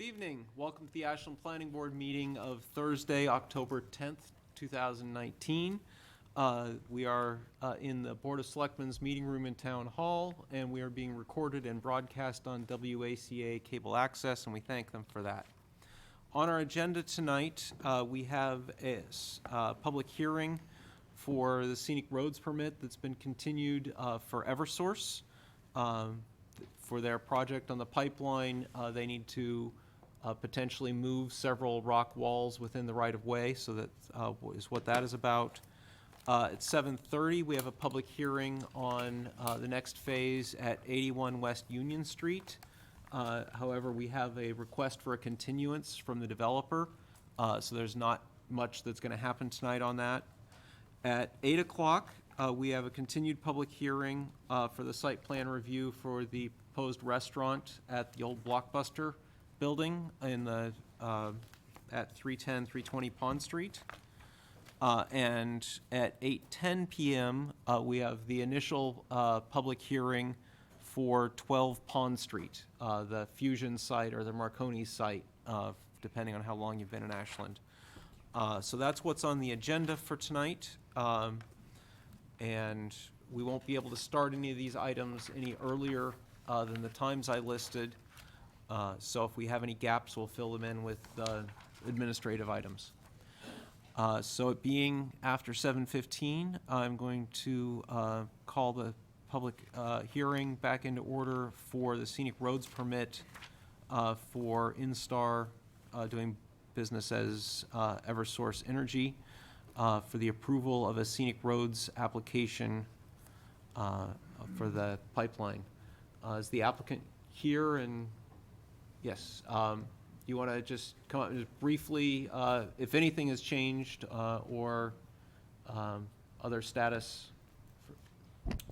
Good evening. Welcome to the Ashland Planning Board meeting of Thursday, October 10th, 2019. We are in the Board of Selectmen's meeting room in Town Hall, and we are being recorded and broadcast on WACA cable access, and we thank them for that. On our agenda tonight, we have a public hearing for the scenic roads permit that's been continued for Eversource. For their project on the pipeline, they need to potentially move several rock walls within the right-of-way, so that is what that is about. At 7:30, we have a public hearing on the next phase at 81 West Union Street. However, we have a request for a continuance from the developer, so there's not much that's going to happen tonight on that. At 8 o'clock, we have a continued public hearing for the site plan review for the proposed restaurant at the old Blockbuster building in the at 310, 320 Pond Street. And at 8:10 p.m., we have the initial public hearing for 12 Pond Street, the Fusion site or the Marconi site, depending on how long you've been in Ashland. So that's what's on the agenda for tonight. And we won't be able to start any of these items any earlier than the times I listed. So if we have any gaps, we'll fill them in with administrative items. So it being after 7:15, I'm going to call the public hearing back into order for the scenic roads permit for NSTAR doing business as Eversource Energy for the approval of a scenic roads application for the pipeline. Is the applicant here? And yes, you want to just come up just briefly, if anything has changed or other status?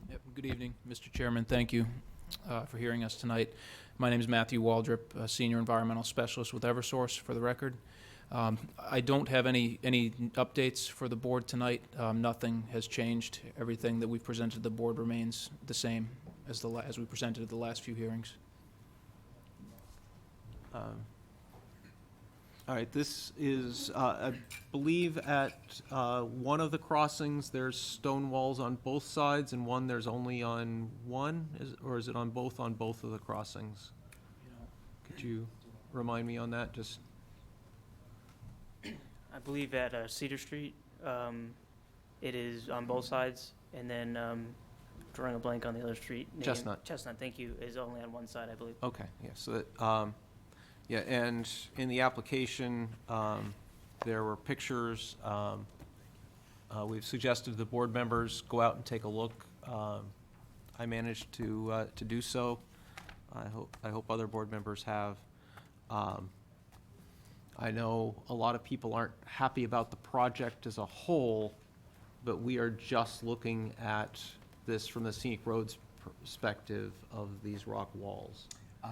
Yep. Good evening, Mr. Chairman. Thank you for hearing us tonight. My name is Matthew Waldrop, a Senior Environmental Specialist with Eversource, for the record. I don't have any updates for the board tonight. Nothing has changed. Everything that we've presented to the board remains the same as we presented at the last few hearings. All right, this is, I believe at one of the crossings, there's stone walls on both sides, and one there's only on one, or is it on both of the crossings? Could you remind me on that? Just, I believe at Cedar Street, it is on both sides, and then drawing a blank on the other street. Chestnut. Chestnut, thank you, is only on one side, I believe. okay, yeah, so that, yeah, and in the application, there were pictures. We've suggested the board members go out and take a look. I managed to do so. I hope other board members have. I know a lot of people aren't happy about the project as a whole, but we are just looking at this from the scenic roads perspective of these rock walls.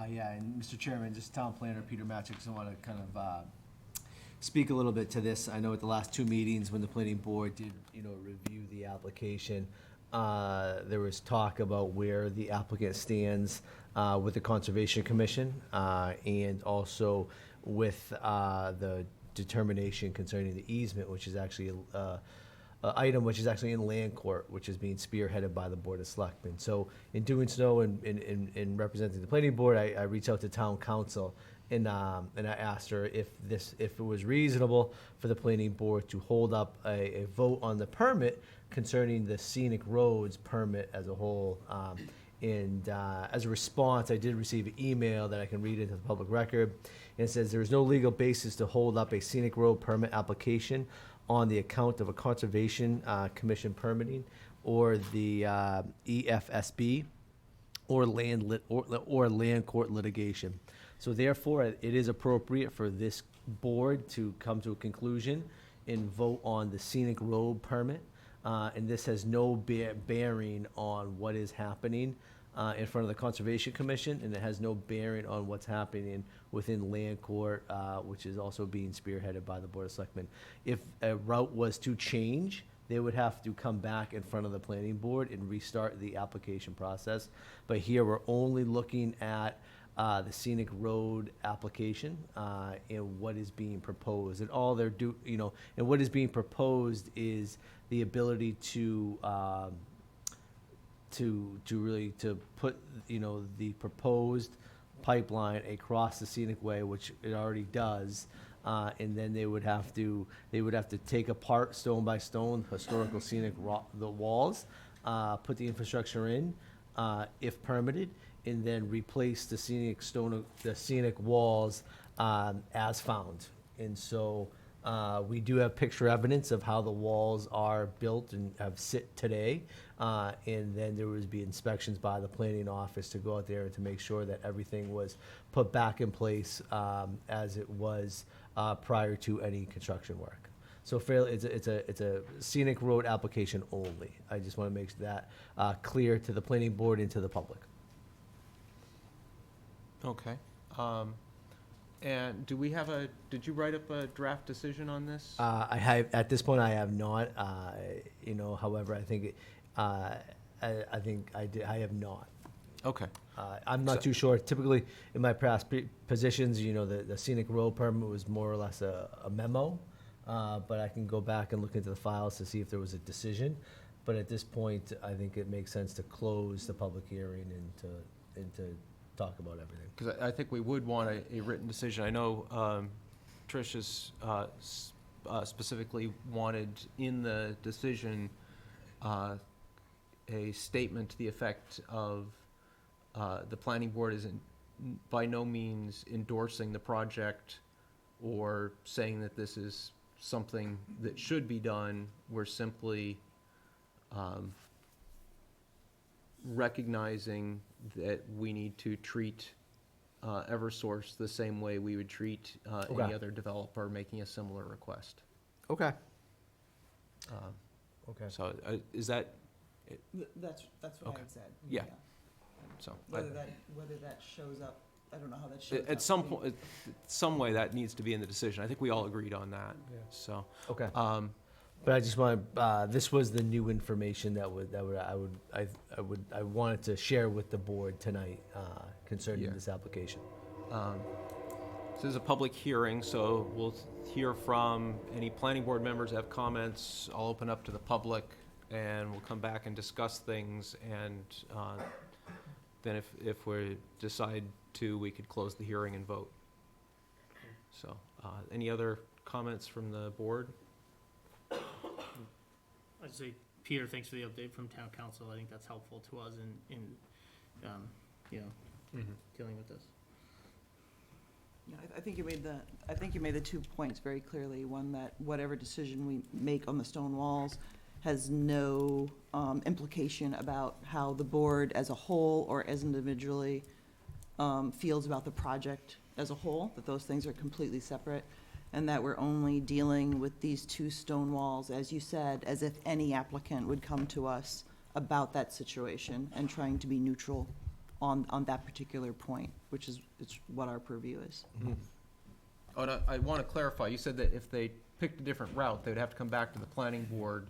Yeah, and Mr. Chairman, just Town Planner Peter Matchik, I want to kind of speak a little bit to this. I know at the last two meetings when the planning board did, review the application, there was talk about where the applicant stands with the Conservation Commission and also with the determination concerning the easement, which is actually item which is actually in land court, which is being spearheaded by the Board of Selectmen. So in doing so, in representing the planning board, I reached out to town council and I asked her if it was reasonable for the planning board to hold up a vote on the permit concerning the scenic roads permit as a whole. As a response, I did receive an email that I can read into the public record. And it says there is no legal basis to hold up a scenic road permit application on the account of a Conservation Commission permitting or the EFSB or land court litigation. So therefore, it is appropriate for this board to come to a conclusion and vote on the scenic road permit. And this has no bearing on what is happening in front of the Conservation Commission, and it has no bearing on what's happening within land court, which is also being spearheaded by the Board of Selectmen. If a route was to change, they would have to come back in front of the planning board and restart the application process. But here we're only looking at the Scenic Road application, and what is being proposed. And all they're and what is being proposed is the ability to really put, the proposed pipeline across the Scenic Way, which it already does. And then they would have to take apart stone by stone historical the walls, put the infrastructure in, if permitted, and then replace the scenic walls, as found. And so, we do have picture evidence of how the walls are built and sit today. And then there would be inspections by the planning office to go out there and to make sure that everything was put back in place, as it was, prior to any construction work. So fairly, it's a scenic road application only. I just want to make that clear to the planning board and to the public. Okay. And did you write up a draft decision on this? I have, at this point, I have not. However, I think I have not. Okay. I'm not too sure. Typically, in my past positions, the scenic road permit was more or less a memo. But I can go back and look into the files to see if there was a decision. But at this point, I think it makes sense to close the public hearing and to talk about everything. Because I think we would want a written decision. I know Trish has specifically wanted in the decision a statement to the effect of the planning board is by no means endorsing the project or saying that this is something that should be done. We're simply recognizing that we need to treat Eversource the same way we would treat any Okay. other developer making a similar request. Okay. Okay. So is that, That's what Okay. I had said. Yeah. so? Whether that shows up, I don't know how that shows up. At some point, some way that needs to be in the decision. I think we all agreed on that, so. Okay. But I just want this was the new information that I wanted to share with the board tonight concerning Yeah. this application. This is a public hearing, so we'll hear from any planning board members that have comments. I'll open up to the public, and we'll come back and discuss things, and then if we decide to, we could close the hearing and vote. So, any other comments from the board? I'd say, Peter, thanks for the update from town council. I think that's helpful to us in dealing with this. Yeah, I think you made the 2 points very clearly. One, that whatever decision we make on the stone walls has no implication about how the board as a whole or as individually feels about the project as a whole, that those things are completely separate, and that we're only dealing with these 2 stone walls, as you said, as if any applicant would come to us about that situation and trying to be neutral on that particular point, which is what our purview is. Mm-hmm. Oh, and I want to clarify, you said that if they picked a different route, they would have to come back to the planning board.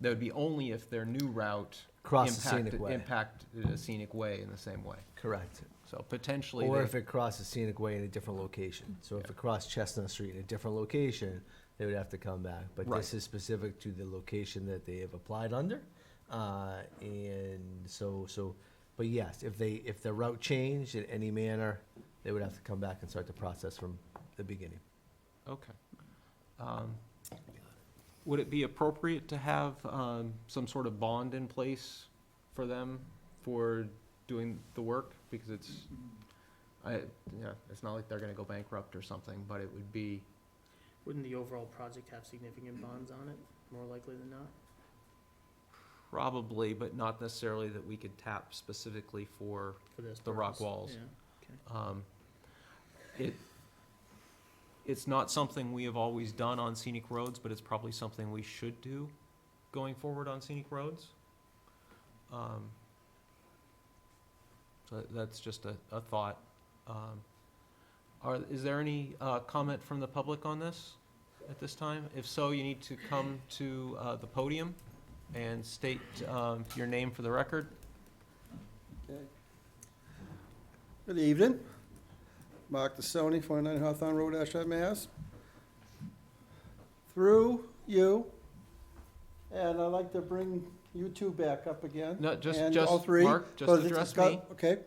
That would be only if their new route Cross the scenic way. impacted a scenic way in the same way. Correct. So potentially, Or if it crosses scenic way in a different location. So if it crossed Chestnut Street in a different location, they would have to come back. But Right. this is specific to the location that they have applied under. And but yes, if the route changed in any manner, they would have to come back and start the process from the beginning. okay. Would it be appropriate to have some sort of bond in place for them for doing the work? Because it's not like they're gonna go bankrupt or something, but it would be, Wouldn't the overall project have significant bonds on it, more likely than not? probably, but not necessarily that we could tap specifically for For this the rock purpose? walls. Yeah, okay. It's not something we have always done on scenic roads, but it's probably something we should do going forward on scenic roads. So that's just a thought. Is there any comment from the public on this at this time? If so, you need to come to the podium and state your name for the record. Good evening. Mark DeSoni, 49 Hawthorne Road, Ashland, Mass. Through you, and I'd like to bring you two back up again. No, just, and all three, Mark, just so that address it's got- me. Okay.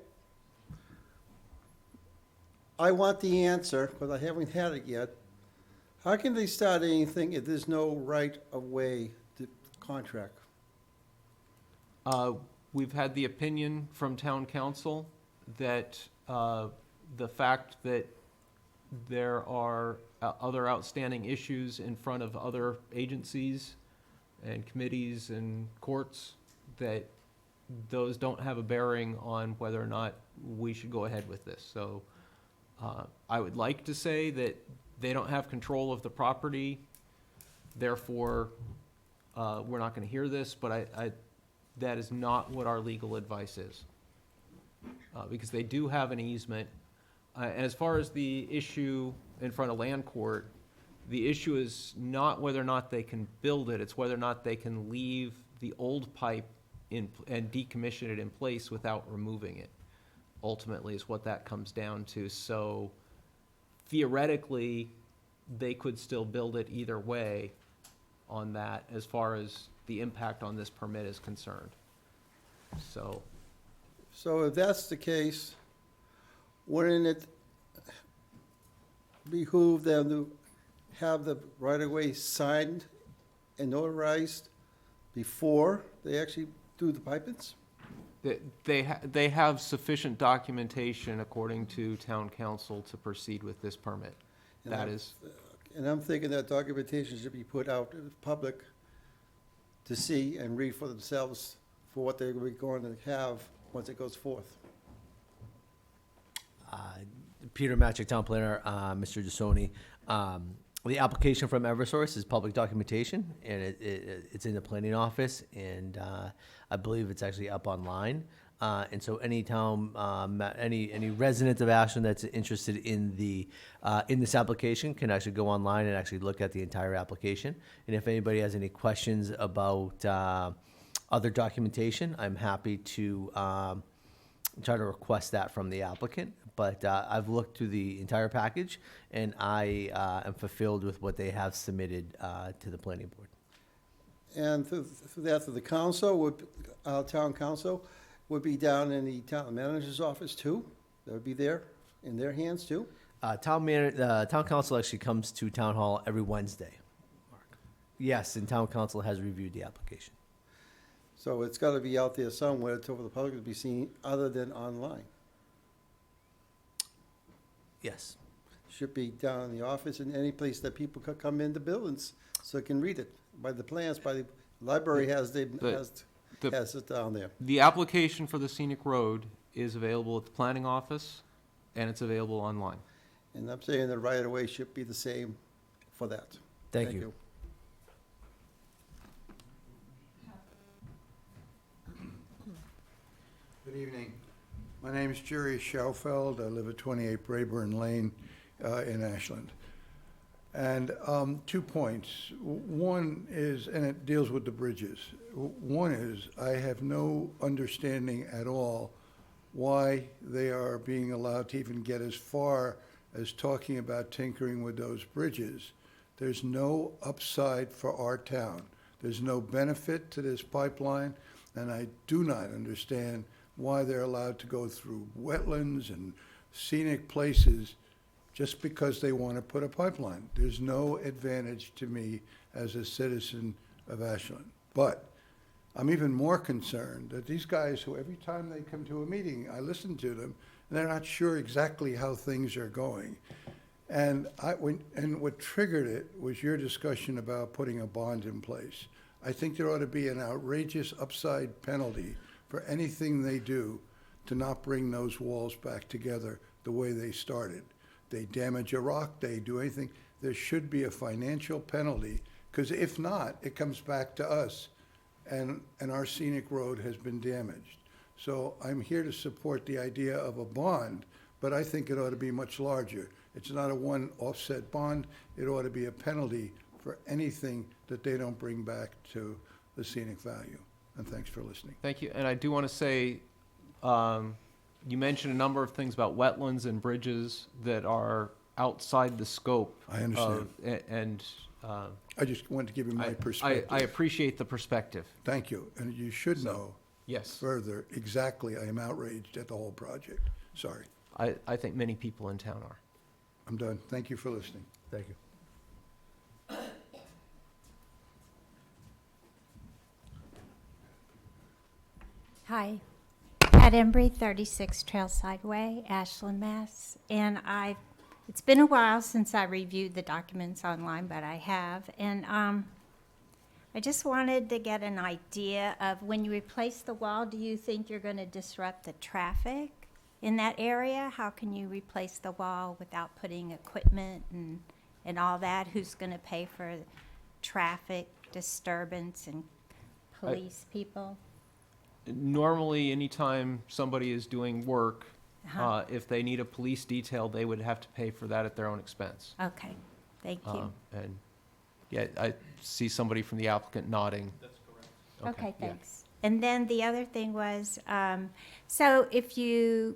I want the answer, because I haven't had it yet. How can they start anything if there's no right of way to contract? We've had the opinion from town council that the fact that there are other outstanding issues in front of other agencies and committees and courts, that those don't have a bearing on whether or not we should go ahead with this. So I would like to say that they don't have control of the property, therefore we're not going to hear this, but that is not what our legal advice is. Because they do have an easement. And as far as the issue in front of land court, the issue is not whether or not they can build it, it's whether or not they can leave the old pipe in and decommission it in place without removing it. Ultimately is what that comes down to. So theoretically, they could still build it either way on that as far as the impact on this permit is concerned. So, So if that's the case, wouldn't it behoove them to have the right-of-way signed and notarized before they actually do the pipings? they have sufficient documentation according to town council to proceed with this permit. And That I- is, And I'm thinking that documentation should be put out to the public to see and read for themselves for what they're going to have once it goes forth. Peter Matchik, Town Planner, Mr. DeSoni. The application from Eversource is public documentation, and it's in the planning office, and I believe it's actually up online. And so any town, any resident of Ashland that's interested in this application can actually go online and actually look at the entire application. And if anybody has any questions about other documentation, I'm happy to try to request that from the applicant. But I've looked through the entire package, and I am fulfilled with what they have submitted to the planning board. And through the council, our town council would be down in the town manager's office too? That would be there, in their hands too? Town council actually comes to town hall every Wednesday. Yes, and town council has reviewed the application. So it's got to be out there somewhere for the public to be seen, other than online. Yes. Should be down in the office and any place that people could come into buildings so they can read it. By the plans, by the library has it down there. the application for the scenic road is available at the planning office, and it's available online. And I'm saying the right of way should be the same for that. Thank you. Good evening. My name is Jerry Schaufeld. I live at 28 Brayburn Lane in Ashland. And 2 points. One is, and it deals with the bridges. One is, I have no understanding at all why they are being allowed to even get as far as talking about tinkering with those bridges. There's no upside for our town. There's no benefit to this pipeline, and I do not understand why they're allowed to go through wetlands and scenic places just because they want to put a pipeline. There's no advantage to me as a citizen of Ashland. But I'm even more concerned that these guys who, every time they come to a meeting, I listen to them, and they're not sure exactly how things are going. And what triggered it was your discussion about putting a bond in place. I think there ought to be an outrageous upside penalty for anything they do to not bring those walls back together the way they started. They damage a rock, they do anything, there should be a financial penalty, because if not, it comes back to us, and our scenic road has been damaged. So I'm here to support the idea of a bond, but I think it ought to be much larger. It's not a one offset bond, it ought to be a penalty for anything that they don't bring back to the scenic value. And thanks for listening. Thank you, and I do want to say, you mentioned a number of things about wetlands and bridges that are outside the scope. I understand. And I just wanted to give you my perspective. I appreciate the perspective. Thank you. And you should know Yes, further, exactly, I am outraged at the whole project. Sorry. I think many people in town are. I'm done. Thank you for listening. Thank you. Hi, Pat Embry, 36 Trailside Way, Ashland, Mass. And it's been a while since I reviewed the documents online, but I have. And I just wanted to get an idea of when you replace the wall, do you think you're going to disrupt the traffic in that area? How can you replace the wall without putting equipment and all that? Who's going to pay for traffic disturbance and police people? Normally, anytime somebody is doing work, Uh-huh. if they need a police detail, they would have to pay for that at their own expense. Okay, thank you. And, yeah, I see somebody from the applicant nodding. That's correct. Okay, yeah. thanks. And then the other thing was, so if you're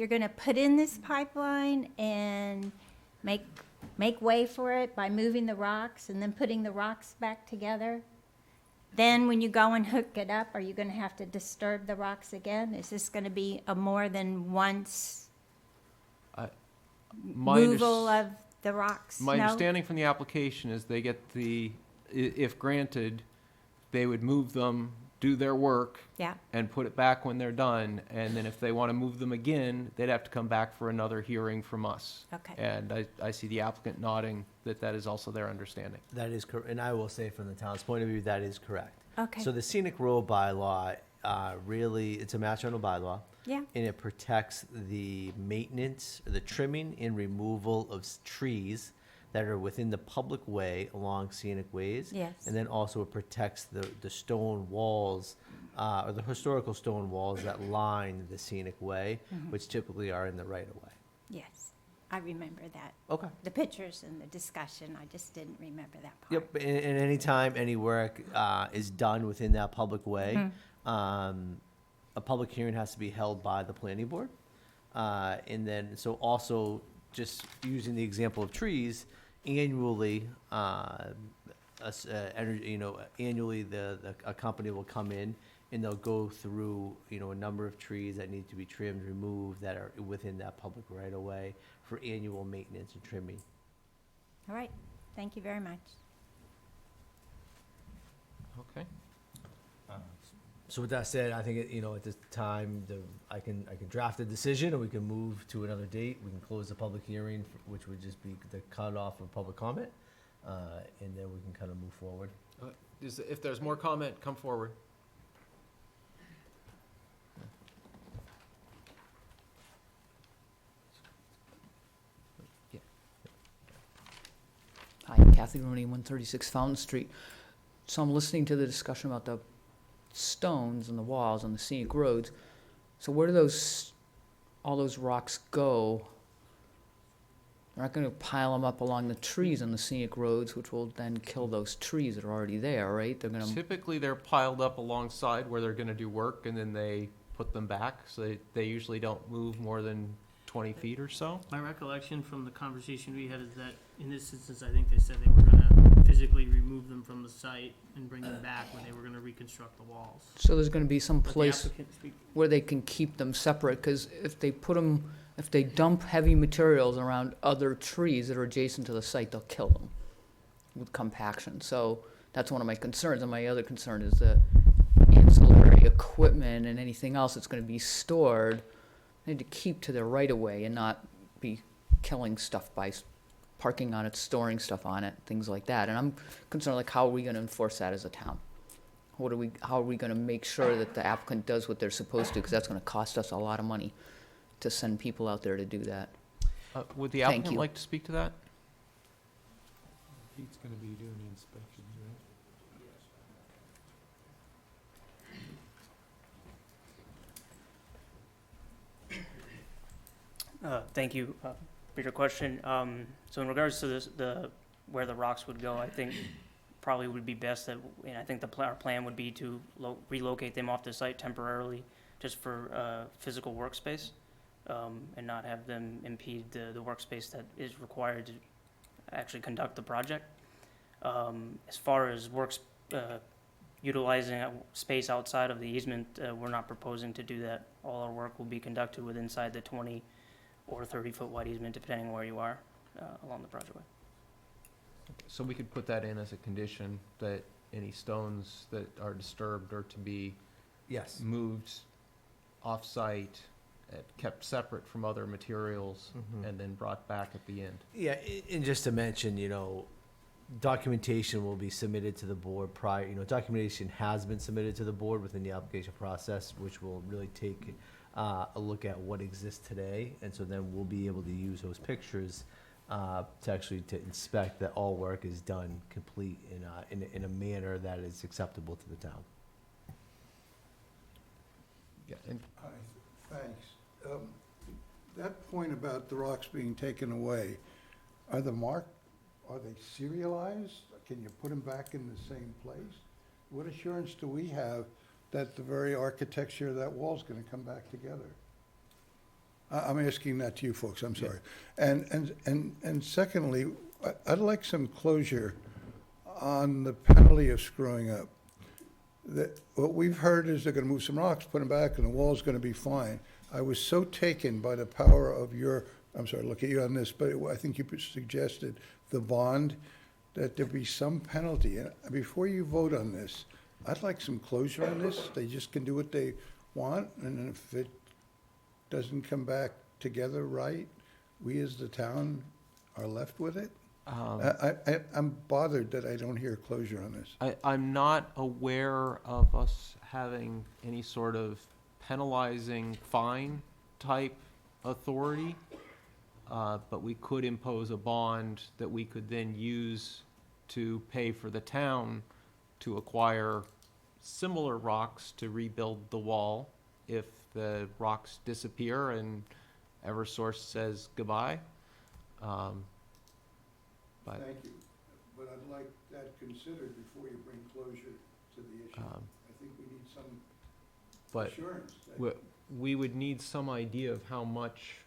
gonna put in this pipeline and make way for it by moving the rocks and then putting the rocks back together, then when you go and hook it up, are you gonna have to disturb the rocks again? Is this gonna be a more than once My removal of the rocks? My No? understanding from the application is they get if granted, they would move them, do their work, Yeah, and put it back when they're done, and then if they want to move them again, they'd have to come back for another hearing from us. okay. And I see the applicant nodding that is also their understanding. That is correct, and I will say from the town's point of view, that is correct. Okay, So the scenic road bylaw, really, it's a master general bylaw, yeah, and it protects the maintenance, the trimming and removal of trees that are within the public way along scenic ways. yes. And then also it protects the stone walls, or the historical stone walls that line the scenic way, Mhm. which typically are in the right of way. Yes, I remember that. Okay. The pictures and the discussion, I just didn't remember that part. Yep, and anytime any work is done within that public way, a public hearing has to be held by the planning board. And then, so also, just using the example of trees, annually, annually, a company will come in and they'll go through, a number of trees that need to be trimmed, removed, that are within that public right of way for annual maintenance and trimming. All right, thank you very much. Okay. So with that said, I think, at this time, I can draft a decision, and we can move to another date. We can close the public hearing, which would just be the cutoff of public comment, and then we can kind of move forward. If there's more comment, come forward. Hi, Kathy Rooney, 136 Fountain Street. So I'm listening to the discussion about the stones and the walls on the scenic roads. So where do all those rocks go? They're not going to pile them up along the trees on the scenic roads, which will then kill those trees that are already there, right? They're going to. Typically, they're piled up alongside where they're going to do work, and then they put them back. So they usually don't move more than 20 feet or so. My recollection from the conversation we had is that in this instance, I think they said they were gonna physically remove them from the site and bring them back when they were gonna reconstruct the walls. So there's going to be some But the place applicant speak- where they can keep them separate, because if they dump heavy materials around other trees that are adjacent to the site, they'll kill them with compaction. So that's one of my concerns, and my other concern is the ancillary equipment and anything else that's gonna be stored, they need to keep to their right-of-way and not be killing stuff by parking on it, storing stuff on it, things like that. And I'm concerned, like, how are we gonna enforce that as a town? How are we gonna make sure that the applicant does what they're supposed to, because that's gonna cost us a lot of money to send people out there to do that. Would the Thank applicant you. like to speak to that? Pete's gonna be doing the inspections, right? Thank you for your question. So in regards to where the rocks would go, I think probably would be best that, and I think our plan would be to relocate them off the site temporarily just for physical workspace, and not have them impede the workspace that is required to actually conduct the project. As far as utilizing space outside of the easement, we're not proposing to do that. All our work will be conducted within inside the 20 or 30-foot wide easement, depending on where you are along the project. So we could put that in as a condition, that any stones that are disturbed are to be Yes. moved off-site, kept separate from other materials, Mhm. and then brought back at the end. Yeah, and just to mention, documentation will be submitted to the board prior, documentation has been submitted to the board within the application process, which will really take a look at what exists today, and so then we'll be able to use those pictures to inspect that all work is done complete in a manner that is acceptable to the town. Yeah, and Hi, thanks. That point about the rocks being taken away, are they serialized? Can you put them back in the same place? What assurance do we have that the very architecture of that wall's gonna come back together? I'm asking that to you folks, I'm sorry. And secondly, I'd like some closure on the penalty of screwing up. What we've heard is they're gonna move some rocks, put them back, and the wall's gonna be fine. I was so taken by the power of I'm sorry, look at you on this, but I think you suggested the bond, that there be some penalty. And before you vote on this, I'd like some closure on this. They just can do what they want, and if it doesn't come back together right, we as the town are left with it. I'm bothered that I don't hear closure on this. I'm not aware of us having any sort of penalizing fine type authority, but we could impose a bond that we could then use to pay for the town to acquire similar rocks to rebuild the wall if the rocks disappear and Eversource says goodbye. But Thank you, but I'd like that considered before you bring closure to the issue. I think we need some but assurance. we would need some idea of how much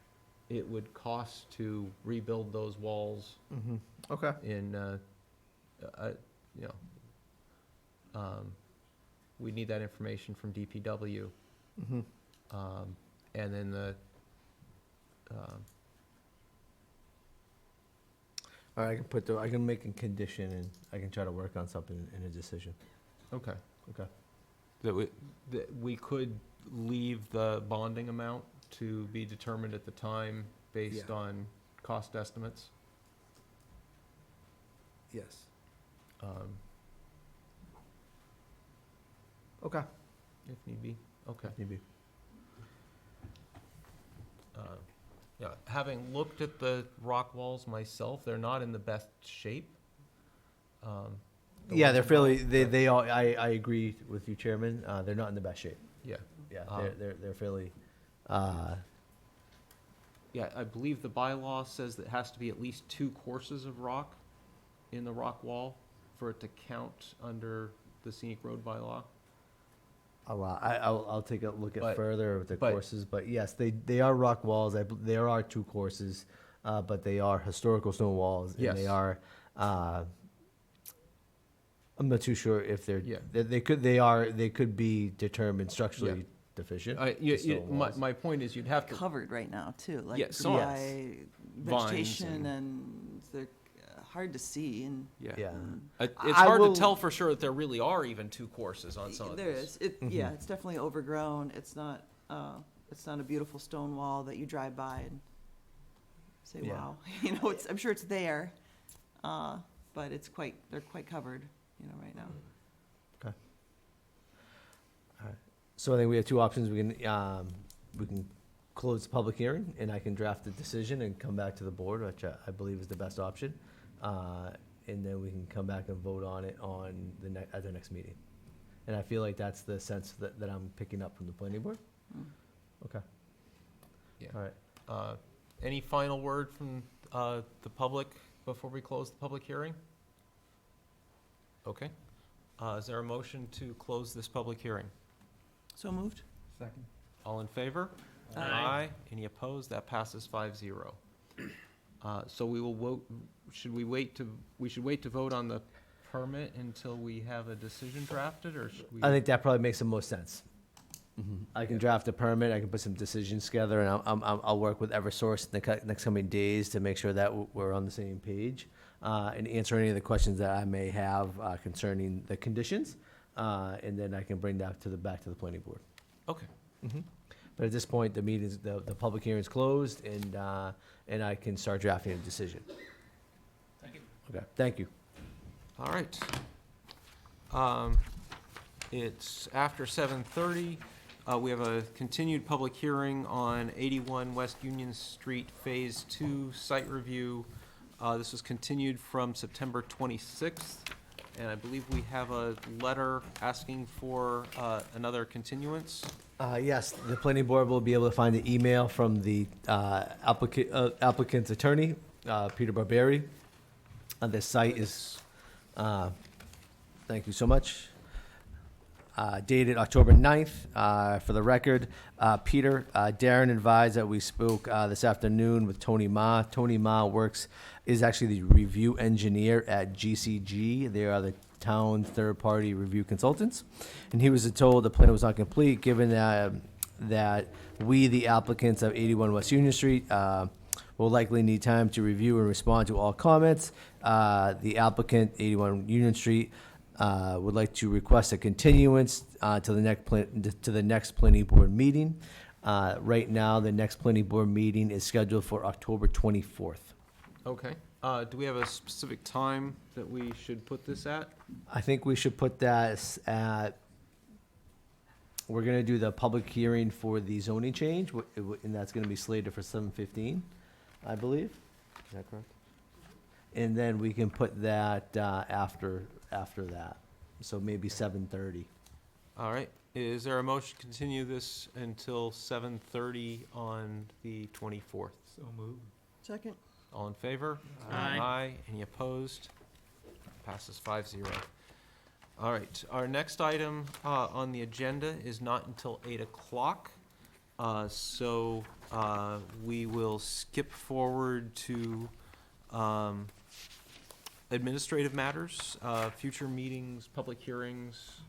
it would cost to rebuild those walls Okay. in, we need that information from DPW. And then All right, I can make a condition, and I can try to work on something in a decision. okay. Okay. That we could leave the bonding amount to be determined at the time based Yeah. on cost estimates. Yes. Okay. If need be, okay. Maybe. Yeah, having looked at the rock walls myself, they're not in the best shape. The Yeah, ones they're fairly, above, they, but- they all, I agree with you, Chairman. They're not in the best shape. Yeah, Yeah, Um, they're fairly, yeah, I believe the bylaw says that it has to be at least 2 courses of rock in the rock wall for it to count under the scenic road bylaw. I'll take a look at But- further with the but- courses, but yes, they are rock walls. There are 2 courses, but they are historical stone walls. And they Yes. are, I'm not too sure if Yeah. they could be determined structurally deficient. stone walls. My point is you'd have to, Covered right now, too, like Yeah, some- by Vines vegetation, and- and they're hard to see, and Yeah. It's I hard to will- tell for sure that there really are even 2 courses on some of there these. is, yeah, it's definitely overgrown, it's not a beautiful stone wall that you drive by and say, Yeah. wow, I'm sure it's there, but they're quite covered, right now. So I think we have 2 options. We can close the public hearing, and I can draft a decision and come back to the board, which I believe is the best option. And then we can come back and vote on it at the next meeting. And I feel like that's the sense that I'm picking up from the planning board. Mm. Okay. Yeah. All right. Any final word from the public before we close the public hearing? Okay. Is there a motion to close this public hearing? So moved? Second. All in favor? Aye. Any opposed? That passes 5-0. So we will vote, we should wait to vote on the permit until we have a decision drafted, or should we? I think that probably makes the most sense. I can draft a permit, I can put some decisions together, and I'll work with Eversource in the next coming days to make sure that we're on the same page, and answer any of the questions that I may have concerning the conditions, and then I can bring that back to the planning board. Okay. But at this point, the meeting's, the public hearing's closed, and I can start drafting a decision. Thank you. Okay, thank you. All right. It's after 7:30. We have a continued public hearing on 81 West Union Street, Phase 2 site review. This was continued from September 26th, and I believe we have a letter asking for another continuance. Yes, the planning board will be able to find the email from the applicant's attorney, Peter Barberi. The site is, thank you so much. Dated October 9th. For the record, Peter, Darren advised that we spoke this afternoon with Tony Ma. Tony Ma is actually the review engineer at GCG. They are the town's third-party review consultants. And he was told the plan was not complete, given that we, the applicants of 81 West Union Street, will likely need time to review and respond to all comments. The applicant, 81 Union Street, would like to request a continuance to the next planning board meeting. Right now, the next planning board meeting is scheduled for October 24th. Okay. Do we have a specific time that we should put this at? I think we should put that at, we're gonna do the public hearing for the zoning change, and that's gonna be slated for 7:15, I believe. Is that correct? And then we can put that after that, so maybe 7:30. All right. Is there a motion to continue this until 7:30 on the 24th? So moved. Second. All in favor? Aye. Any opposed? Passes 5-0. All right, our next item on the agenda is not until 8 o'clock. So we will skip forward to administrative matters, future meetings, public hearings.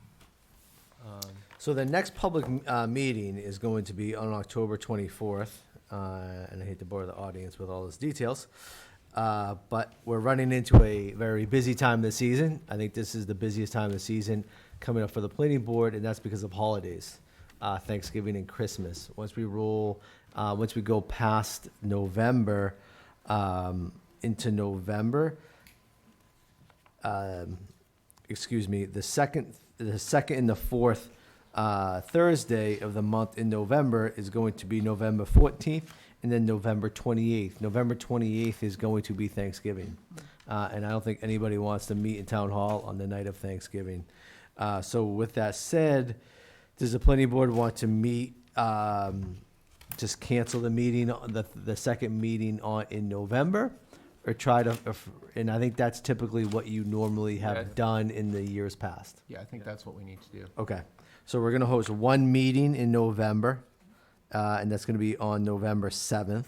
So the next public meeting is going to be on October 24th, and I hate to bore the audience with all those details, but we're running into a very busy time this season. I think this is the busiest time of the season coming up for the planning board, and that's because of holidays, Thanksgiving and Christmas. Once we go past November, into November, the second and the fourth Thursday of the month in November is going to be November 14th, and then November 28th. November 28th is going to be Thanksgiving, and I don't think anybody wants to meet in Town Hall on the night of Thanksgiving. So with that said, does the planning board want to meet, just cancel the meeting, the second meeting in November? Or try to, and I think that's typically what you normally have done in the years past. Yeah, I think that's what we need to do. Okay, so we're gonna host one meeting in November, and that's gonna be on November 7th.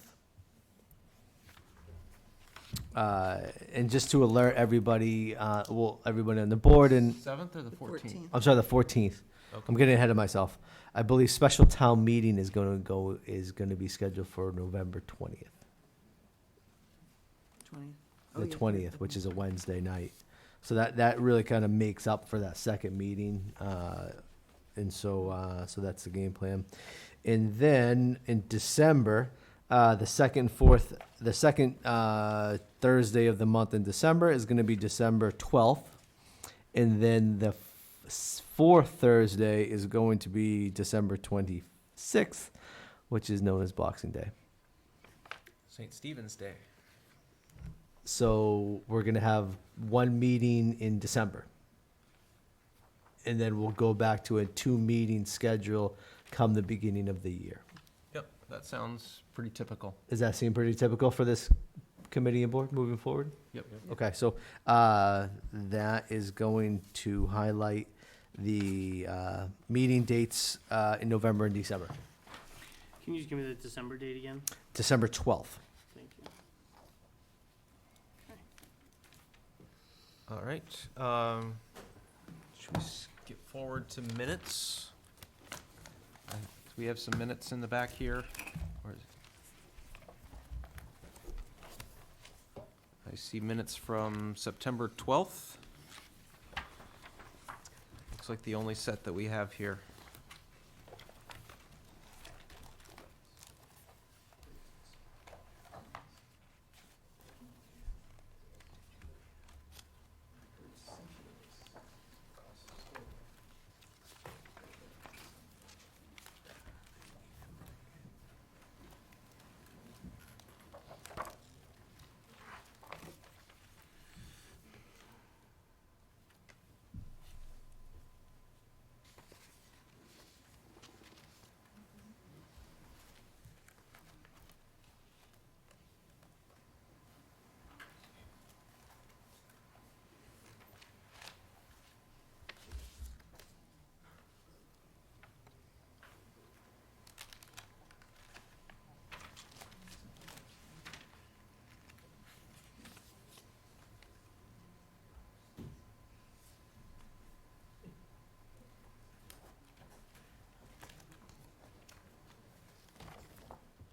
And just to alert everybody, everybody on the board, and 7th or the 14th? I'm sorry, the 14th. Okay. I'm getting ahead of myself. I believe special town meeting is gonna be scheduled for November 20th. 20th. The 20th, which is a Wednesday night. So that really kind of makes up for that second meeting. And so that's the game plan. And then in December, the second Thursday of the month in December is going to be December 12th. And then the fourth Thursday is going to be December 26th, which is known as Boxing Day. St. Stephen's Day. So we're gonna have one meeting in December. And then we'll go back to a 2-meeting schedule come the beginning of the year. Yep, that sounds pretty typical. Does that seem pretty typical for this committee and board moving forward? Yep. Okay, so that is going to highlight the meeting dates in November and December. Can you just give me the December date again? December 12th. Thank you. All right. Should we skip forward to minutes? Do we have some minutes in the back here? Or is- I see minutes from September 12th. Looks like the only set that we have here.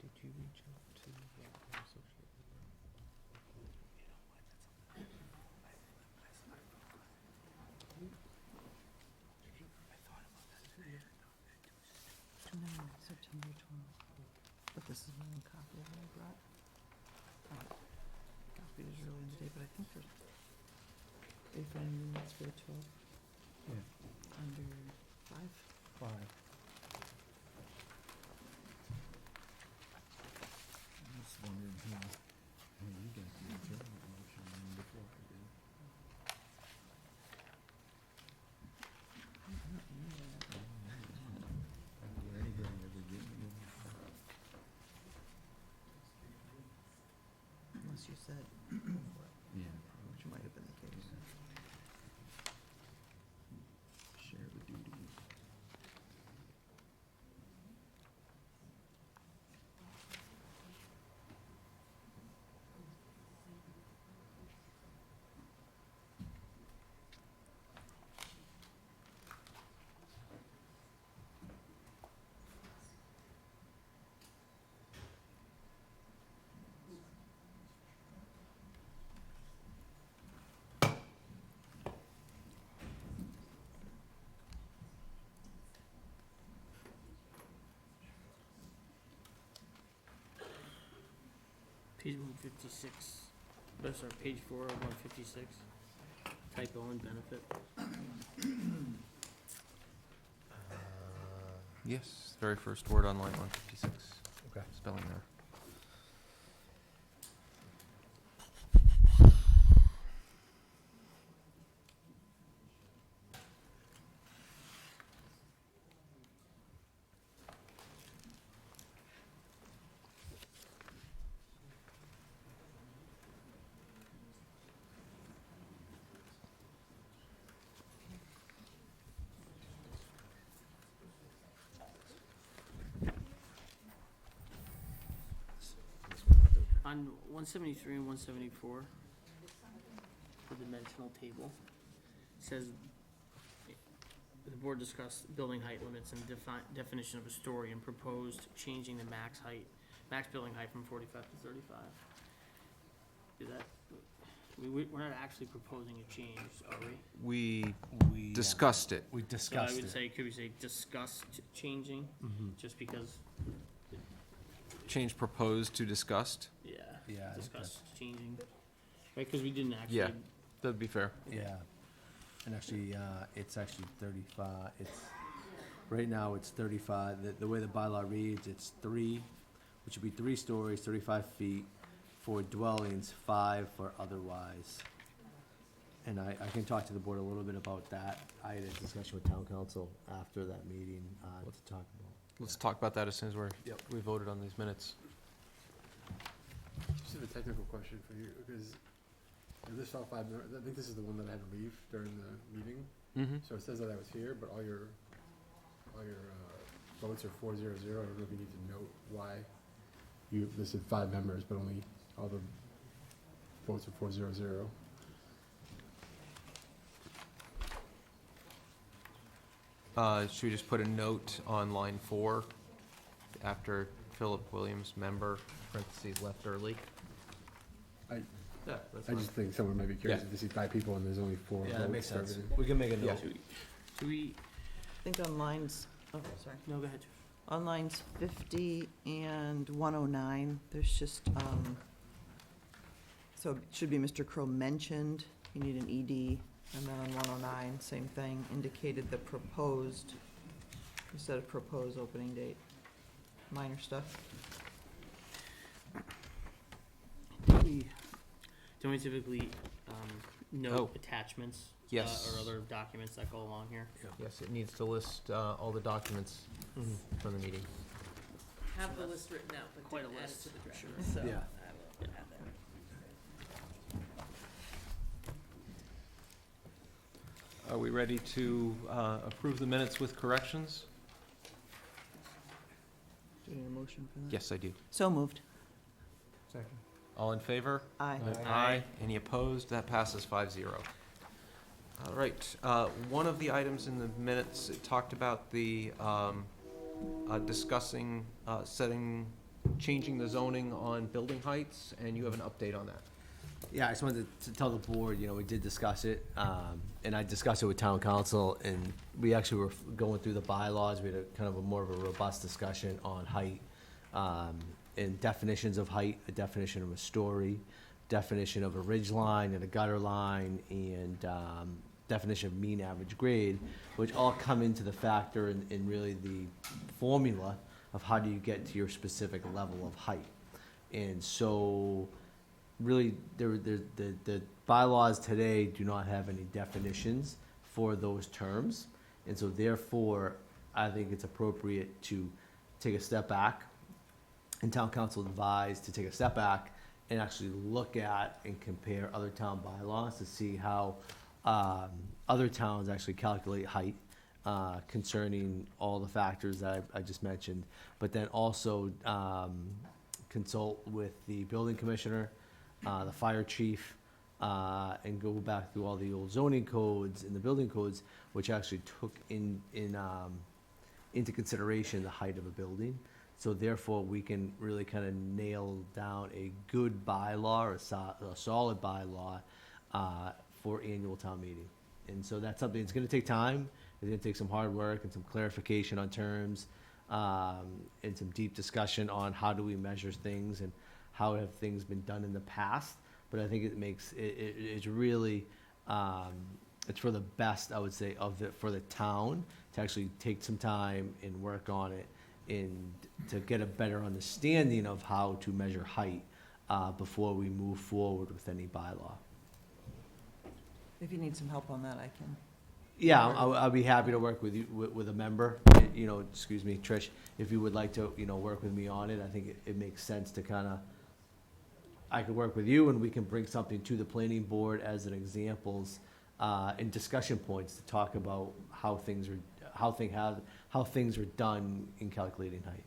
Did you reach out to the associate? September 12th. But this is one copy of what I brought. Copied it earlier in the day, but I think there's, they found minutes for the 12th. Yeah. Under 5. 5. I'm just wondering how you got the adjournment motion before I did. After anybody ever did it. Unless you said, Yeah. which might have been the case. Share the duties. Page 156. Oh, sorry, page 4 of 156. Typo and benefit. Yes, very first word on line 156. Okay. Spelling error. On 173 and 174, the dimensional table, says the board discussed building height limits and definition of a story and proposed changing the max building height from 45 to 35. Is that, we're not actually proposing a change, are we? We discussed it. We So I discussed would it. say, could we say discussed changing, just because, Change proposed to discussed. yeah, Yeah, I think discussed changing, right, because we didn't actually. Yeah. That'd be fair. Yeah, and actually, it's actually 35, right now it's 35, the way the bylaw reads, it's 3, which would be 3 stories, 35 feet for dwellings, 5 for otherwise. And I can talk to the board a little bit about that. I had a discussion with town council after that meeting, to talk about. Let's talk about that as soon as Yep. we voted on these minutes. Just have a technical question for you, because this all 5, I think this is the one that I had to leave during the meeting. Mm-hmm. So it says that I was here, but all your votes are 4-0-0. I don't know if you need to note why you listed 5 members, but only all the votes are 4-0-0. Should we just put a note on line 4 after Philip Williams, member, parentheses, left early? I- Yeah, that's I fine. just think someone might be curious if they see 5 people and there's only 4 Yeah, that makes votes for sense. everything. We can make a note. Do we, I think on lines, oh, sorry. no, go ahead. On lines 50 and 109, there's just, so it should be Mr. Crow mentioned, you need an ED, and then on 109, same thing, indicated the proposed, instead of proposed opening date, minor stuff. Don't we typically, Oh. note attachments? Yes. Or other documents that go along here? Yes, it needs to list all the documents from the meeting. Have the list written out, but quite a list to the draft. So, Yeah. I will add that. Are we ready to approve the minutes with corrections? Do you need a motion for that? Yes, I do. So moved. Second. All in favor? Aye. Aye. Any opposed? That passes 5-0. All right, one of the items in the minutes, it talked about the discussing, changing the zoning on building heights, and you have an update on that. Yeah, I just wanted to tell the board, you know, we did discuss it, and I discussed it with town council, and we actually were going through the bylaws. We had a kind of a more of a robust discussion on height, and definitions of height, a definition of a story, definition of a ridge line and a gutter line, and definition of mean average grade, which all come into the factor in really the formula of how do you get to your specific level of height. And so, really, the bylaws today do not have any definitions for those terms. And so therefore, I think it's appropriate to take a step back, and town council advised to take a step back and actually look at and compare other town bylaws to see how other towns actually calculate height concerning all the factors that I just mentioned, but then also consult with the building commissioner, the fire chief, and go back through all the old zoning codes and the building codes, which actually took into consideration the height of a building. So therefore, we can really kind of nail down a good bylaw or a solid bylaw for annual town meeting. And so that's something, it's gonna take time, it's gonna take some hard work and some clarification on terms, and some deep discussion on how do we measure things and how have things been done in the past. But I think it makes, it's really, it's for the best, I would say, for the town to actually take some time and work on it and to get a better understanding of how to measure height before we move forward with any bylaw. If you need some help on that, I can. Yeah, I'll be happy to work with you, with a member, you know, excuse me, Trish, if you would like to, you know, work with me on it. I think it makes sense to kind of, I could work with you and we can bring something to the planning board as an examples and discussion points to talk about how things are done in calculating height.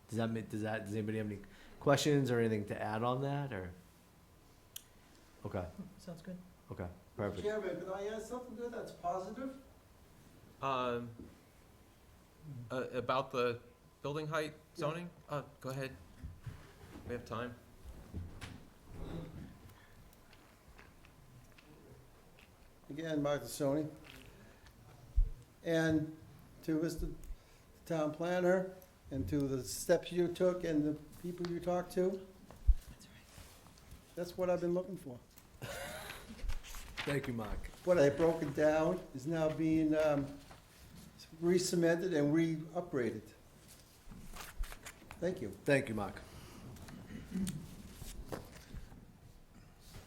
Does anybody have any questions or anything to add on that, or? Okay, Sounds good. okay, perfect. Chairman, could I add something there that's positive? About the building height zoning? Go ahead. We have time. Again, Martha Sony. And to Mr. Town Planner, and to the steps you took and the people you talked to. That's what I've been looking for. Thank you, Mark. What I broken down is now being re-cemented and re-upgraded. Thank you. Thank you, Mark.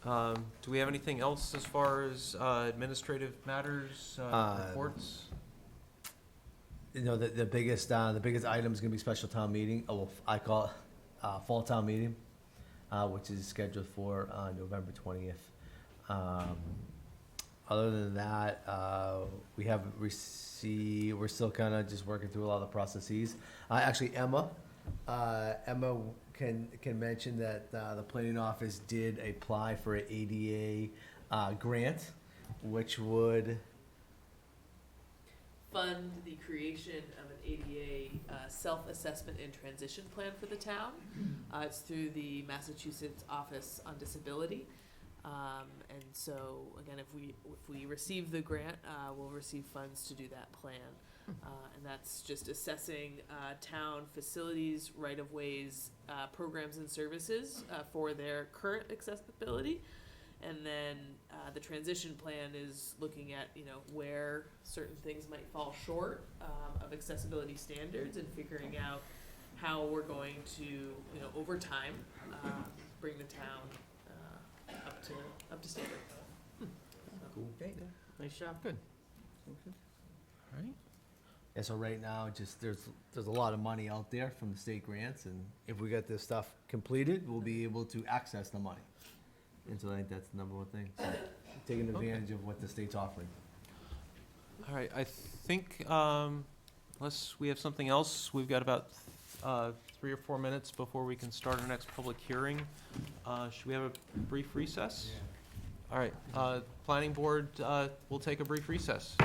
Do we have anything else as far as administrative matters, reports? You know, the biggest item is gonna be special town meeting, I call it, fall town meeting, which is scheduled for, November 20th. Other than that, we haven't received, we're still kind of just working through a lot of the processes. Actually, Emma can mention that the planning office did apply for an ADA grant, which would, fund the creation of an ADA self-assessment and transition plan for the town. It's through the Massachusetts Office on Disability. And so, again, if we receive the grant, we'll receive funds to do that plan. And that's just assessing town facilities, right-of-ways, programs and services for their current accessibility. And then the transition plan is looking at, where certain things might fall short of accessibility standards and figuring out how we're going to, over time, bring the town up to standard. Nice job. Good. All right. yeah, so right now, just, there's a lot of money out there from the state grants, and if we get this stuff completed, we'll be able to access the money. And so I think that's the number one thing, so taking advantage of what the state's offering. All right, I think, unless we have something else, we've got about 3 or 4 minutes before we can start our next public hearing. Should we have a brief recess? All right, planning board, will take a brief recess.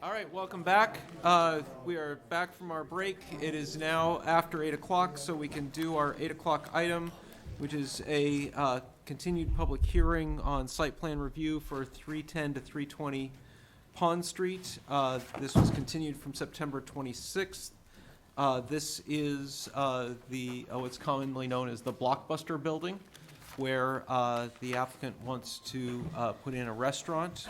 All right, welcome back. We are back from our break. It is now after 8 o'clock, so we can do our 8 o'clock item, which is a continued public hearing on site plan review for 310 to 320 Pond Street. This was continued from September 26th. This is what's commonly known as the Blockbuster building, where the applicant wants to put in a restaurant.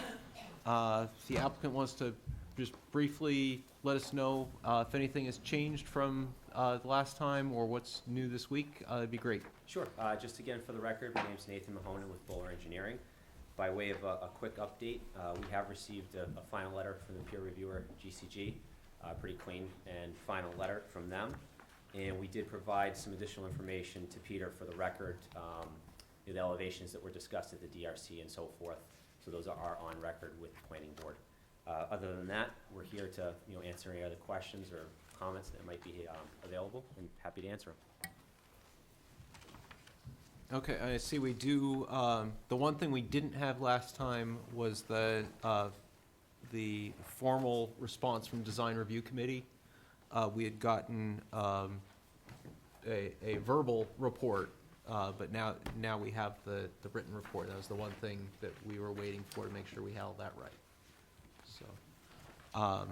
The applicant wants to just briefly let us know if anything has changed from the last time or what's new this week. That'd be great. Sure. Just again, for the record, my name's Nathan Mahonen with Bowler Engineering. By way of a quick update, we have received a final letter from the peer reviewer, GCG, pretty clean and final letter from them. And we did provide some additional information to Peter for the record, the elevations that were discussed at the DRC and so forth. So those are on record with the planning board. Other than that, we're here to answer any other questions or comments that might be available, and happy to answer them. Okay, I see we do, the one thing we didn't have last time was the formal response from Design Review Committee. We had gotten a verbal report, but now we have the written report. That was the one thing that we were waiting for to make sure we held that right. So, I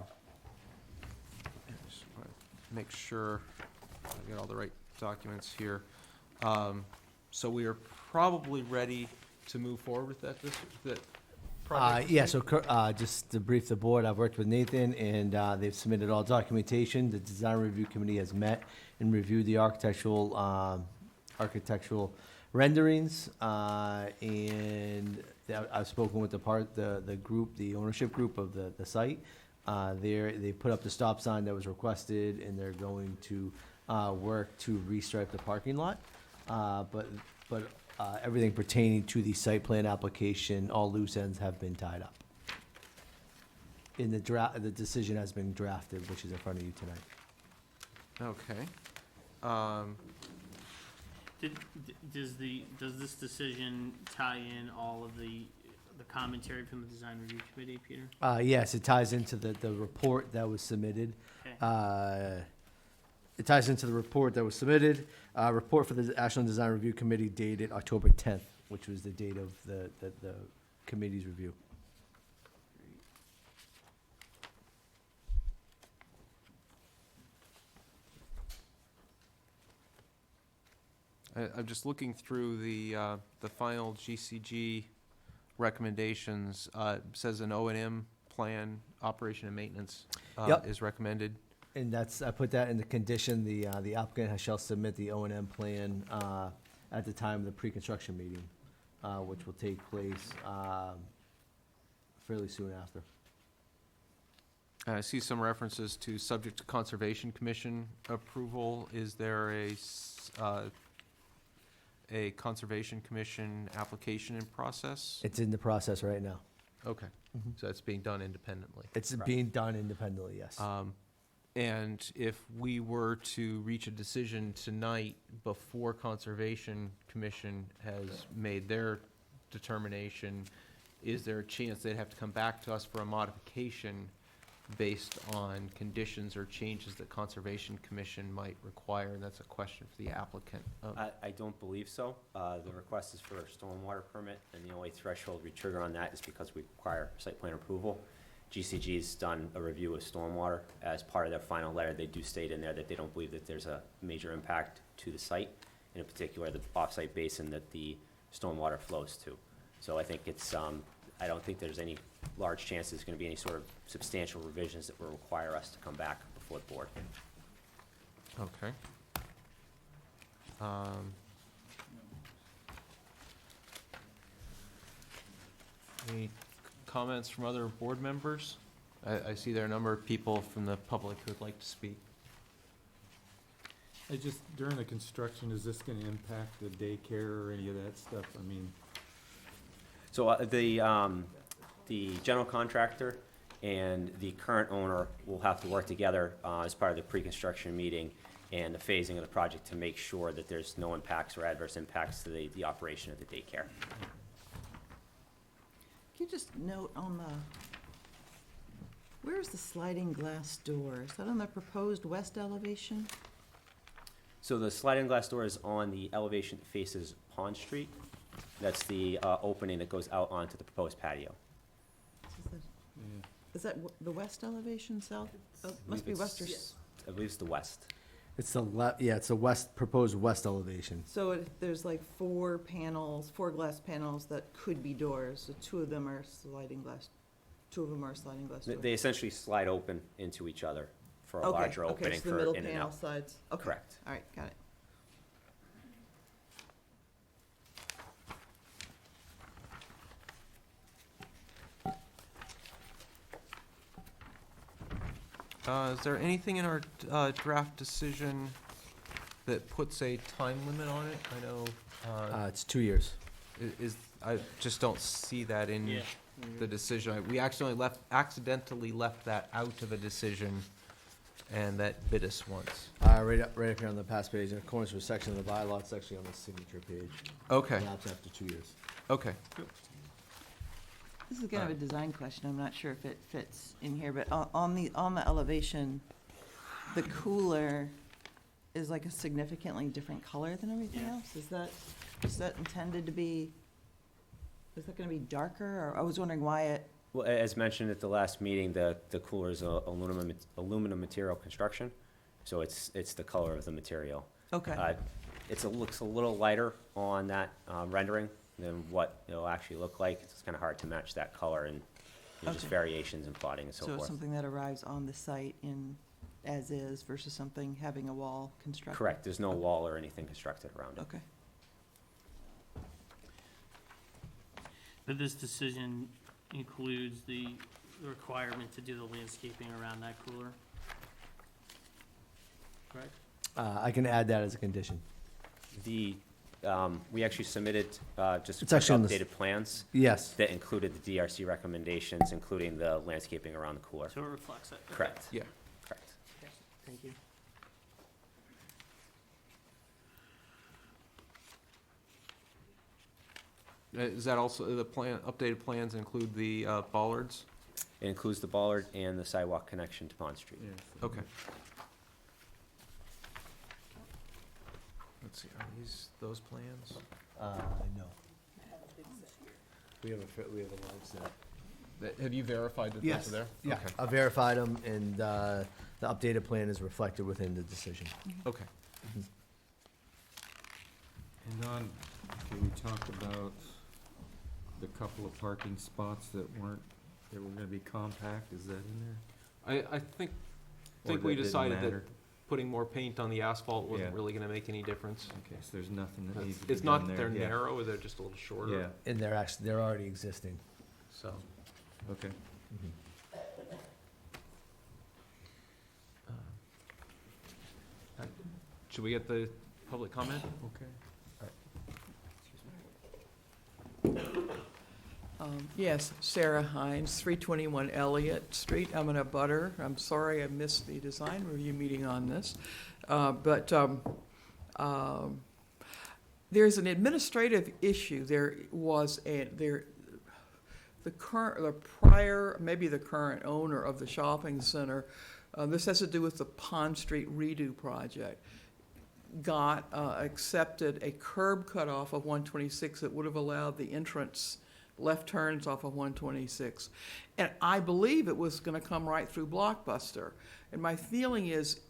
just want to make sure I get all the right documents here. So we are probably ready to move forward with that project? Yeah, so just to brief the board, I've worked with Nathan, and they've submitted all documentation. The Design Review Committee has met and reviewed the architectural renderings, and I've spoken with the group, the ownership group of the site. They put up the stop sign that was requested, and they're going to work to restripe the parking lot. But everything pertaining to the site plan application, all loose ends have been tied up. In the decision has been drafted, which is in front of you tonight. Okay. Does this decision tie in all of the commentary from the Design Review Committee, Peter? Yes, it ties into the report that was submitted. Okay. It ties into the report that was submitted. Report for the Ashland Design Review Committee dated October 10th, which was the date of the committee's review. I'm just looking through the final GCG recommendations. It says an O&M plan, operation and maintenance, Yep. is recommended. And I put that in the condition, the applicant shall submit the O&M plan at the time of the pre-construction meeting, which will take place fairly soon after. I see some references to subject to Conservation Commission approval. Is there a Conservation Commission application in process? It's in the process right now. Okay, so it's being done independently. It's being done independently, yes. And if we were to reach a decision tonight before Conservation Commission has made their determination, is there a chance they'd have to come back to us for a modification based on conditions or changes that Conservation Commission might require? And that's a question for the applicant. I don't believe so. The request is for a stormwater permit, and the only threshold we trigger on that is because we require site plan approval. GCG's done a review of stormwater. As part of their final letter, they do state in there that they don't believe that there's a major impact to the site, in particular the off-site basin that the stormwater flows to. So I think it's, I don't think there's any large chance there's going to be any sort of substantial revisions that will require us to come back before the board. Okay. Any comments from other board members? I see there are a number of people from the public who would like to speak. During the construction, is this gonna impact the daycare or any of that stuff? I mean, So the general contractor and the current owner will have to work together as part of the pre-construction meeting and the phasing of the project to make sure that there's no impacts or adverse impacts to the operation of the daycare. Can you just note on Where's the sliding glass door? Is that on the proposed west elevation? So the sliding glass door is on the elevation that faces Pond Street. That's the opening that goes out onto the proposed patio. Is that the west elevation, south? Oh, must be west or, I believe it's the west. It's the it's the west, proposed west elevation. so there's like four glass panels that could be doors. So two of them are sliding glass doors. They essentially slide open into each other for a Okay, larger okay, opening so the for middle in and panel out. sides. Okay. Correct. All right, got it. Is there anything in our draft decision that puts a time limit on it? I know, It's 2 years. I just don't see that in Yeah. the decision. We accidentally left that out of a decision, and that bit us once. Right up here on the past page, in accordance with section of the bylaw, it's actually on the signature page. Okay, Lapse after 2 years. okay. This is kind of a design question. I'm not sure if it fits in here, but on the elevation, the cooler is like a significantly different color than everything else. Is that intended to be, is that gonna be darker? Or I was wondering why it, Well, as mentioned at the last meeting, the cooler is aluminum material construction, so it's the color of the material. okay, Looks a little lighter on that rendering than what it'll actually look like. It's kind of hard to match that color and just Okay. variations in plotting and so so it's forth. something that arrives on the site in as is versus something having a wall constructed? Correct, there's no wall or anything constructed around it. Okay. But this decision includes the requirement to do the landscaping around that cooler? Correct? I can add that as a condition. We actually submitted just It's actually on the updated plans Yes. that included the DRC recommendations, including the landscaping around the cooler. So it reflects it? Okay. Correct. Yeah. Correct. Thank you. Is that also, the updated plans include the bollards? It includes the bollard and the sidewalk connection to Pond Street. Okay. Let's see, are these those plans? No. We have a live set. Have you verified that Yes. those are there? Yeah, Okay. I verified them, and the updated plan is reflected within the decision. Okay. And on, okay, we talked about the couple of parking spots that were gonna be compact, is that in there? I think Or we that didn't decided that matter? putting more paint on the asphalt wasn't Yeah. really gonna make any difference. Okay, so there's nothing that needs to be It's not done that there, they're yeah. narrow, they're just a little shorter, Yeah, And they're already existing. so. okay. Should we get the public comment? Okay. Yes, Sarah Hines, 321 Elliott Street. I'm in a butter. I'm sorry I missed the design review meeting on this. But there's an administrative issue. The current owner of the shopping center, this has to do with the Pond Street redo project, got accepted a curb cut off of 126 that would have allowed the entrance left turns off of 126. And I believe it was going to come right through Blockbuster. And my feeling is,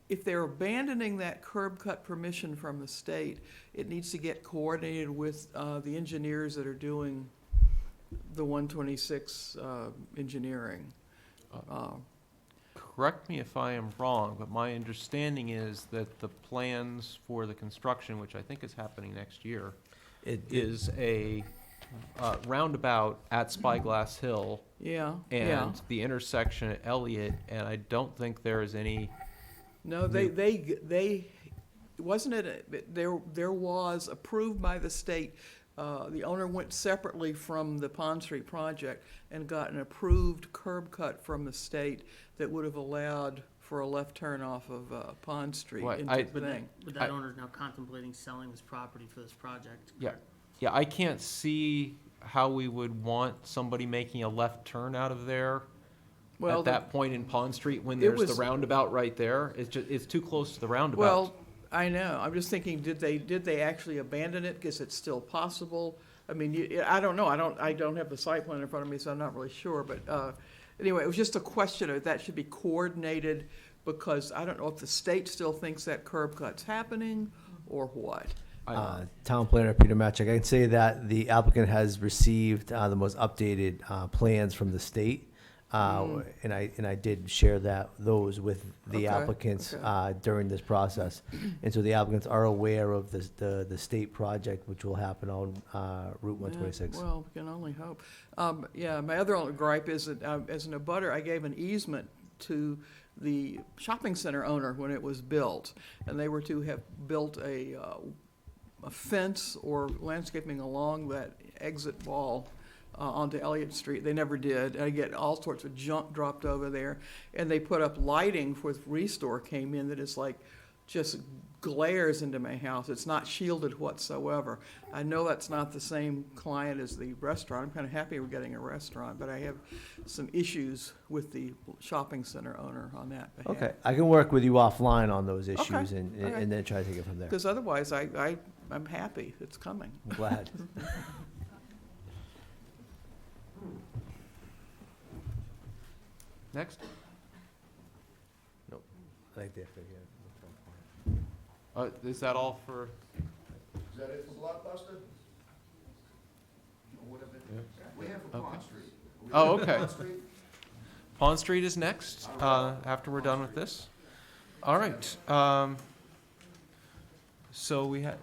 if they're abandoning that curb cut permission from the state, it needs to get coordinated with the engineers that are doing the 126 engineering. Correct me if I am wrong, but my understanding is that the plans for the construction, which I think is happening next year, is a roundabout at Spyglass Hill Yeah, and the intersection at Elliott, and I don't think there is any. No, they, wasn't it, there was approved by the state, the owner went separately from the Pond Street project and got an approved curb cut from the state that would have allowed for a left turn off of Pond Street Right, into the thing. But that owner's now contemplating selling this property for this project. Yeah, yeah, I can't see how we would want somebody making a left turn out of there Well, at the- that point in Pond Street when It there's the was- roundabout right there. It's too close to the roundabout. Well, I know, I'm just thinking, did they actually abandon it? Because it's still possible. I mean, I don't know, I don't have the site plan in front of me, so I'm not really sure, but, anyway, it was just a question of that should be coordinated, because I don't know if the state still thinks that curb cut's happening, or what. Town planner Peter Matchik, I can say that the applicant has received the most updated plans from the state. And I did share those with the Okay, applicants okay. during this process. And so the applicants are aware of the state project, which will happen on Route 126. Yeah, well, we can only hope. Yeah, my other only gripe is that, as an abutter, I gave an easement to the shopping center owner when it was built, and they were to have built a fence or landscaping along that exit wall onto Elliott Street. They never did. I get all sorts of junk dropped over there, and they put up lighting for Restore came in that is like just glares into my house. It's not shielded whatsoever. I know that's not the same client as the restaurant. I'm kind of happy we're getting a restaurant, but I have some issues with the shopping center owner on that behalf. Okay, I can work with you offline on those issues Okay, and okay. and then try to take it from there. Because otherwise, I'm happy it's coming. I'm glad. Next. Nope. I think they're figuring. Is that all for? Is that it for Blockbuster? Or whatever? We have a Pond Street. Oh, okay. Pond Street is next, after we're done with this. All right. So we had,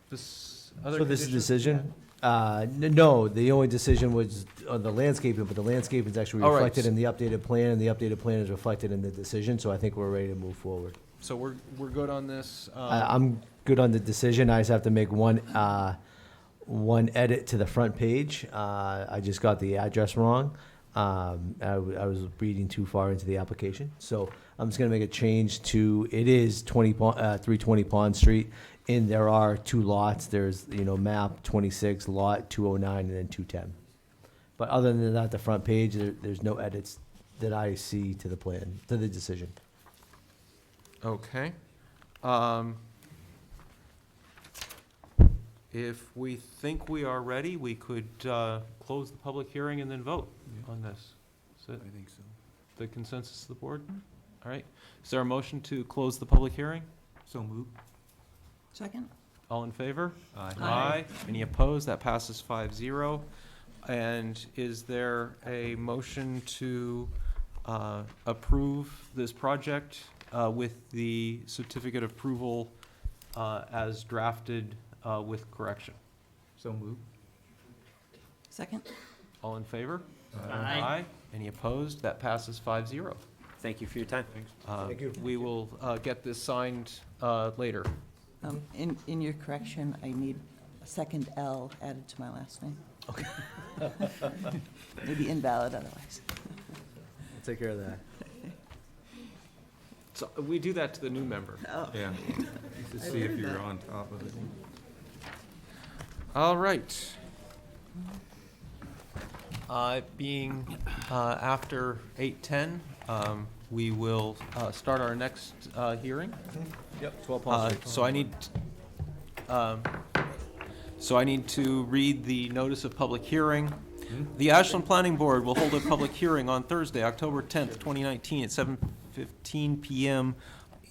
this other So this is condition- decision? No, the only decision was on the landscaping, but the landscaping is actually All right. reflected in the updated plan, and the updated plan is reflected in the decision, so I think we're ready to move forward. So we're good on this. I'm good on the decision. I just have to make one edit to the front page. I just got the address wrong. I was reading too far into the application. So I'm just gonna make a change to, it is 320 Pond Street, and there are two lots. There's, map 26, lot 209, and then 210. But other than that, the front page, there's no edits that I see to the plan, to the decision. Okay. If we think we are ready, we could close the public hearing and then vote on this. Is it I think so. the consensus of the board? All right. Is there a motion to close the public hearing? So moved. Second? All in favor? Aye. Aye. Any opposed? That passes 5-0. And is there a motion to approve this project with the certificate of approval as drafted with correction? So moved. Second? All in favor? Aye. Any opposed? That passes 5-0. Thank you for your time. Thank you. We will get this signed later. In your correction, I need a second L added to my last name. Okay. Maybe invalid otherwise. I'll take care of that. So we do that to the new member. Oh. Yeah. To see if you're on top of it. All right. Being after 8:10, we will start our next hearing. Yep, 12 Pond Street. So I need to read the notice of public hearing. The Ashland Planning Board will hold a public hearing on Thursday, October 10th, 2019, at 7:15 PM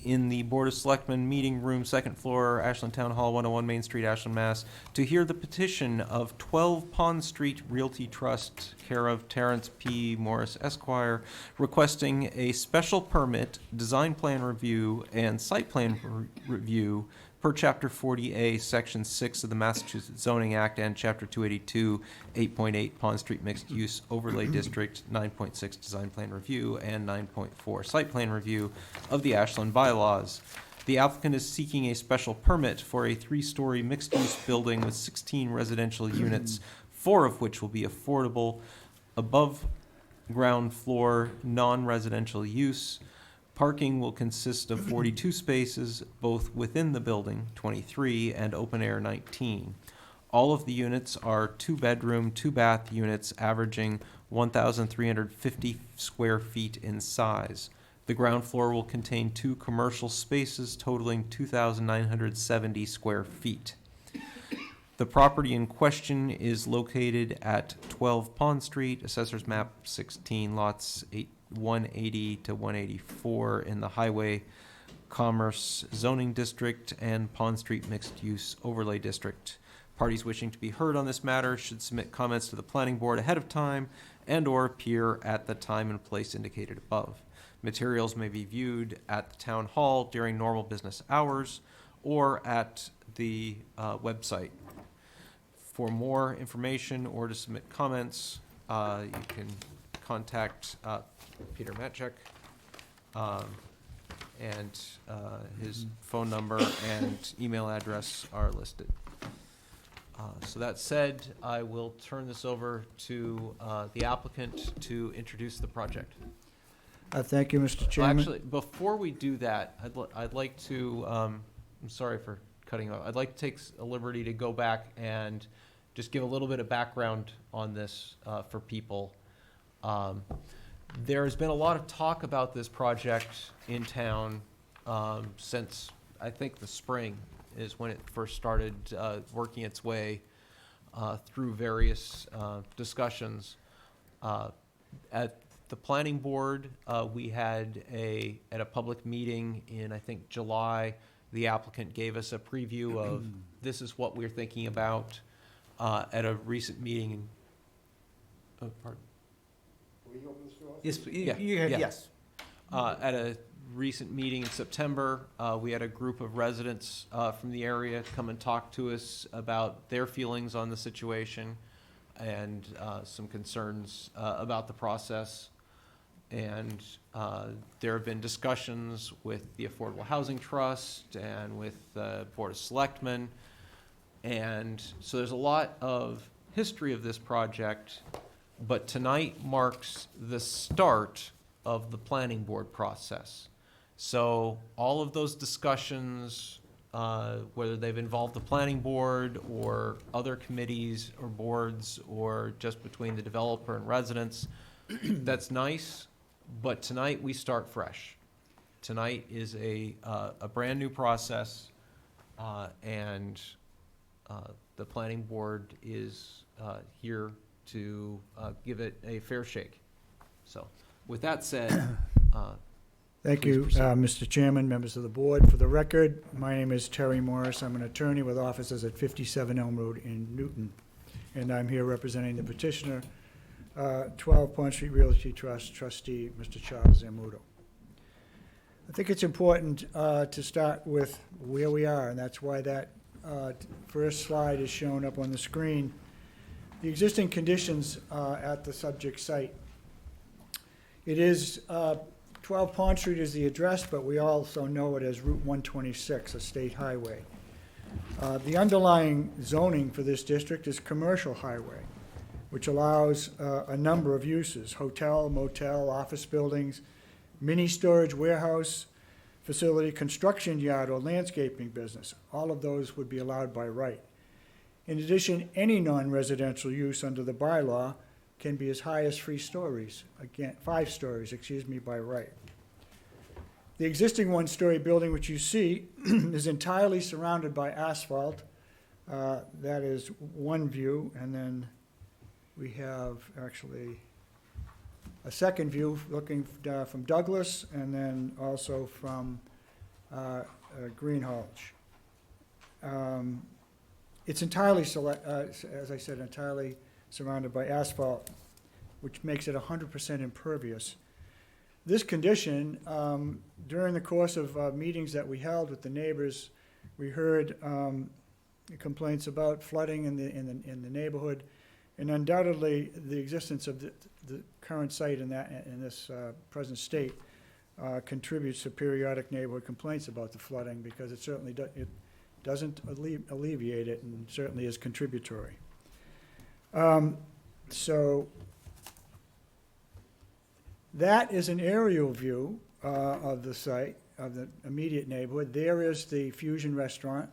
in the Board of Selectmen Meeting Room, second floor, Ashland Town Hall, 101 Main Street, Ashland, Mass., to hear the petition of 12 Pond Street Realty Trust, care of Terrence P. Morris Esquire, requesting a special permit, design plan review, and site plan review per Chapter 40A, Section 6 of the Massachusetts Zoning Act, and Chapter 282, 8.8 Pond Street Mixed Use Overlay District, 9.6 Design Plan Review, and 9.4 Site Plan Review of the Ashland bylaws. The applicant is seeking a special permit for a 3-story mixed-use building with 16 residential units, 4 of which will be affordable, above-ground floor, non-residential use. Parking will consist of 42 spaces, both within the building, 23, and open air, 19. All of the units are 2-bedroom, 2-bath units averaging 1,350 square feet in size. The ground floor will contain 2 commercial spaces totaling 2,970 square feet. The property in question is located at 12 Pond Street, Assessor's Map 16, lots 180 to 184 in the Highway Commerce Zoning District and Pond Street Mixed Use Overlay District. Parties wishing to be heard on this matter should submit comments to the planning board ahead of time and/or appear at the time and place indicated above. Materials may be viewed at the town hall during normal business hours or at the website. For more information or to submit comments, you can contact Peter Matchek, and his phone number and email address are listed. So that said, I will turn this over to the applicant to introduce the project. Thank you, Mr. Well, Chairman. actually, before we do that, I'd like to, I'm sorry for cutting off, I'd like to take a liberty to go back and just give a little bit of background on this for people. There's been a lot of talk about this project in town since, I think, the spring is when it first started working its way through various discussions. At the planning board, we had at a public meeting in, I think, July, the applicant gave us a preview of this is what we're thinking about. At a recent meeting, pardon? Yes, Yeah. yes. At a recent meeting in September, we had a group of residents from the area come and talk to us about their feelings on the situation and some concerns about the process. And there have been discussions with the Affordable Housing Trust and with the Board of Selectmen. And so there's a lot of history of this project, but tonight marks the start of the planning board process. So all of those discussions, whether they've involved the planning board or other committees or boards or just between the developer and residents, that's nice, but tonight we start fresh. Tonight is a brand new process, and the planning board is here to give it a fair shake. So with that said, Thank please you, proceed. Mr. Chairman, members of the board. For the record, my name is Terry Morris. I'm an attorney with offices at 57 Elm Road in Newton, and I'm here representing the petitioner, 12 Pond Street Realty Trust trustee, Mr. Charles Zamuto. I think it's important to start with where we are, and that's why that first slide is shown up on the screen. The existing conditions at the subject site. It is 12 Pond Street is the address, but we also know it as Route 126, a state highway. The underlying zoning for this district is commercial highway, which allows a number of uses: hotel, motel, office buildings, mini storage warehouse facility, construction yard, or landscaping business. All of those would be allowed by right. In addition, any non-residential use under the bylaw can be as high as 5 stories, by right. The existing one-story building, which you see, is entirely surrounded by asphalt. That is one view, and then we have actually a second view looking from Douglas, and then also from Greenhalgh. It's entirely, as I said, entirely surrounded by asphalt, which makes it 100% impervious. This condition, during the course of meetings that we held with the neighbors, we heard complaints about flooding in the neighborhood, and undoubtedly the existence of the current site in this present state contributes to periodic neighborhood complaints about the flooding, because it certainly doesn't alleviate it, and certainly is contributory. So that is an aerial view of the site, of the immediate neighborhood. There is the Fusion Restaurant.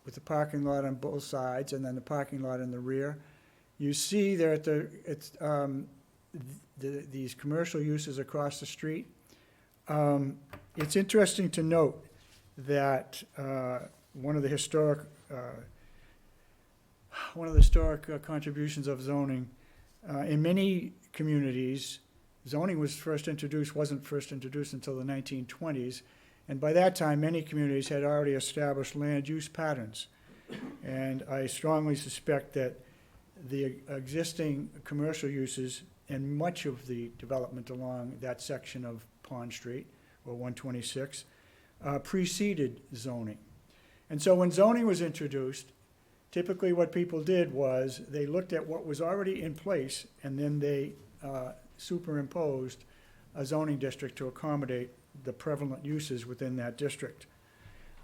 with the parking lot on both sides and then the parking lot in the rear. You see there these commercial uses across the street. It's interesting to note that one of the historic contributions of zoning in many communities, zoning wasn't first introduced until the 1920s, and by that time, many communities had already established land use patterns. And I strongly suspect that the existing commercial uses and much of the development along that section of Pond Street, or 126, preceded zoning. And so when zoning was introduced, typically what people did was they looked at what was already in place and then they superimposed a zoning district to accommodate the prevalent uses within that district.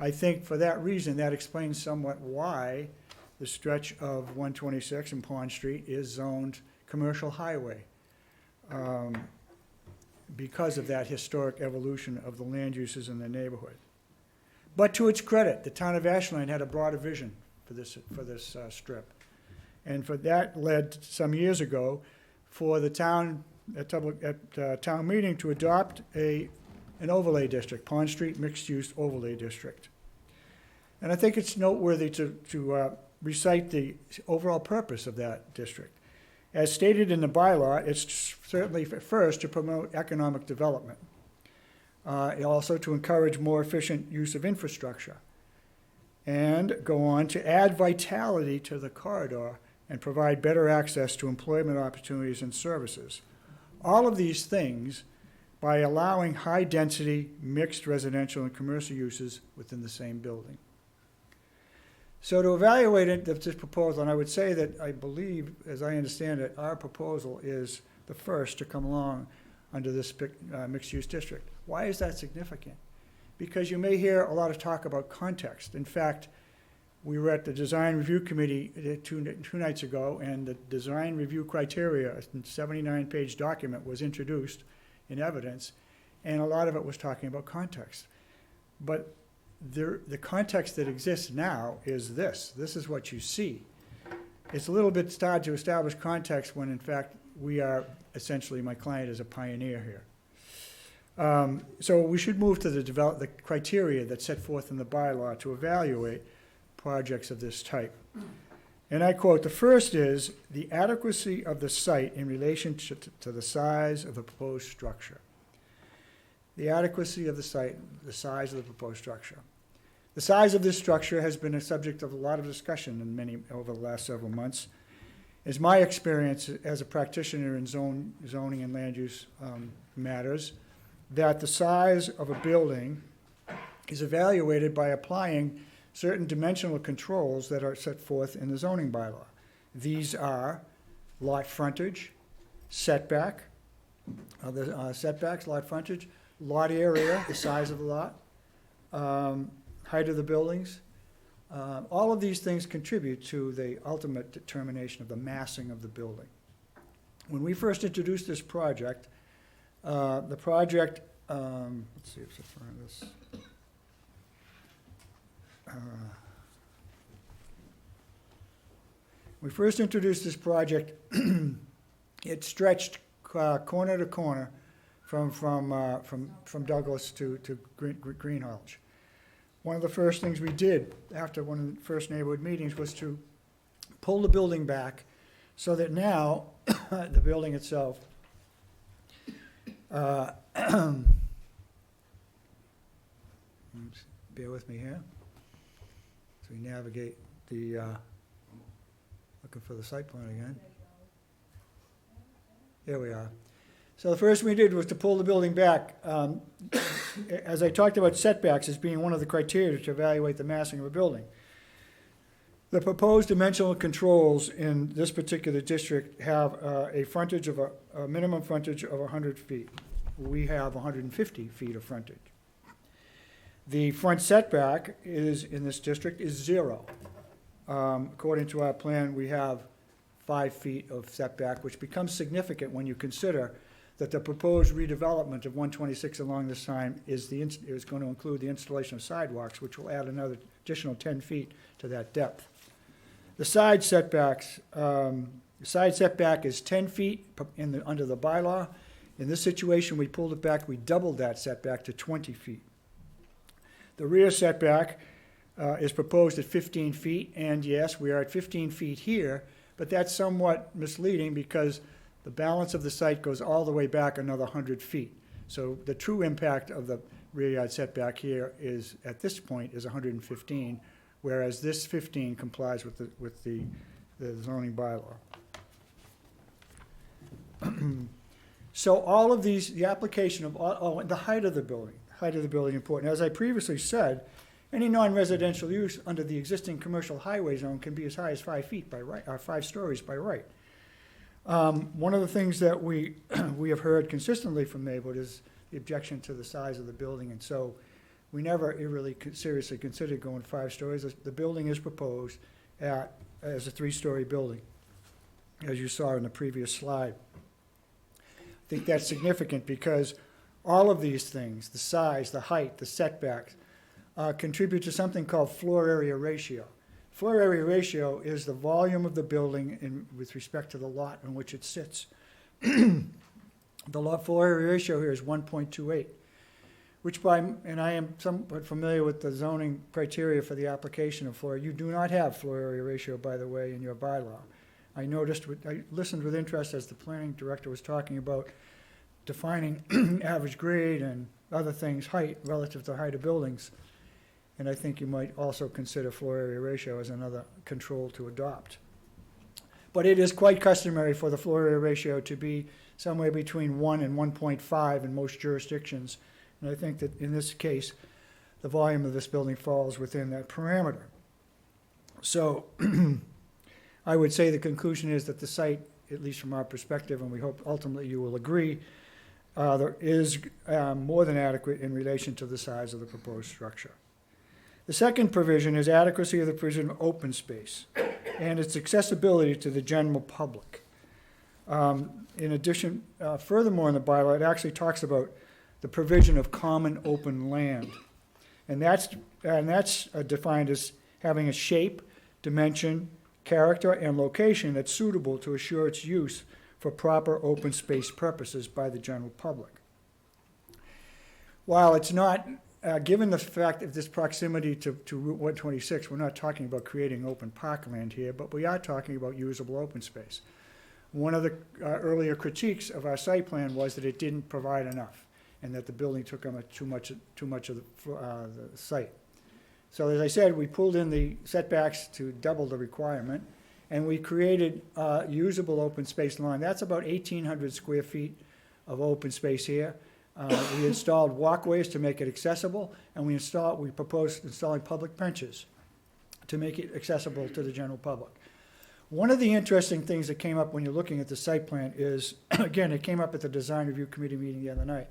I think for that reason, that explains somewhat why the stretch of 126 and Pond Street is zoned commercial highway, because of that historic evolution of the land uses in the neighborhood. But to its credit, the town of Ashland had a broader vision for this strip. And for that led some years ago for the town town meeting to adopt an overlay district, Pond Street Mixed Use Overlay District. And I think it's noteworthy to recite the overall purpose of that district. As stated in the bylaw, it's certainly first to promote economic development, also to encourage more efficient use of infrastructure, and go on to add vitality to the corridor and provide better access to employment opportunities and services. All of these things by allowing high-density mixed residential and commercial uses within the same building. So to evaluate this proposal, and I would say that I believe, as I understand it, our proposal is the first to come along under this mixed-use district. Why is that significant? Because you may hear a lot of talk about context. In fact, we were at the Design Review Committee two nights ago, and the design review criteria, a 79-page document, was introduced in evidence, and a lot of it was talking about context. But the context that exists now is this. This is what you see. It's a little bit hard to establish context when, in fact, we are essentially, my client is a pioneer here. So we should move to the criteria that's set forth in the bylaw to evaluate projects of this type. And I quote, the first is the adequacy of the site in relation to the size of the proposed structure. The adequacy of the site, the size of the proposed structure. The size of this structure has been a subject of a lot of discussion over the last several months. It's my experience as a practitioner in zoning and land use matters that the size of a building is evaluated by applying certain dimensional controls that are set forth in the zoning bylaw. These are lot frontage, setback, setbacks, lot frontage, lot area, the size of the lot, height of the buildings. All of these things contribute to the ultimate determination of the massing of the building. When we first introduced this project, let's see if I find this. We first introduced this project, it stretched corner to corner from Douglas to Greenhalgh. One of the first things we did after one of the first neighborhood meetings was to pull the building back so that now the building itself bear with me here. So we navigate the, looking for the site plan again. There we are. So the first thing we did was to pull the building back. As I talked about setbacks as being one of the criteria to evaluate the massing of a building. The proposed dimensional controls in this particular district have a frontage of a minimum frontage of 100 feet. We have 150 feet of frontage. The front setback in this district is 0. According to our plan, we have 5 feet of setback, which becomes significant when you consider that the proposed redevelopment of 126 along this time is going to include the installation of sidewalks, which will add another additional 10 feet to that depth. The side setbacks, the side setback is 10 feet under the bylaw. In this situation, we pulled it back, we doubled that setback to 20 feet. The rear setback is proposed at 15 feet, and yes, we are at 15 feet here, but that's somewhat misleading because the balance of the site goes all the way back another 100 feet. So the true impact of the rear yard setback here is, at this point, is 115, whereas this 15 complies with the zoning bylaw. So all of these, the application of, the height of the building important. As I previously said, any non-residential use under the existing commercial highway zone can be as high as 5 feet by right, or 5 stories by right. One of the things that we have heard consistently from neighborhood is the objection to the size of the building, and so we never really seriously considered going 5 stories. The building is proposed as a 3-story building, as you saw in the previous slide. I think that's significant because all of these things, the size, the height, the setbacks, contribute to something called floor area ratio. Floor area ratio is the volume of the building with respect to the lot on which it sits. The floor area ratio here is 1.28, which and I am somewhat familiar with the zoning criteria for the application of floor. You do not have floor area ratio, by the way, in your bylaw. I listened with interest as the planning director was talking about defining average grade and other things, height, relative to height of buildings. And I think you might also consider floor area ratio as another control to adopt. But it is quite customary for the floor area ratio to be somewhere between 1 and 1.5 in most jurisdictions. And I think that in this case, the volume of this building falls within that parameter. So I would say the conclusion is that the site, at least from our perspective, and we hope ultimately you will agree, there is more than adequate in relation to the size of the proposed structure. The second provision is adequacy of the provision of open space and its accessibility to the general public. In addition, furthermore in the bylaw, it actually talks about the provision of common open land. And that's defined as having a shape, dimension, character, and location that's suitable to assure its use for proper open space purposes by the general public. While it's not, given the fact of this proximity to Route 126, we're not talking about creating open parkland here, but we are talking about usable open space. One of the earlier critiques of our site plan was that it didn't provide enough and that the building took up too much of the site. So as I said, we pulled in the setbacks to double the requirement, and we created usable open space line. That's about 1,800 square feet of open space here. We installed walkways to make it accessible, and we proposed installing public benches to make it accessible to the general public. One of the interesting things that came up when you're looking at the site plan is, again, it came up at the design review committee meeting the other night.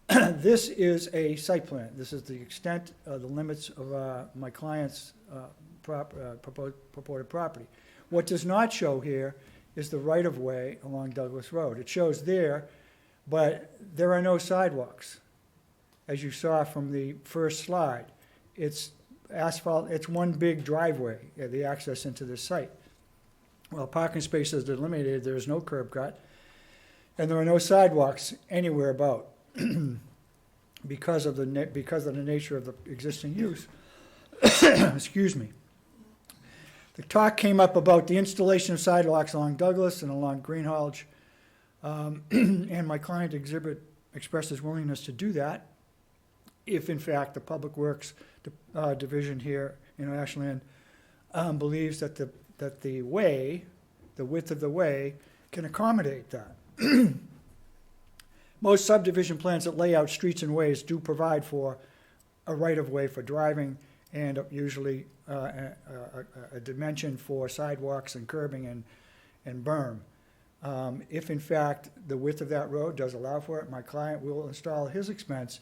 This is a site plan. This is the extent, the limits of my client's purported property. What does not show here is the right-of-way along Douglas Road. It shows there, but there are no sidewalks. As you saw from the first slide, it's asphalt, it's one big driveway, the access into this site. Well, parking spaces are limited, there is no curb cut, and there are no sidewalks anywhere about because of the nature of the existing use. Excuse me. The talk came up about the installation of sidewalks along Douglas and along Greenhalgh, and my client expressed his willingness to do that if, in fact, the Public Works division here in Ashland believes that the width of the way can accommodate that. Most subdivision plans that lay out streets and ways do provide for a right-of-way for driving and usually a dimension for sidewalks and curbing and berm. If in fact the width of that road does allow for it, my client will install at his expense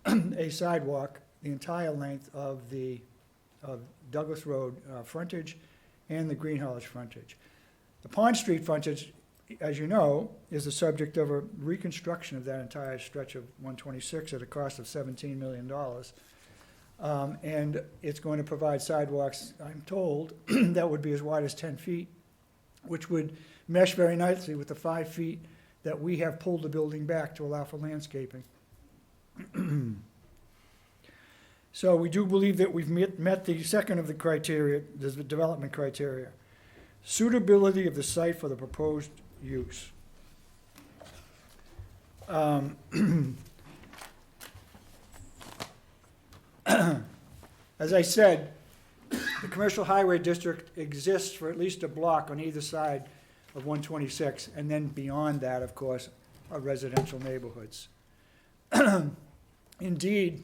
a sidewalk the entire length of Douglas Road frontage and the Greenhalgh frontage. The Pond Street frontage as you know, is the subject of a reconstruction of that entire stretch of 126 at a cost of $17 million. And it's going to provide sidewalks, I'm told, that would be as wide as 10 feet, which would mesh very nicely with the 5 feet that we have pulled the building back to allow for landscaping. So we do believe that we've met the second of the criteria, the development criteria. Suitability of the site for the proposed use. As I said, the commercial highway district exists for at least a block on either side of 126, and then beyond that, of course, are residential neighborhoods. Indeed,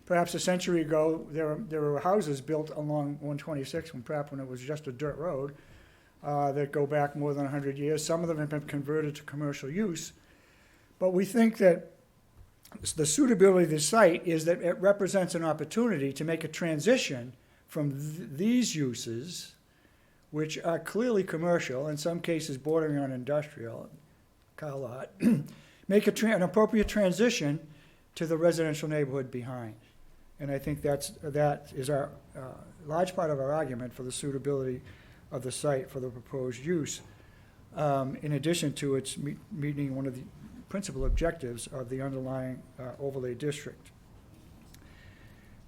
perhaps a century ago, there were houses built along 126, perhaps when it was just a dirt road, that go back more than 100 years. Some of them have been converted to commercial use. But we think that the suitability of the site is that it represents an opportunity to make a transition from these uses, which are clearly commercial, in some cases bordering on industrial, car lot, make an appropriate transition to the residential neighborhood behind. And I think that is our large part of our argument for the suitability of the site for the proposed use, in addition to its meeting one of the principal objectives of the underlying overlay district.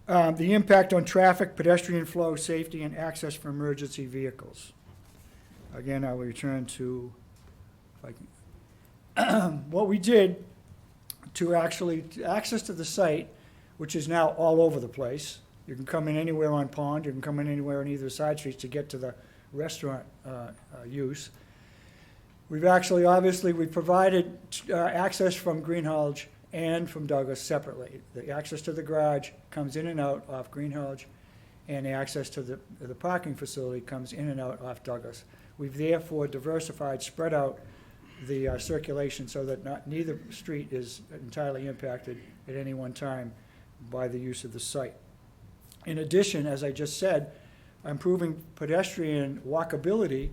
The impact on traffic, pedestrian flow, safety, and access for emergency vehicles. Again, I will return to what we did to access to the site, which is now all over the place. You can come in anywhere on Pond, you can come in anywhere on either side streets to get to the restaurant use. We've provided access from Greenhalgh and from Douglas separately. The access to the garage comes in and out off Greenhalgh, and the access to the parking facility comes in and out off Douglas. We've therefore spread out the circulation so that neither street is entirely impacted at any one time by the use of the site. In addition, as I just said, improving pedestrian walkability.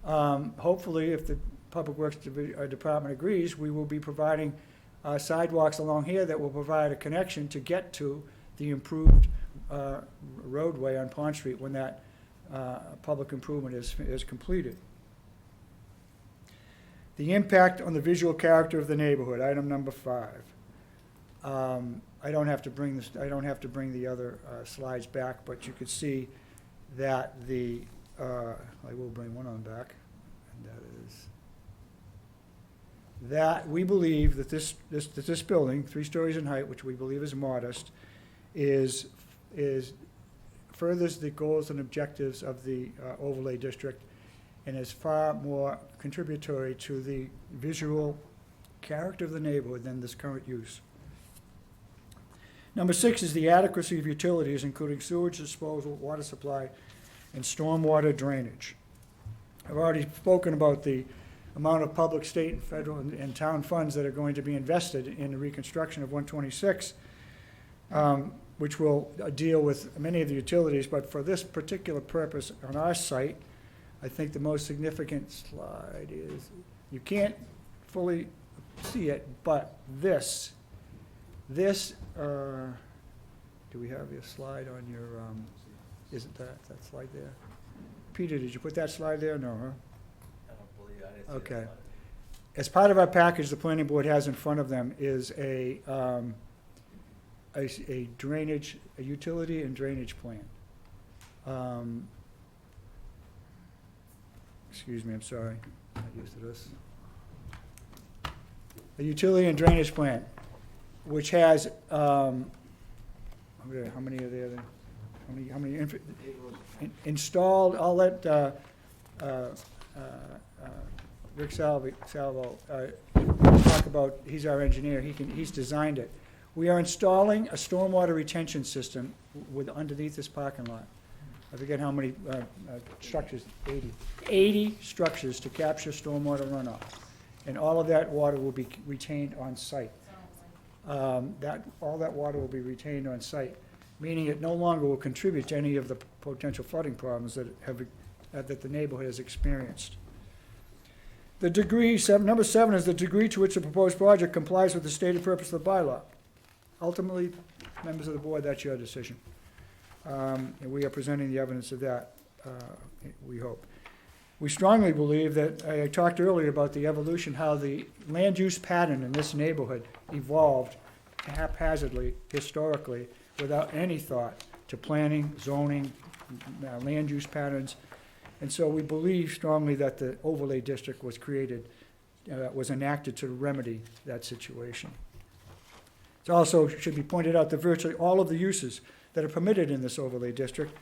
Hopefully, if the Public Works Department agrees, we will be providing sidewalks along here that will provide a connection to get to the improved roadway on Pond Street when that public improvement is completed. The impact on the visual character of the neighborhood, item number 5. I don't have to bring the other slides back, but you could see that I will bring one on back, and that we believe that this building, 3 stories in height, which we believe is modest, furthers the goals and objectives of the overlay district, and is far more contributory to the visual character of the neighborhood than this current use. Number 6 is the adequacy of utilities, including sewage disposal, water supply, and stormwater drainage. I've already spoken about the amount of public, state, and federal, and town funds that are going to be invested in the reconstruction of 126, which will deal with many of the utilities, but for this particular purpose on our site, I think the most significant slide is, you can't fully see it, but this, do we have your slide on your, isn't that slide there? Peter, did you put that slide there? No, huh? I don't believe I didn't see Okay. that. As part of our package, the planning board has in front of them is a utility and drainage plan. Excuse me, I'm sorry, not used to this. A utility and drainage plan, which has, how many are there then? How many installed, I'll let Rick Salvo talk about, he's our engineer, he's designed it. We are installing a stormwater retention system underneath this parking lot. I forget how many structures, 80 structures to capture stormwater runoff. And all of that water will be retained on site. All that water will be retained on site, meaning it no longer will contribute to any of the potential flooding problems that the neighborhood has experienced. The degree, number 7 is the degree to which the proposed project complies with the stated purpose of the bylaw. Ultimately, members of the board, that's your decision. And we are presenting the evidence of that, we hope. We strongly believe that, I talked earlier about the evolution, how the land use pattern in this neighborhood evolved haphazardly, historically, without any thought to planning, zoning, land use patterns. And so we believe strongly that the overlay district was created, was enacted to remedy that situation. It also should be pointed out that virtually all of the uses that are permitted in this overlay district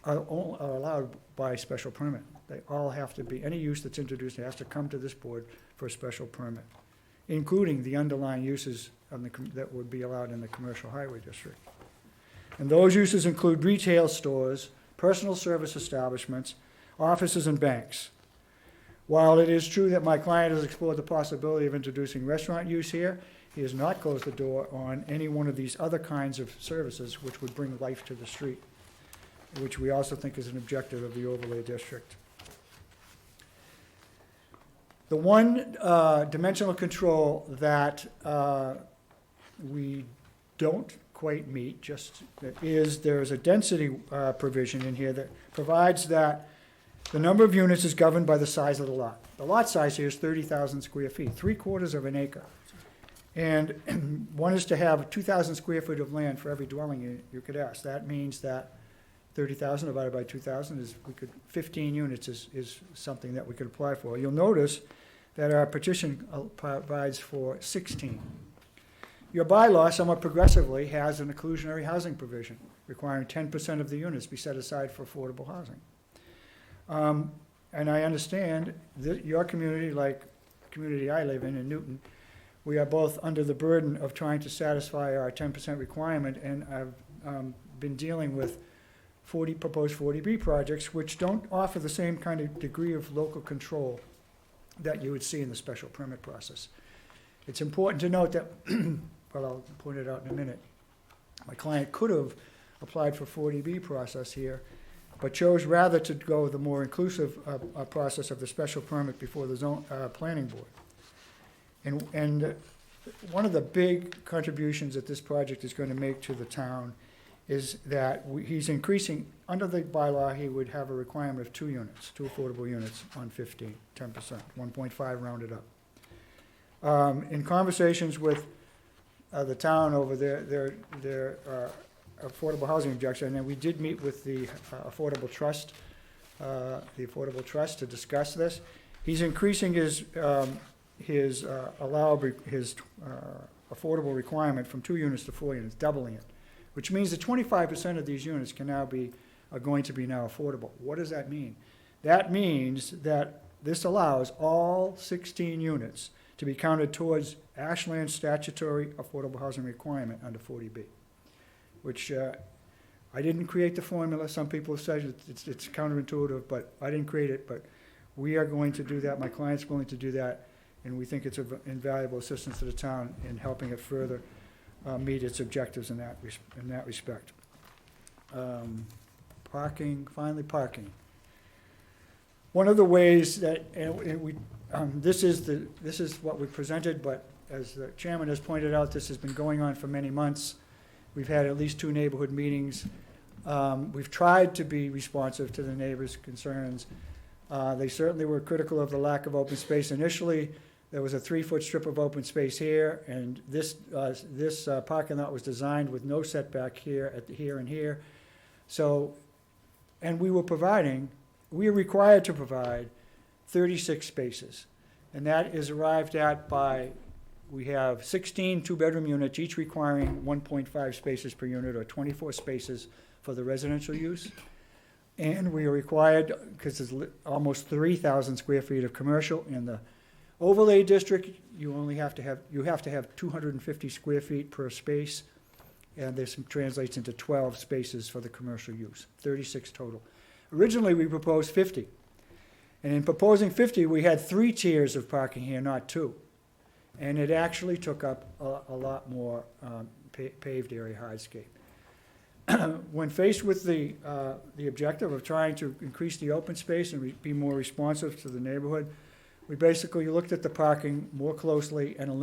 are allowed by special permit. They all have to be, any use that's introduced has to come to this board for a special permit, including the underlying uses that would be allowed in the commercial highway district. And those uses include retail stores, personal service establishments, offices, and banks. While it is true that my client has explored the possibility of introducing restaurant use here, he has not closed the door on any one of these other kinds of services which would bring life to the street, which we also think is an objective of the overlay district. The one dimensional control that we don't quite meet there is a density provision in here that provides that the number of units is governed by the size of the lot. The lot size here is 30,000 square feet, 3/4 of an acre. And one is to have 2,000 square feet of land for every dwelling unit you could ask. That means that 30,000 divided by 2,000 is, 15 units is something that we could apply for. You'll notice that our petition provides for 16. Your bylaw, somewhat progressively, has an inclusionary housing provision requiring 10% of the units be set aside for affordable housing. And I understand that your community, like the community I live in Newton, we are both under the burden of trying to satisfy our 10% requirement, and I've been dealing with proposed 40B projects, which don't offer the same kind of degree of local control that you would see in the special permit process. It's important to note that, well, I'll point it out in a minute, my client could have applied for 40B process here, but chose rather to go the more inclusive process of the special permit before the planning board. And one of the big contributions that this project is going to make to the town is that he's increasing, under the bylaw, he would have a requirement of 2 units, 2 affordable units on 15, 10%, 1.5 rounded up. In conversations with the town over their affordable housing objection, and we did meet with the Affordable Trust to discuss this. He's increasing his affordable requirement from 2 units to 4 units, doubling it, which means that 25% of these units are going to be now affordable. What does that mean? That means that this allows all 16 units to be counted towards Ashland's statutory affordable housing requirement under 40B, which I didn't create the formula. Some people have said it's counterintuitive, but I didn't create it. But we are going to do that. My client's going to do that. And we think it's of invaluable assistance to the town in helping it further meet its objectives in that respect. Parking. One of the ways that this is what we presented, but as the chairman has pointed out, this has been going on for many months. We've had at least 2 neighborhood meetings. We've tried to be responsive to the neighbors' concerns. They certainly were critical of the lack of open space initially. There was a 3-foot strip of open space here, and this parking lot was designed with no setback here and here. So, and we are required to provide 36 spaces. And that is arrived at by, we have 16 2-bedroom units, each requiring 1.5 spaces per unit, or 24 spaces for the residential use. And we are required, because there's almost 3,000 square feet of commercial in the overlay district, you have to have 250 square feet per space, and this translates into 12 spaces for the commercial use, 36 total. Originally, we proposed 50, and in proposing 50, we had 3 tiers of parking here, not 2, and it actually took up a lot more paved area hardscape. When faced with the objective of trying to increase the open space and be more responsive to the neighborhood, We basically looked at the parking more closely and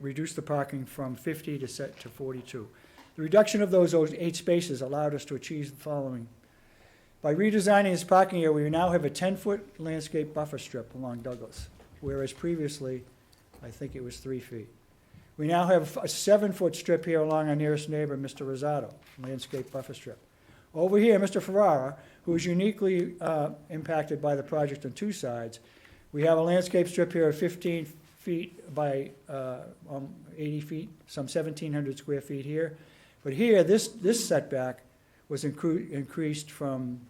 reduced the parking from 50 to 42. The reduction of those 8 spaces allowed us to achieve the following. By redesigning this parking area, we now have a 10-foot landscape buffer strip along Douglas, whereas previously, I think it was 3 feet. We now have a 7-foot strip here along our nearest neighbor, Mr. Rosato, landscape buffer strip. Over here, Mr. Ferrara, who is uniquely impacted by the project on 2 sides, we have a landscape strip here of 15 feet by 80 feet, some 1,700 square feet here. But here, this setback was increased from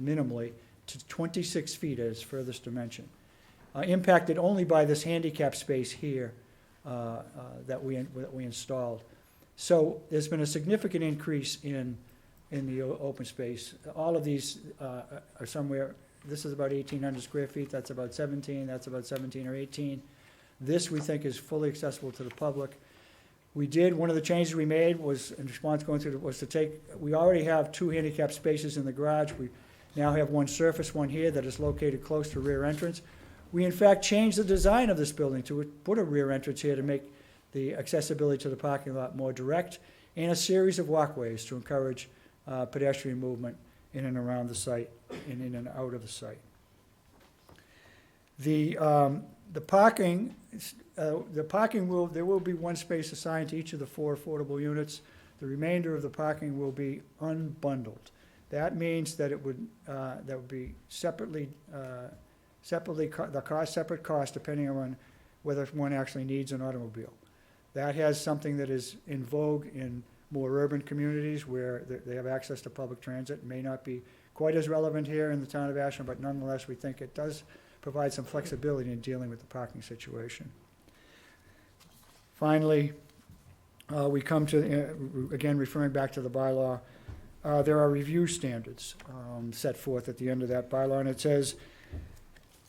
minimally to 26 feet at its furthest dimension, impacted only by this handicap space here that we installed. So there's been a significant increase in the open space. All of these are somewhere, this is about 1,800 square feet, that's about 17, that's about 17 or 18. This, we think, is fully accessible to the public. One of the changes we made was, in response was to take, we already have 2 handicap spaces in the garage. We now have 1 surface one here that is located close to rear entrance. We, in fact, changed the design of this building to put a rear entrance here to make the accessibility to the parking lot more direct, and a series of walkways to encourage pedestrian movement in and around the site and in and out of the site. The parking there will be 1 space assigned to each of the 4 affordable units. The remainder of the parking will be unbundled. That means that it would be separate cost depending on whether one actually needs an automobile. That has something that is in vogue in more urban communities where they have access to public transit. It may not be quite as relevant here in the town of Ashland, but nonetheless, we think it does provide some flexibility in dealing with the parking situation. Finally, we come to, again, referring back to the bylaw, there are review standards set forth at the end of that bylaw, and it says,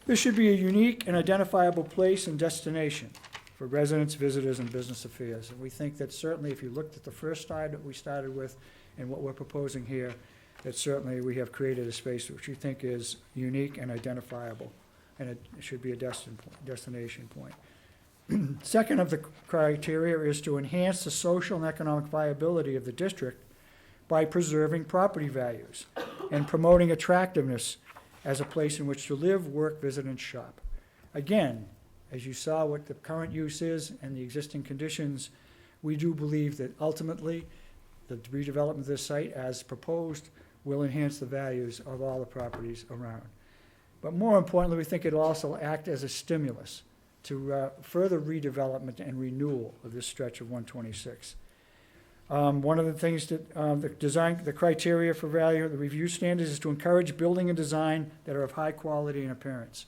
this should be a unique and identifiable place and destination for residents, visitors, and business affairs. And we think that certainly if you looked at the first slide that we started with and what we're proposing here, that certainly we have created a space which we think is unique and identifiable, and it should be a destination point. Second of the criteria is to enhance the social and economic viability of the district by preserving property values and promoting attractiveness as a place in which to live, work, visit, and shop. Again, as you saw what the current use is and the existing conditions, we do believe that ultimately the redevelopment of this site as proposed will enhance the values of all the properties around. But more importantly, we think it'll also act as a stimulus to further redevelopment and renewal of this stretch of 126. One of the things that the criteria for value, the review standards, is to encourage building and design that are of high quality and appearance.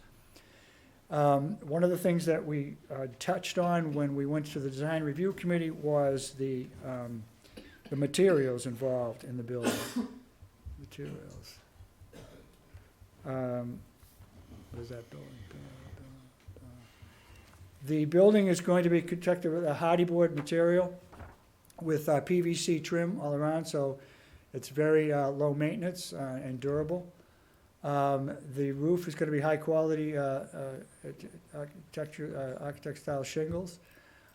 One of the things that we touched on when we went to the design review committee was the materials involved in the building. Materials. What is that building? The building is going to be constructed with a hardy board material with PVC trim all around, so it's very low maintenance and durable. The roof is going to be high quality architect style shingles.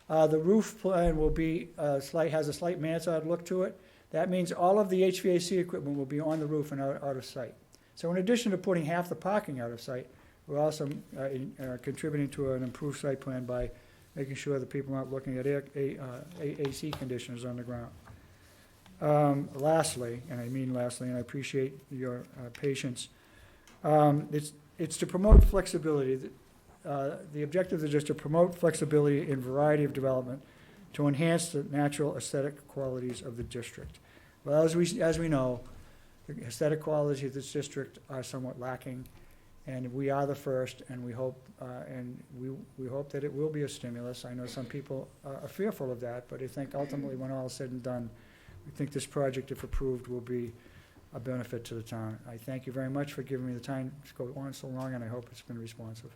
The roof plan will be has a slight mansard look to it. That means all of the HVAC equipment will be on the roof and out of sight. So in addition to putting half the parking out of sight, we're also contributing to an improved site plan by making sure that people aren't looking at AC conditioners on the ground. Lastly, and I mean lastly, and I appreciate your patience, it's to promote flexibility. The objective is just to promote flexibility in variety of development to enhance the natural aesthetic qualities of the district. Well, as we know, the aesthetic qualities of this district are somewhat lacking, and we are the first, and we hope that it will be a stimulus. I know some people are fearful of that, but I think ultimately, when all is said and done, we think this project, if approved, will be a benefit to the town. I thank you very much for giving me the time to go on so long, and I hope it's been responsive.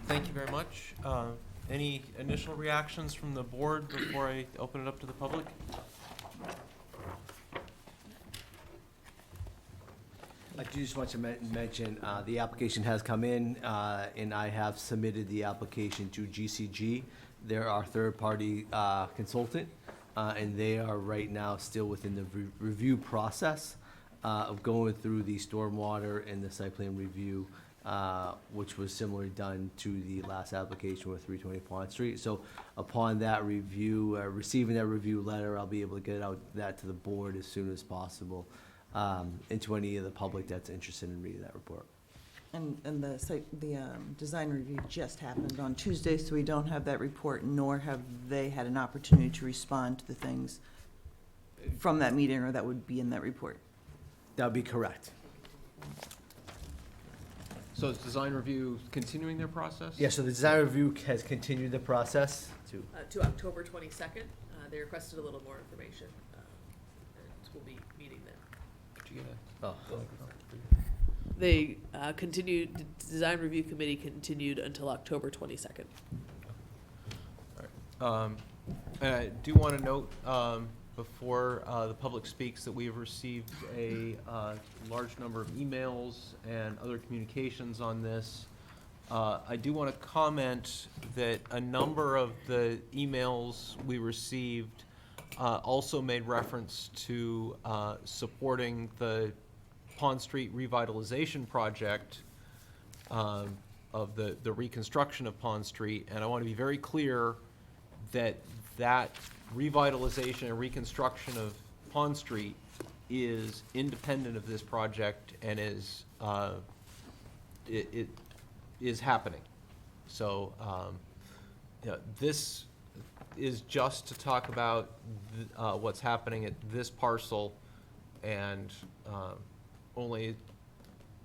Thank you very much. Any initial reactions from the board before I open it up to the public? I do just want to mention, the application has come in, and I have submitted the application to GCG. They're our third-party consultant, and they are right now still within the review process of going through the stormwater and the site plan review, which was similarly done to the last application with 320 Pond Street. So upon that review, receiving that review letter, I'll be able to get out that to the board as soon as possible, and to any of the public that's interested in reading that report. And the design review just happened on Tuesday, so we don't have that report, nor have they had an opportunity to respond to the things from that meeting or that would be in that report. That would be correct. So is design review continuing their process? Yeah, so the design review has continued the process To October 22nd. They requested a little more information, and we'll be meeting then. Could you get Oh. They continued, the design review committee continued until October 22nd. And I do want to note, before the public speaks, that we have received a large number of emails and other communications on this. I do want to comment that a number of the emails we received also made reference to supporting the Pond Street revitalization project of the reconstruction of Pond Street. And I want to be very clear that that revitalization and reconstruction of Pond Street is independent of this project and is it is happening. So this is just to talk about what's happening at this parcel, and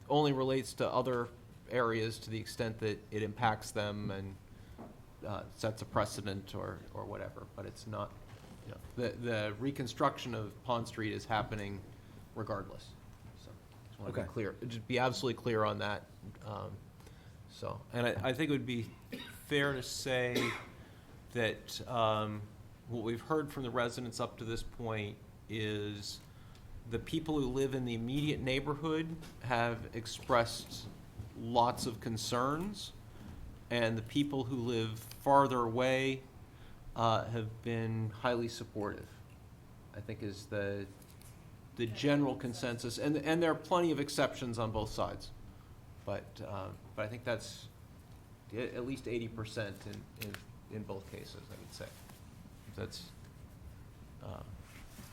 only relates to other areas to the extent that it impacts them and sets a precedent or whatever. But it's not, the reconstruction of Pond Street is happening regardless. So just want to be clear, just be absolutely clear on that. And I think it would be fair to say that what we've heard from the residents up to this point is the people who live in the immediate neighborhood have expressed lots of concerns, and the people who live farther away have been highly supportive, I think is the general consensus. And there are plenty of exceptions on both sides. But I think that's at least 80% in both cases, I would say. That's, at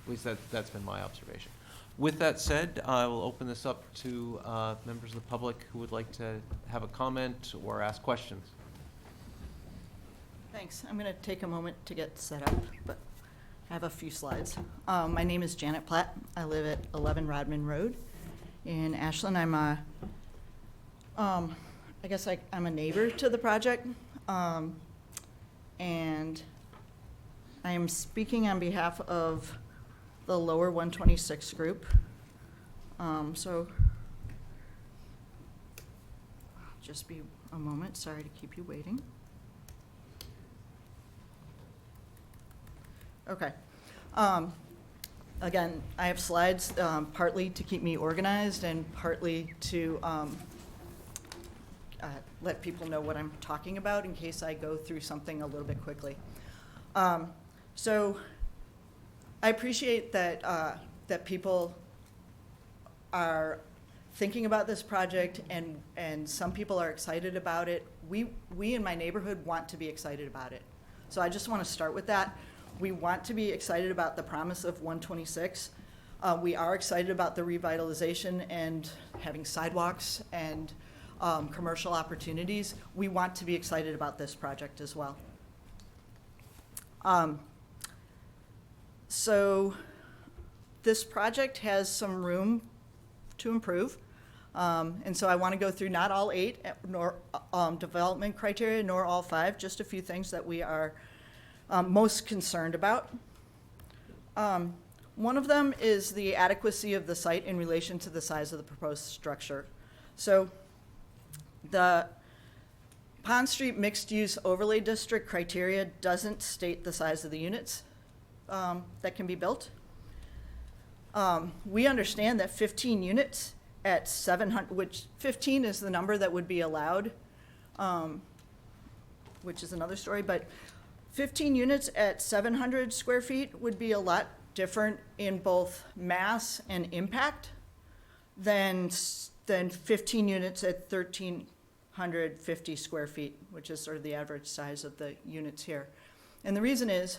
least that's been my observation. With that said, I will open this up to members of the public who would like to have a comment or ask questions. Thanks. I'm going to take a moment to get set up, but I have a few slides. My name is Janet Platt. I live at 11 Rodman Road in Ashland. I'm I guess I'm a neighbor to the project, and I am speaking on behalf of the lower 126 group. So just be a moment. Sorry to keep you waiting. Okay. Again, I have slides partly to keep me organized and partly to let people know what I'm talking about in case I go through something a little bit quickly. So I appreciate that that people are thinking about this project, and some people are excited about it. We in my neighborhood want to be excited about it. So I just want to start with that. We want to be excited about the promise of 126. We are excited about the revitalization and having sidewalks and commercial opportunities. We want to be excited about this project as well. So this project has some room to improve. And so I want to go through not all 8 nor development criteria, nor all 5, just a few things that we are most concerned about. One of them is the adequacy of the site in relation to the size of the proposed structure. So the Pond Street mixed-use overlay district criteria doesn't state the size of the units that can be built. We understand that 15 units at 700, which 15 is the number that would be allowed, which is another story, but 15 units at 700 square feet would be a lot different in both mass and impact than 15 units at 1,350 square feet, which is sort of the average size of the units here. And the reason is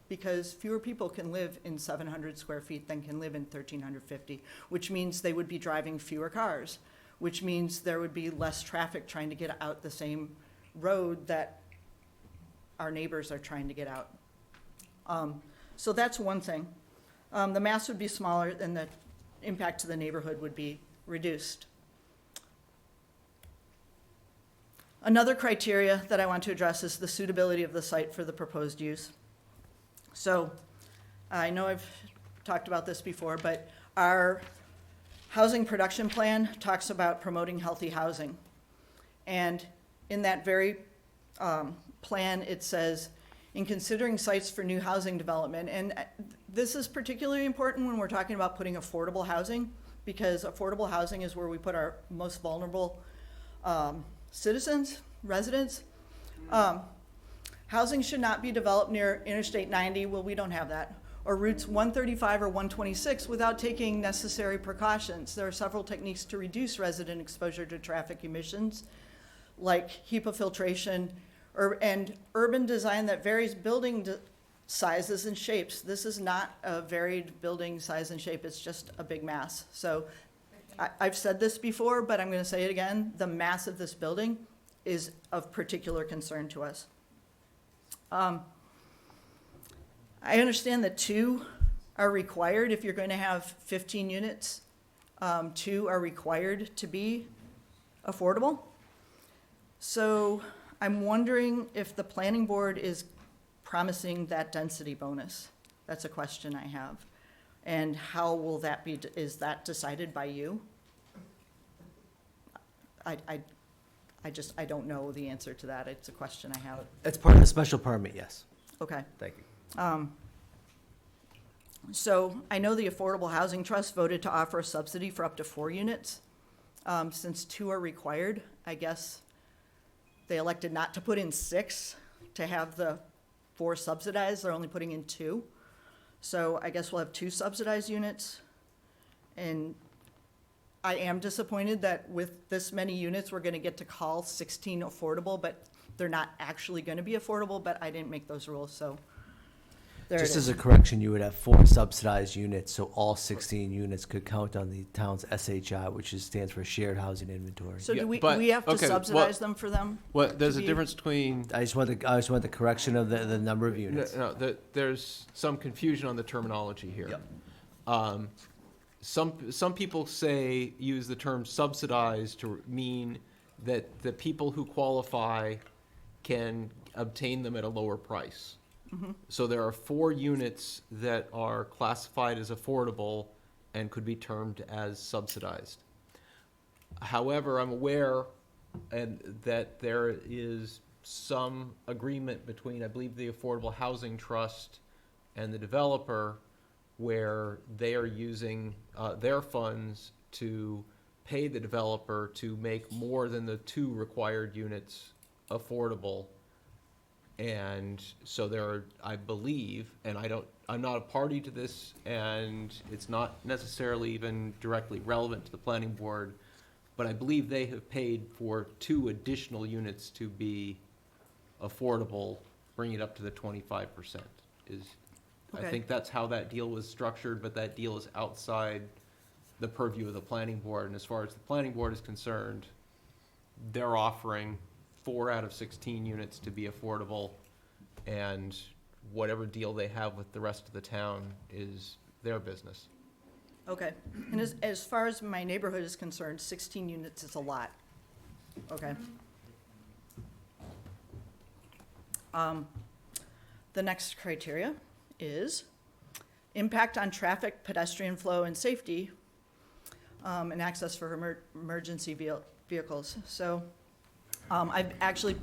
because fewer people can live in 700 square feet than can live in 1,350, which means they would be driving fewer cars, which means there would be less traffic trying to get out the same road that our neighbors are trying to get out. So that's one thing. The mass would be smaller and the impact to the neighborhood would be reduced. Another criteria that I want to address is the suitability of the site for the proposed use. So I know I've talked about this before, but our housing production plan talks about promoting healthy housing. And in that very plan, it says, in considering sites for new housing development, and this is particularly important when we're talking about putting affordable housing, because affordable housing is where we put our most vulnerable citizens, residents. Housing should not be developed near Interstate 90, well, we don't have that, or routes 135 or 126 without taking necessary precautions. There are several techniques to reduce resident exposure to traffic emissions, like HEPA filtration, and urban design that varies building sizes and shapes. This is not a varied building size and shape, it's just a big mass. So I've said this before, but I'm going to say it again, the mass of this building is of particular concern to us. I understand that 2 are required if you're going to have 15 units. 2 are required to be affordable. So I'm wondering if the planning board is promising that density bonus. That's a question I have. And how will that be, is that decided by you? I don't know the answer to that. It's a question I have. That's part of the special permit, yes. Okay. Thank you. So I know the Affordable Housing Trust voted to offer a subsidy for up to 4 units. Since 2 are required, I guess they elected not to put in 6 to have the 4 subsidized. They're only putting in 2. So I guess we'll have 2 subsidized units. And I am disappointed that with this many units, we're going to get to call 16 affordable, but they're not actually going to be affordable, but I didn't make those rules, so there Just it as is. a correction, you would have 4 subsidized units, so all 16 units could count on the town's SHI, which stands for Shared Housing Inventory. So Yeah, do we but- have to okay, subsidize them for them? What, there's to a be- difference between, I just want the correction of the number of units. there's some confusion on the terminology here. Yep. Some people use the term subsidized to mean that the people who qualify can obtain them at a lower price. So there are 4 units that are classified as affordable and could be termed as subsidized. However, I'm aware that there is some agreement between, I believe, the Affordable Housing Trust and the developer, where they are using their funds to pay the developer to make more than the 2 required units affordable. And so there are, I believe, and I'm not a party to this, and it's not necessarily even directly relevant to the planning board, but I believe they have paid for 2 additional units to be affordable, bringing it up to the 25%. I Okay. think that's how that deal was structured, but that deal is outside the purview of the planning board. And as far as the planning board is concerned, they're offering 4 out of 16 units to be affordable, and whatever deal they have with the rest of the town is their business. Okay. And as far as my neighborhood is concerned, 16 units is a lot. Okay. The next criteria is impact on traffic, pedestrian flow, and safety, and access for emergency vehicles. So I've actually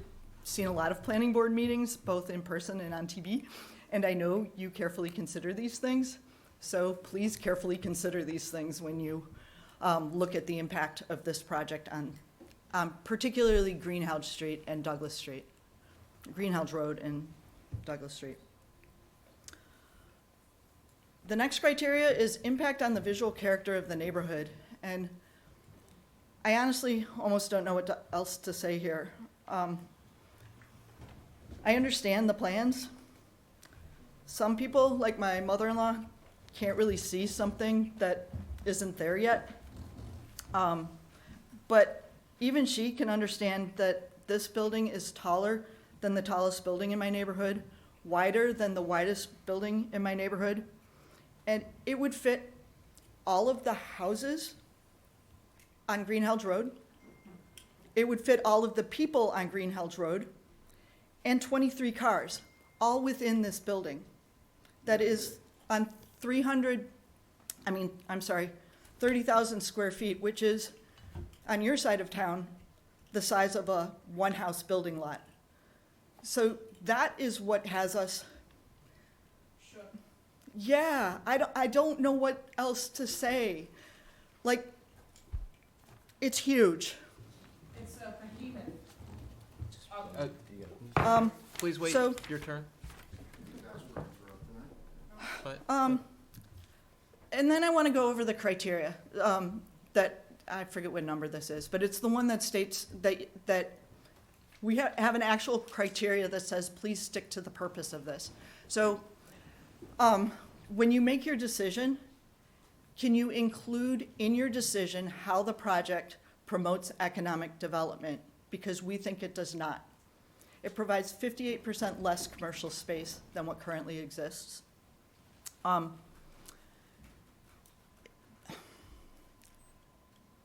seen a lot of planning board meetings, both in person and on TV, and I know you carefully consider these things. So please carefully consider these things when you look at the impact of this project on particularly Greenhouse Street and Douglas Street, Greenhouse Road and Douglas Street. The next criteria is impact on the visual character of the neighborhood. And I honestly almost don't know what else to say here. I understand the plans. Some people, like my mother-in-law, can't really see something that isn't there yet. But even she can understand that this building is taller than the tallest building in my neighborhood, wider than the widest building in my neighborhood, and it would fit all of the houses on Greenhouse Road. It would fit all of the people on Greenhouse Road and 23 cars, all within this building. That is on 30,000 square feet, which is, on your side of town, the size of a one-house building lot. So that is what has us. Yeah, I don't know what else to say. Like, it's huge. It's behemoth. Please wait, so- your turn. And then I want to go over the criteria that, I forget what number this is, but it's the one that states that we have an actual criteria that says, please stick to the purpose of this. So when you make your decision, can you include in your decision how the project promotes economic development? Because we think it does not. It provides 58% less commercial space than what currently exists.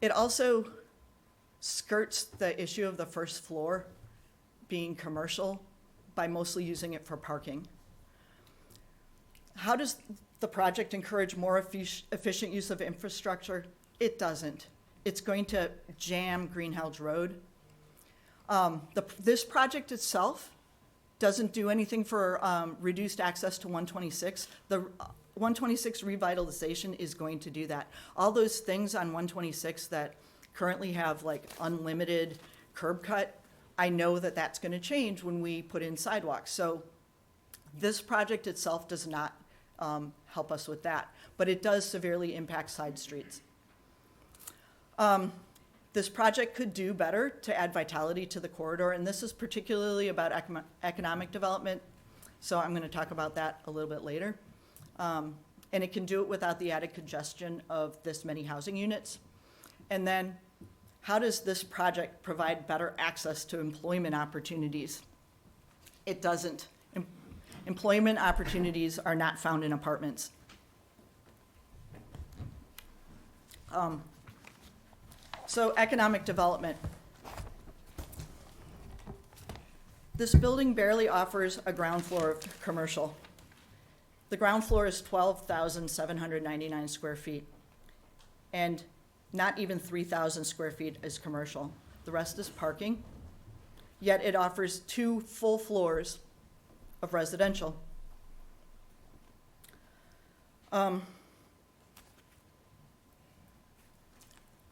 It also skirts the issue of the first floor being commercial by mostly using it for parking. How does the project encourage more efficient use of infrastructure? It doesn't. It's going to jam Greenhouse Road. This project itself doesn't do anything for reduced access to 126. The 126 revitalization is going to do that. All those things on 126 that currently have like unlimited curb cut, I know that that's going to change when we put in sidewalks. So this project itself does not help us with that, but it does severely impact side streets. This project could do better to add vitality to the corridor, and this is particularly about economic development, so I'm going to talk about that a little bit later. And it can do it without the added congestion of this many housing units. And then, how does this project provide better access to employment opportunities? It doesn't. Employment opportunities are not found in apartments. So economic development. This building barely offers a ground floor of commercial. The ground floor is 12,799 square feet, and not even 3,000 square feet is commercial. The rest is parking, yet it offers 2 full floors of residential.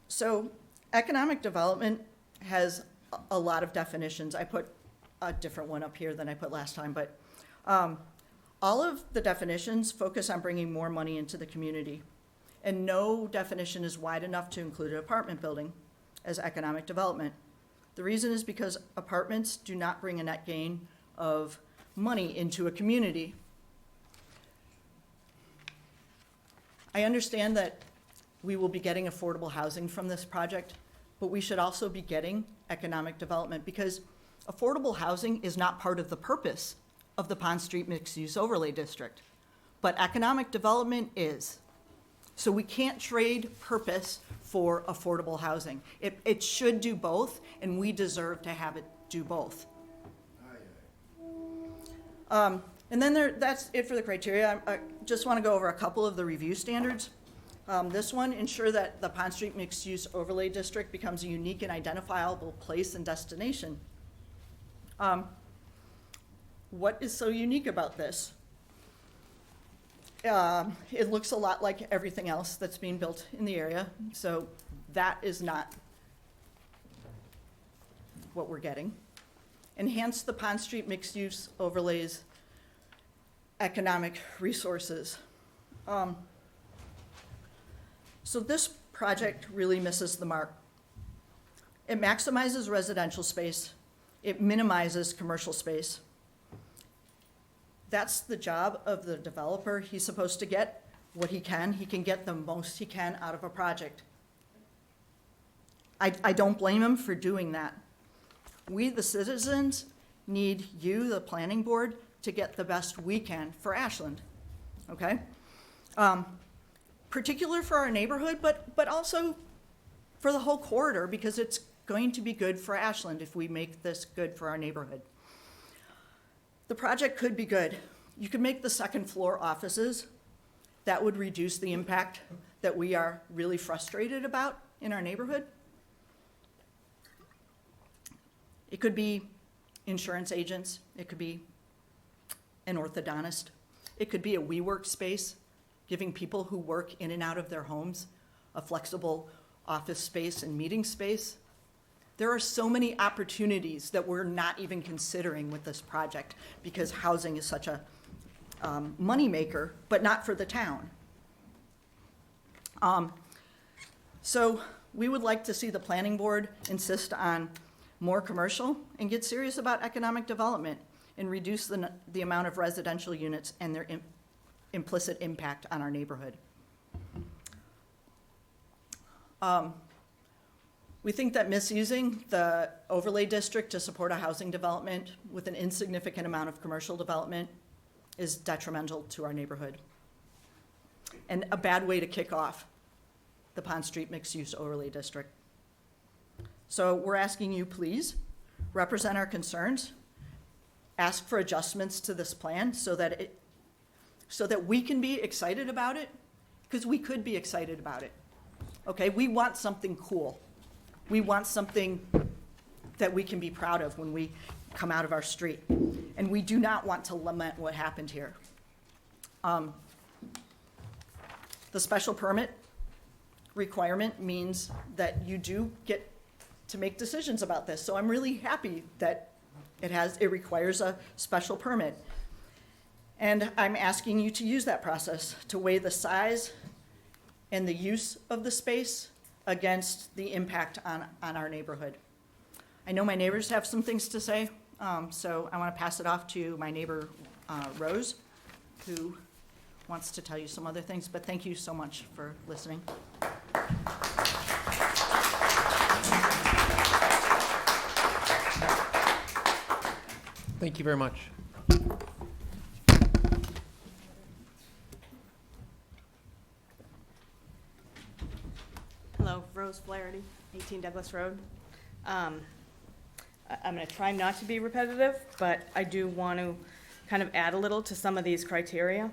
So economic development has a lot of definitions. I put a different one up here than I put last time, but all of the definitions focus on bringing more money into the community, and no definition is wide enough to include an apartment building as economic development. The reason is because apartments do not bring a net gain of money into a community. I understand that we will be getting affordable housing from this project, but we should also be getting economic development, because affordable housing is not part of the purpose of the Pond Street Mixed-Use Overlay District, but economic development is. So we can't trade purpose for affordable housing. It should do both, and we deserve to have it do both. And then that's it for the criteria. I just want to go over a couple of the review standards. This one, ensure that the Pond Street Mixed-Use Overlay District becomes a unique and identifiable place and destination. What is so unique about this? It looks a lot like everything else that's being built in the area, so that is not what we're getting. Enhance the Pond Street mixed-use overlays economic resources. So this project really misses the mark. It maximizes residential space. It minimizes commercial space. That's the job of the developer. He's supposed to get what he can. He can get the most he can out of a project. I don't blame him for doing that. We, the citizens, need you, the planning board, to get the best we can for Ashland, okay? Particular for our neighborhood, but also for the whole corridor, because it's going to be good for Ashland if we make this good for our neighborhood. The project could be good. You could make the second floor offices. That would reduce the impact that we are really frustrated about in our neighborhood. It could be insurance agents. It could be an orthodontist. It could be a WeWork space, giving people who work in and out of their homes a flexible office space and meeting space. There are so many opportunities that we're not even considering with this project because housing is such a moneymaker, but not for the town. So we would like to see the planning board insist on more commercial and get serious about economic development and reduce the amount of residential units and their implicit impact on our neighborhood. We think that misusing the overlay district to support a housing development with an insignificant amount of commercial development is detrimental to our neighborhood and a bad way to kick off the Pond Street mixed-use overlay district. So we're asking you, please, represent our concerns, ask for adjustments to this plan so that we can be excited about it, because we could be excited about it. Okay, we want something cool. We want something that we can be proud of when we come out of our street. And we do not want to lament what happened here. The special permit requirement means that you do get to make decisions about this. So I'm really happy that it requires a special permit. And I'm asking you to use that process to weigh the size and the use of the space against the impact on our neighborhood. I know my neighbors have some things to say, so I want to pass it off to my neighbor, Rose, who wants to tell you some other things, but thank you so much for listening. Thank you very much. Hello, Rose Flaherty, 18 Douglas Road. I'm going to try not to be repetitive, but I do want to kind of add a little to some of these criteria.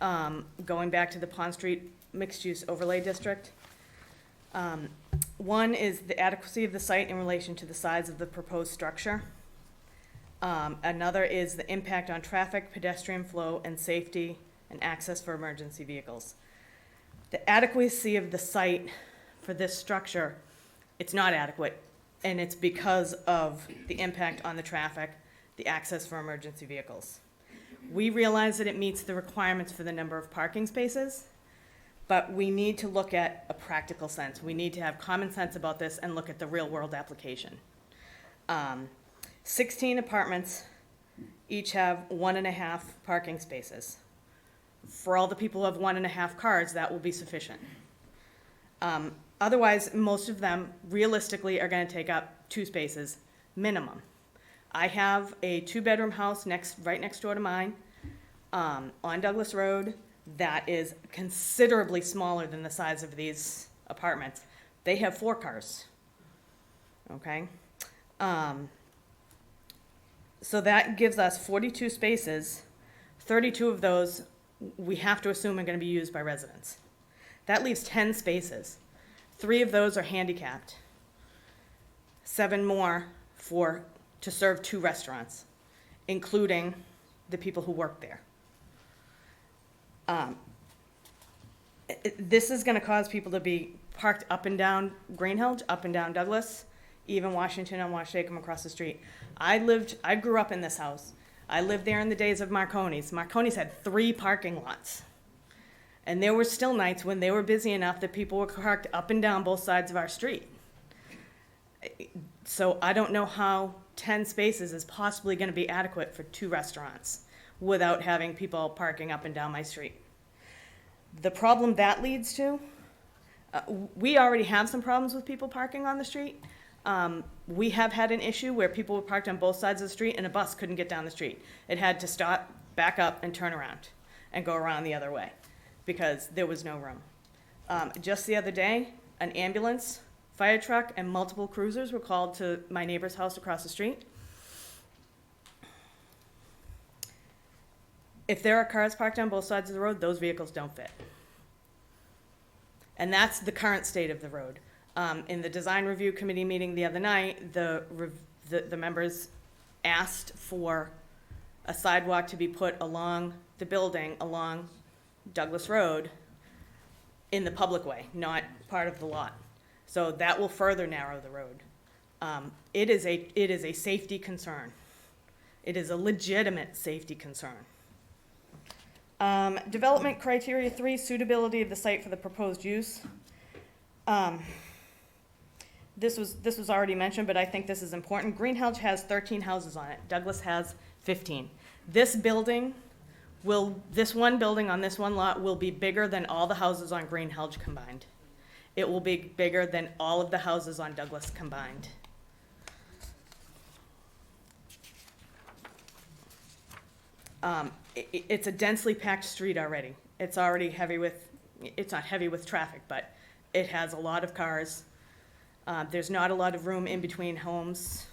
Going back to the Pond Street mixed-use overlay district. One is the adequacy of the site in relation to the size of the proposed structure. Another is the impact on traffic, pedestrian flow, and safety and access for emergency vehicles. The adequacy of the site for this structure, it's not adequate, and it's because of the impact on the traffic, the access for emergency vehicles. We realize that it meets the requirements for the number of parking spaces, but we need to look at a practical sense. We need to have common sense about this and look at the real-world application. 16 apartments each have 1.5 parking spaces. For all the people who have 1.5 cars, that will be sufficient. Otherwise, most of them realistically are going to take up 2 spaces minimum. I have a 2-bedroom house right next door to mine on Douglas Road that is considerably smaller than the size of these apartments. They have 4 cars. Okay? So that gives us 42 spaces. 32 of those we have to assume are going to be used by residents. That leaves 10 spaces. 3 of those are handicapped. 7 more to serve 2 restaurants, including the people who work there. This is gonna cause people to be parked up and down Greenhill, up and down Douglas, even Washington and Washacom across the street. I grew up in this house. I lived there in the days of Marconi's. Marconi's had 3 parking lots. And there were still nights when they were busy enough that people were parked up and down both sides of our street. So I don't know how 10 spaces is possibly gonna be adequate for 2 restaurants without having people parking up and down my street. The problem that leads to, we already have some problems with people parking on the street. We have had an issue where people were parked on both sides of the street and a bus couldn't get down the street. It had to stop, back up, and turn around and go around the other way because there was no room. Just the other day, an ambulance, fire truck, and multiple cruisers were called to my neighbor's house across the street. If there are cars parked on both sides of the road, those vehicles don't fit. And that's the current state of the road. In the design review committee meeting the other night, the members asked for a sidewalk to be put along the building, along Douglas Road, in the public way, not part of the lot. So that will further narrow the road. It is a safety concern. It is a legitimate safety concern. Development criteria 3, suitability of the site for the proposed use. This was already mentioned, but I think this is important. Greenhill has 13 houses on it. Douglas has 15. This one building on this one lot will be bigger than all the houses on Greenhill combined. It will be bigger than all of the houses on Douglas combined. It's a densely packed street already. It's already it's not heavy with traffic, but it has a lot of cars. There's not a lot of room in between homes.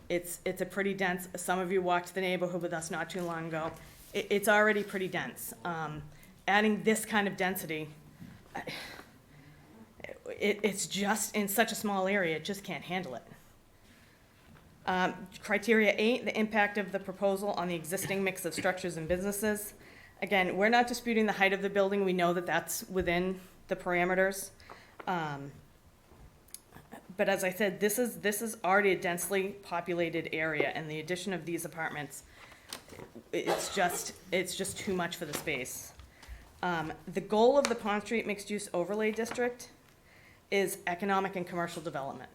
It's a pretty dense, some of you walked the neighborhood with us not too long ago. It's already pretty dense. Adding this kind of density, it's just in such a small area, it just can't handle it. Criteria 8, the impact of the proposal on the existing mix of structures and businesses. Again, we're not disputing the height of the building. We know that that's within the parameters. But as I said, this is already a densely populated area, and the addition of these apartments, it's just too much for the space. The goal of the Pond Street Mixed Use Overlay District is economic and commercial development.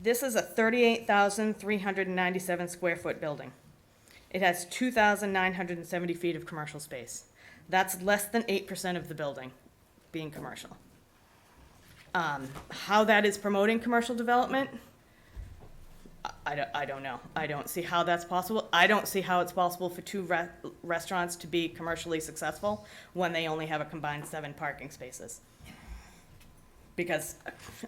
This is a 38,397 square foot building. It has 2,970 feet of commercial space. That's less than 8% of the building being commercial. How that is promoting commercial development, I don't know. I don't see how that's possible. I don't see how it's possible for 2 restaurants to be commercially successful when they only have a combined 7 parking spaces. Because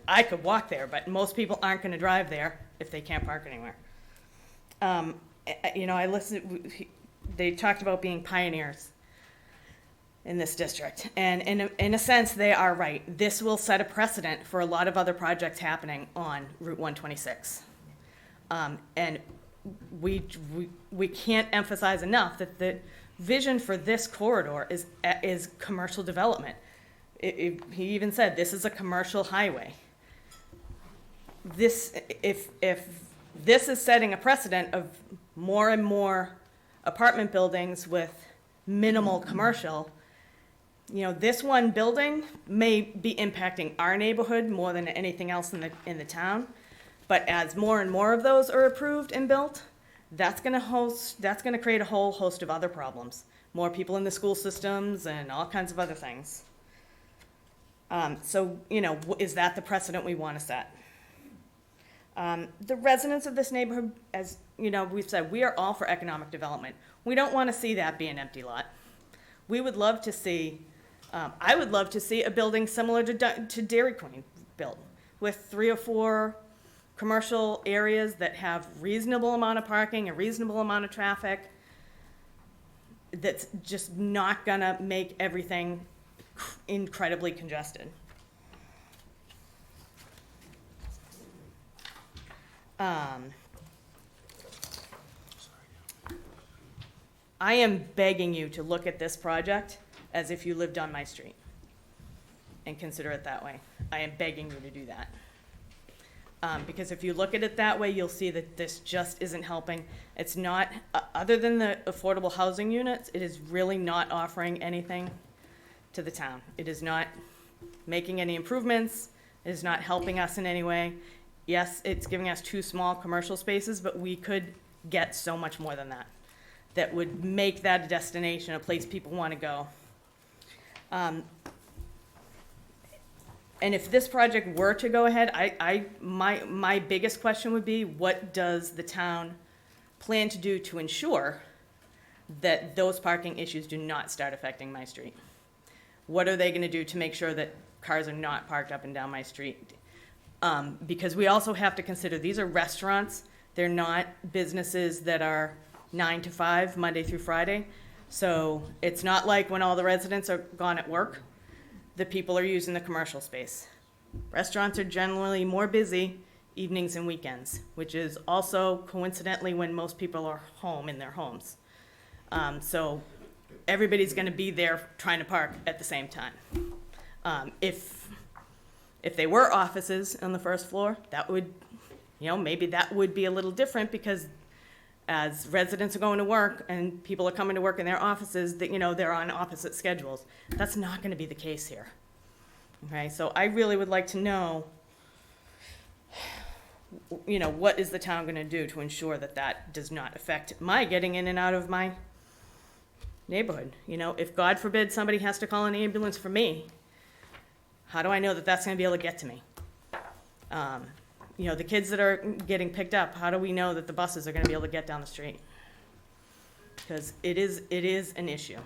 I could walk there, but most people aren't gonna drive there if they can't park anywhere. You know, they talked about being pioneers in this district, and in a sense, they are right. This will set a precedent for a lot of other projects happening on Route 126. And we can't emphasize enough that the vision for this corridor is commercial development. He even said, this is a commercial highway. If this is setting a precedent of more and more apartment buildings with minimal commercial, you know, this one building may be impacting our neighborhood more than anything else in the town. But as more and more of those are approved and built, that's gonna create a whole host of other problems. More people in the school systems and all kinds of other things. So, you know, is that the precedent we want to set? The residents of this neighborhood, as you know, we've said, we are all for economic development. We don't want to see that be an empty lot. We would love to see, I would love to see a building similar to Dairy Queen built with 3 or 4 commercial areas that have reasonable amount of parking, a reasonable amount of traffic, that's just not gonna make everything incredibly congested. I am begging you to look at this project as if you lived on my street and consider it that way. I am begging you to do that. Because if you look at it that way, you'll see that this just isn't helping. It's not, other than the affordable housing units, it is really not offering anything to the town. It is not making any improvements. It is not helping us in any way. Yes, it's giving us 2 small commercial spaces, but we could get so much more than that. That would make that a destination, a place people want to go. And if this project were to go ahead, my biggest question would be, what does the town plan to do to ensure that those parking issues do not start affecting my street? What are they going to do to make sure that cars are not parked up and down my street? Because we also have to consider, these are restaurants. They're not businesses that are 9 to 5, Monday through Friday. So it's not like when all the residents are gone at work, the people are using the commercial space. Restaurants are generally more busy evenings and weekends, which is also coincidentally when most people are home in their homes. So everybody's gonna be there trying to park at the same time. If they were offices on the first floor, that would, maybe that would be a little different, because as residents are going to work and people are coming to work in their offices, that, they're on opposite schedules. That's not gonna be the case here. Okay, so I really would like to know, what is the town gonna do to ensure that that does not affect my getting in and out of my neighborhood? If God forbid somebody has to call an ambulance for me, how do I know that that's gonna be able to get to me? The kids that are getting picked up, how do we know that the buses are gonna be able to get down the street? Because it is an issue.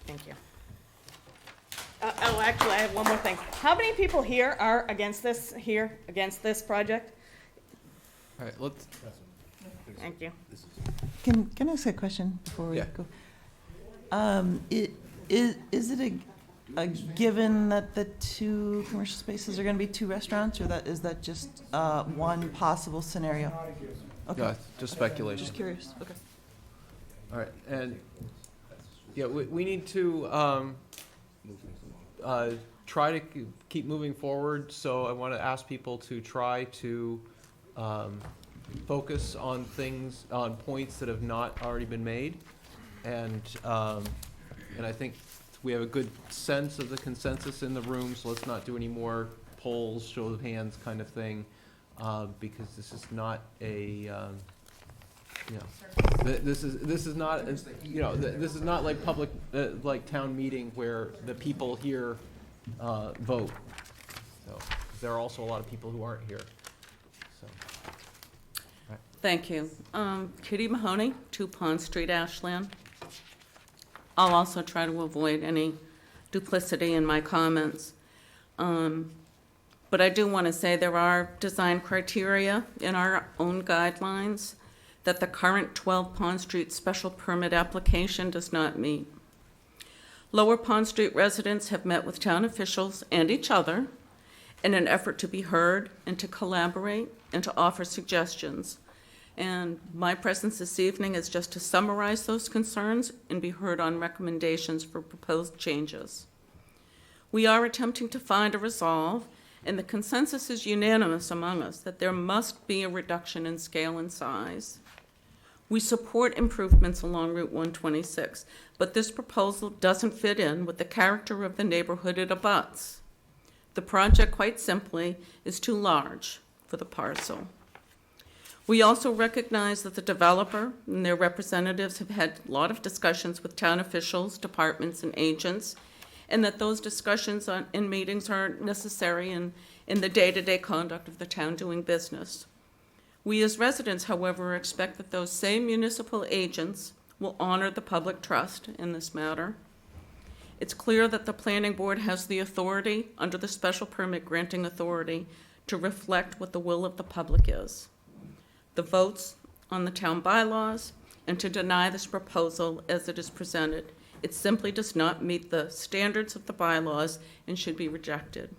Thank you. Actually, I have one more thing. How many people here are against this project? All right, let's, Thank you. Can I ask a question before we go? Is it a given that the 2 commercial spaces are going to be 2 restaurants, or is that just one possible scenario? Okay. yeah, just speculation. Just curious. Okay. All right, and, yeah, we need to try to keep moving forward, so I want to ask people to try to focus on things, on points that have not already been made, and I think we have a good sense of the consensus in the room, so let's not do any more polls, show of hands kind of thing, because this is not a, this is not, this is not like public, like town meeting where the people here vote. So, 'cause there are also a lot of people who aren't here, so. Right. Thank you. Kitty Mahoney, 2 Pond Street, Ashland. I'll also try to avoid any duplicity in my comments. But I do want to say there are design criteria in our own guidelines that the current 12 Pond Street special permit application does not meet. Lower Pond Street residents have met with town officials and each other in an effort to be heard and to collaborate and to offer suggestions. And my presence this evening is just to summarize those concerns and be heard on recommendations for proposed changes. We are attempting to find a resolve, and the consensus is unanimous among us that there must be a reduction in scale and size. We support improvements along Route 126, but this proposal doesn't fit in with the character of the neighborhood it abuts. The project, quite simply, is too large for the parcel. We also recognize that the developer and their representatives have had a lot of discussions with town officials, departments, and agents, and that those discussions in meetings are necessary in the day-to-day conduct of the town doing business. We as residents, however, expect that those same municipal agents will honor the public trust in this matter. It's clear that the planning board has the authority, under the special permit granting authority, to reflect what the will of the public is. The votes on the town bylaws, and to deny this proposal as it is presented. It simply does not meet the standards of the bylaws and should be rejected.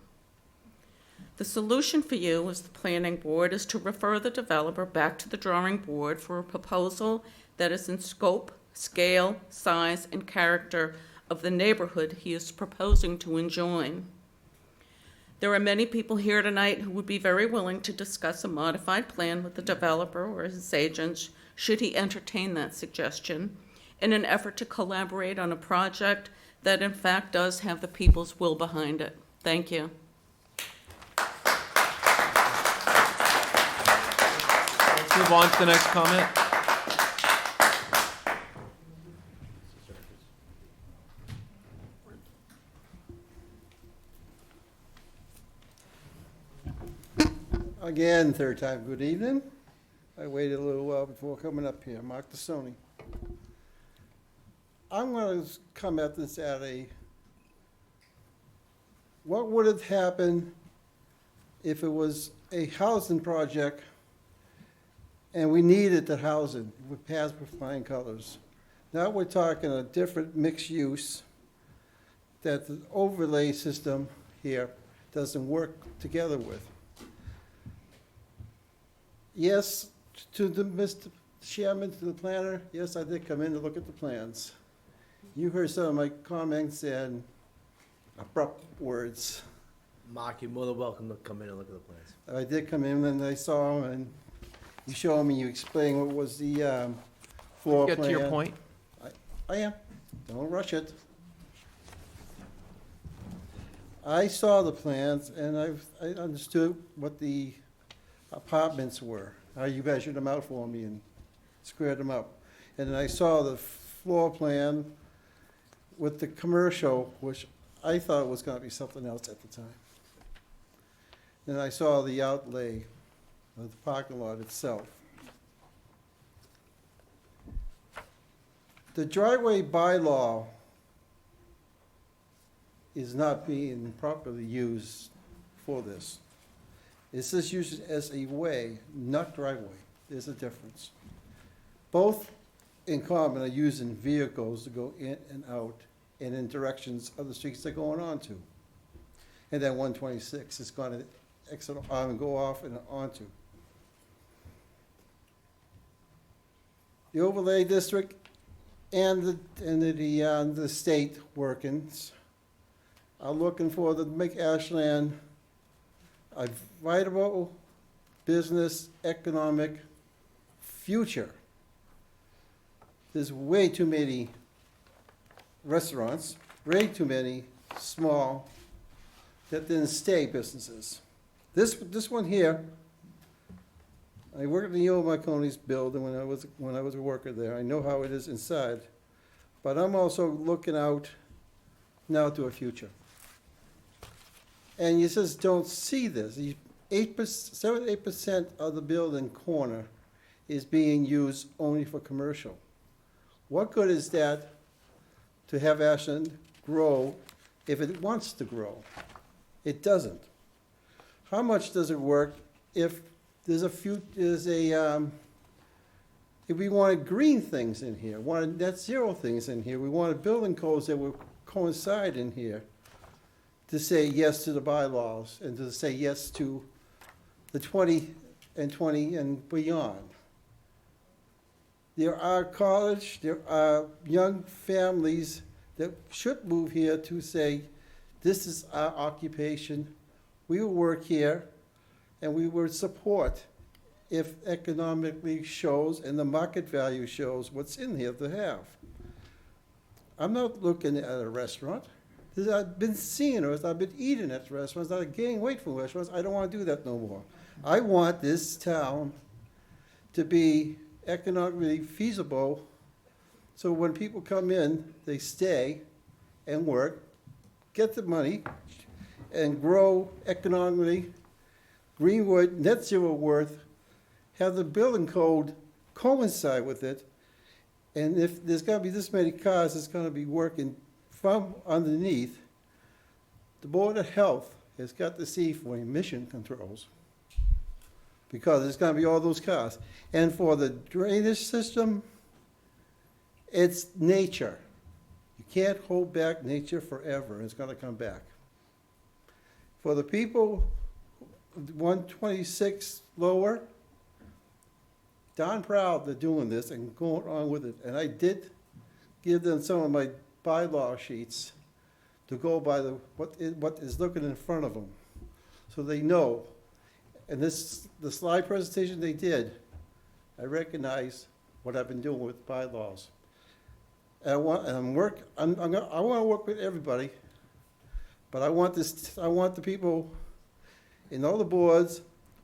The solution for you as the planning board is to refer the developer back to the drawing board for a proposal that is in scope, scale, size, and character of the neighborhood he is proposing to enjoin. There are many people here tonight who would be very willing to discuss a modified plan with the developer or his agents, should he entertain that suggestion, in an effort to collaborate on a project that in fact does have the people's will behind it. Thank you. Let's move on to the next comment. Again, third time, good evening. I waited a little while before coming up here. Mark DeSoni. I'm going to come at this what would have happened if it was a housing project and we needed the housing with paths with flying colors. Now we're talking a different mixed use that the overlay system here doesn't work together with. Yes, to the Mr. Chairman, to the planner, yes, I did come in to look at the plans. You heard some of my comments and abrupt words. Mark, you're more than welcome to come in and look at the plans. I did come in and I saw them, and you showed me, you explained what was the floor plan. Get to your point. I am. Don't rush it. I saw the plans and I understood what the apartments were, how you measured them out for me and squared them up. And then I saw the floor plan with the commercial, which I thought was going to be something else at the time. Then I saw the outlay of the parking lot itself. The driveway bylaw is not being properly used for this. It says use it as a way, not driveway. There's a difference. Both in common are using vehicles to go in and out and in directions of the streets they're going on to. And then 126 is going to exit on and go off and onto. The overlay district and the state workings are looking for to make Ashland a viable business economic future. There's way too many restaurants, way too many small that didn't stay businesses. This one here, I worked in the old Marconi's building when I was a worker there. I know how it is inside, but I'm also looking out now to a future. And you just don't see this. 7-8% of the building corner is being used only for commercial. What good is that to have Ashland grow if it wants to grow? It doesn't. How much does it work if if we wanted green things in here, wanted net zero things in here, we wanted building codes that would coincide in here to say yes to the bylaws and to say yes to the 20 and beyond. There are there are young families that should move here to say, this is our occupation, we will work here, and we will support if economically shows and the market value shows what's in here to have. I'm not looking at a restaurant. I've been seeing it, I've been eating at restaurants, I've gained weight from restaurants, I don't want to do that no more. I want this town to be economically feasible, so when people come in, they stay and work, get the money, and grow economically, Greenwood, net zero worth, have the building code coincide with it, and if there's going to be this many cars that's going to be working from underneath, the Board of Health has got to see for emission controls, because there's going to be all those cars. And for the drainage system, it's nature. You can't hold back nature forever. It's going to come back. For the people 126 lower, darn proud they're doing this and going on with it. And I did give them some of my bylaw sheets to go by what is looking in front of them, so they know. And the slide presentation they did, I recognize what I've been doing with bylaws. And I want to work with everybody, but I want the people in all the boards,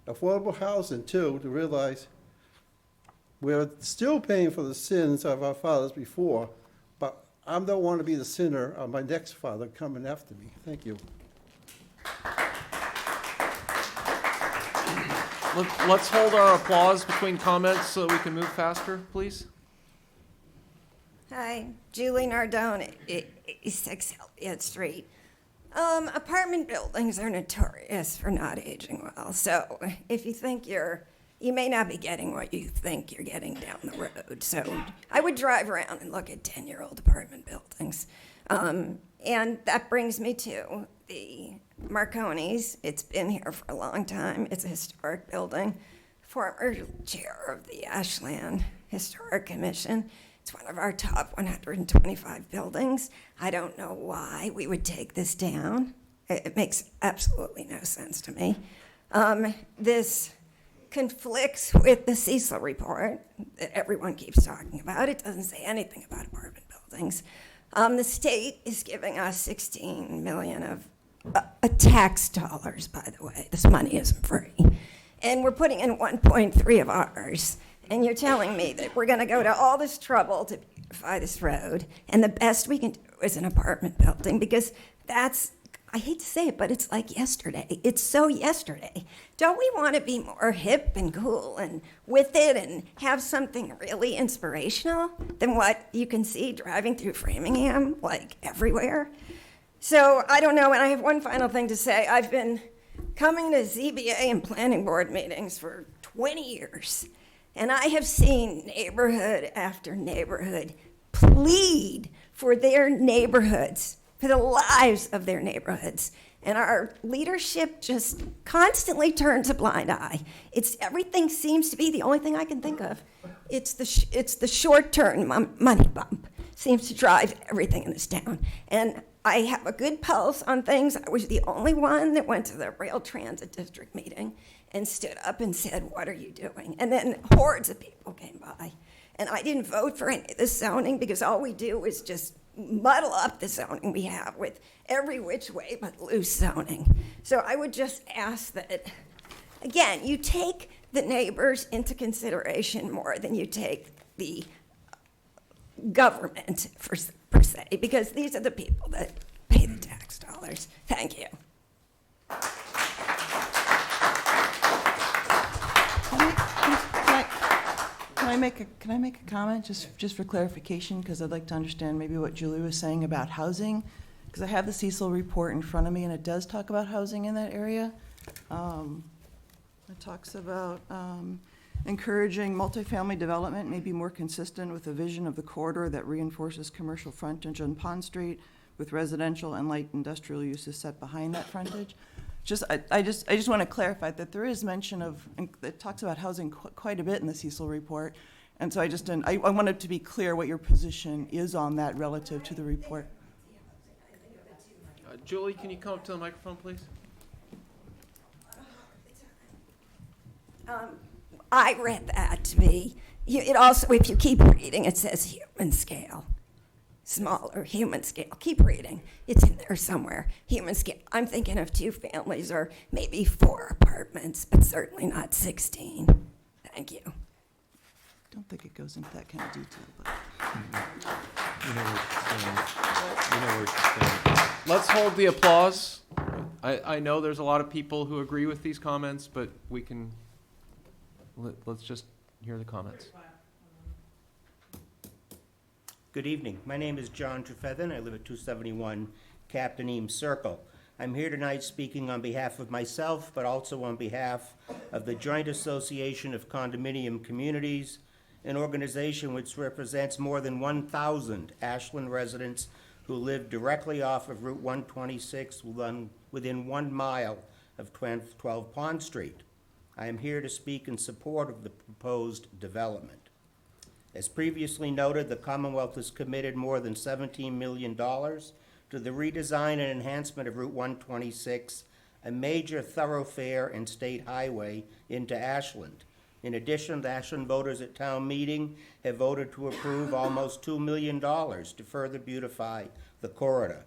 affordable housing too, to realize we're still paying for the sins of our fathers before, but I don't want to be the sinner of my next father coming after me. Thank you. Let's hold our applause between comments so we can move faster, please. Hi, Julie Nardone, 86 Elliott Street. Apartment buildings are notorious for not aging well, so if you think you may not be getting what you think you're getting down the road. So I would drive around and look at 10-year-old apartment buildings. And that brings me to the Marconi's. It's been here for a long time. It's a historic building. Former chair of the Ashland Historic Commission. It's one of our top 125 buildings. I don't know why we would take this down. It makes absolutely no sense to me. This conflicts with the Cecil report that everyone keeps talking about. It doesn't say anything about apartment buildings. The state is giving us $16 million of tax dollars, by the way. This money isn't free. And we're putting in 1.3 of ours. And you're telling me that we're going to go to all this trouble to beautify this road, and the best we can do is an apartment building, because that's, I hate to say it, but it's like yesterday. It's so yesterday. Don't we want to be more hip and cool and with it and have something really inspirational than what you can see driving through Framingham, like everywhere? So I don't know, and I have one final thing to say. I've been coming to ZBA and planning board meetings for 20 years. And I have seen neighborhood after neighborhood plead for their neighborhoods, for the lives of their neighborhoods. And our leadership just constantly turns a blind eye. Everything seems to be the only thing I can think of. It's the short-term money bump seems to drive everything in this town. And I have a good pulse on things. I was the only one that went to the Rail Transit District meeting and stood up and said, "What are you doing?" And then hordes of people came by. And I didn't vote for any of this zoning because all we do is just muddle up the zoning we have with every which way but loose zoning. So I would just ask that, again, you take the neighbors into consideration more than you take the government per se, because these are the people that pay the tax dollars. Thank you. Can I make a comment just for clarification, because I'd like to understand maybe what Julie was saying about housing, because I have the Cecil report in front of me and it does talk about housing in that area. It talks about encouraging multifamily development may be more consistent with the vision of the corridor that reinforces commercial frontage on Pond Street with residential and light industrial uses set behind that frontage. I just want to clarify that there is mention of, it talks about housing quite a bit in the Cecil report. And so I wanted to be clear what your position is on that relative to the report. Julie, can you come up to the microphone, please? I read that to me. It also, if you keep reading, it says human scale. Smaller, human scale. Keep reading. It's in there somewhere. Human scale. I'm thinking of 2 families or maybe 4 apartments, but certainly not 16. Thank you. I don't think it goes into that kind of detail, but. Let's hold the applause. I know there's a lot of people who agree with these comments, but we can, let's just hear the comments. Good evening. My name is John Trefethen. I live at 271 Captain Eames Circle. I'm here tonight speaking on behalf of myself, but also on behalf of the Joint Association of Condominium Communities, an organization which represents more than 1,000 Ashland residents who live directly off of Route 126 within 1 mile of 12 Pond Street. I am here to speak in support of the proposed development. As previously noted, the Commonwealth has committed more than $17 million to the redesign and enhancement of Route 126, a major thoroughfare and state highway into Ashland. In addition, the Ashland voters at town meeting have voted to approve almost $2 million to further beautify the corridor.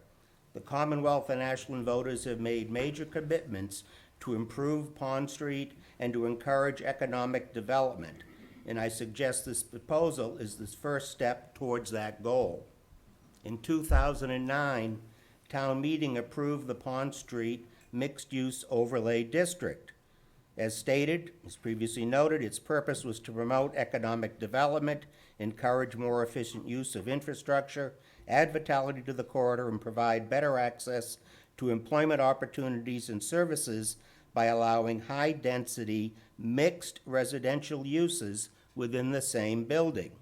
The Commonwealth and Ashland voters have made major commitments to improve Pond Street and to encourage economic development, and I suggest this proposal is the first step towards that goal. In 2009, town meeting approved the Pond Street mixed-use overlay district. As stated, as previously noted, its purpose was to promote economic development, encourage more efficient use of infrastructure, add vitality to the corridor, and provide better access to employment opportunities and services by allowing high-density, mixed residential uses within the same building.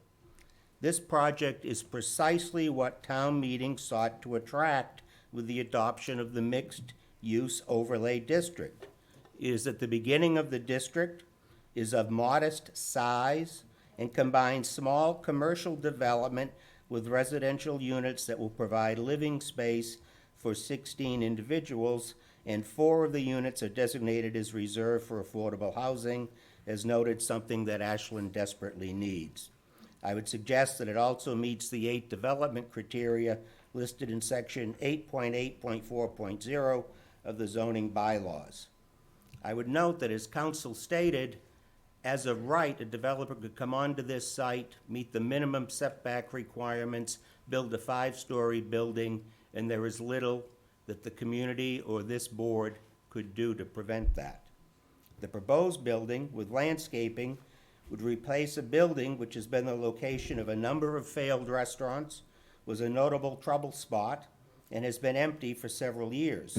This project is precisely what town meeting sought to attract with the adoption of the mixed-use overlay district. It is at the beginning of the district, is of modest size, and combines small commercial development with residential units that will provide living space for 16 individuals, and 4 of the units are designated as reserved for affordable housing, as noted, something that Ashland desperately needs. I would suggest that it also meets the 8 development criteria listed in section 8.8.4.0 of the zoning bylaws. I would note that, as council stated, as of right, a developer could come onto this site, meet the minimum setback requirements, build a 5-story building, and there is little that the community or this board could do to prevent that. The proposed building, with landscaping, would replace a building which has been the location of a number of failed restaurants, was a notable trouble spot, and has been empty for several years.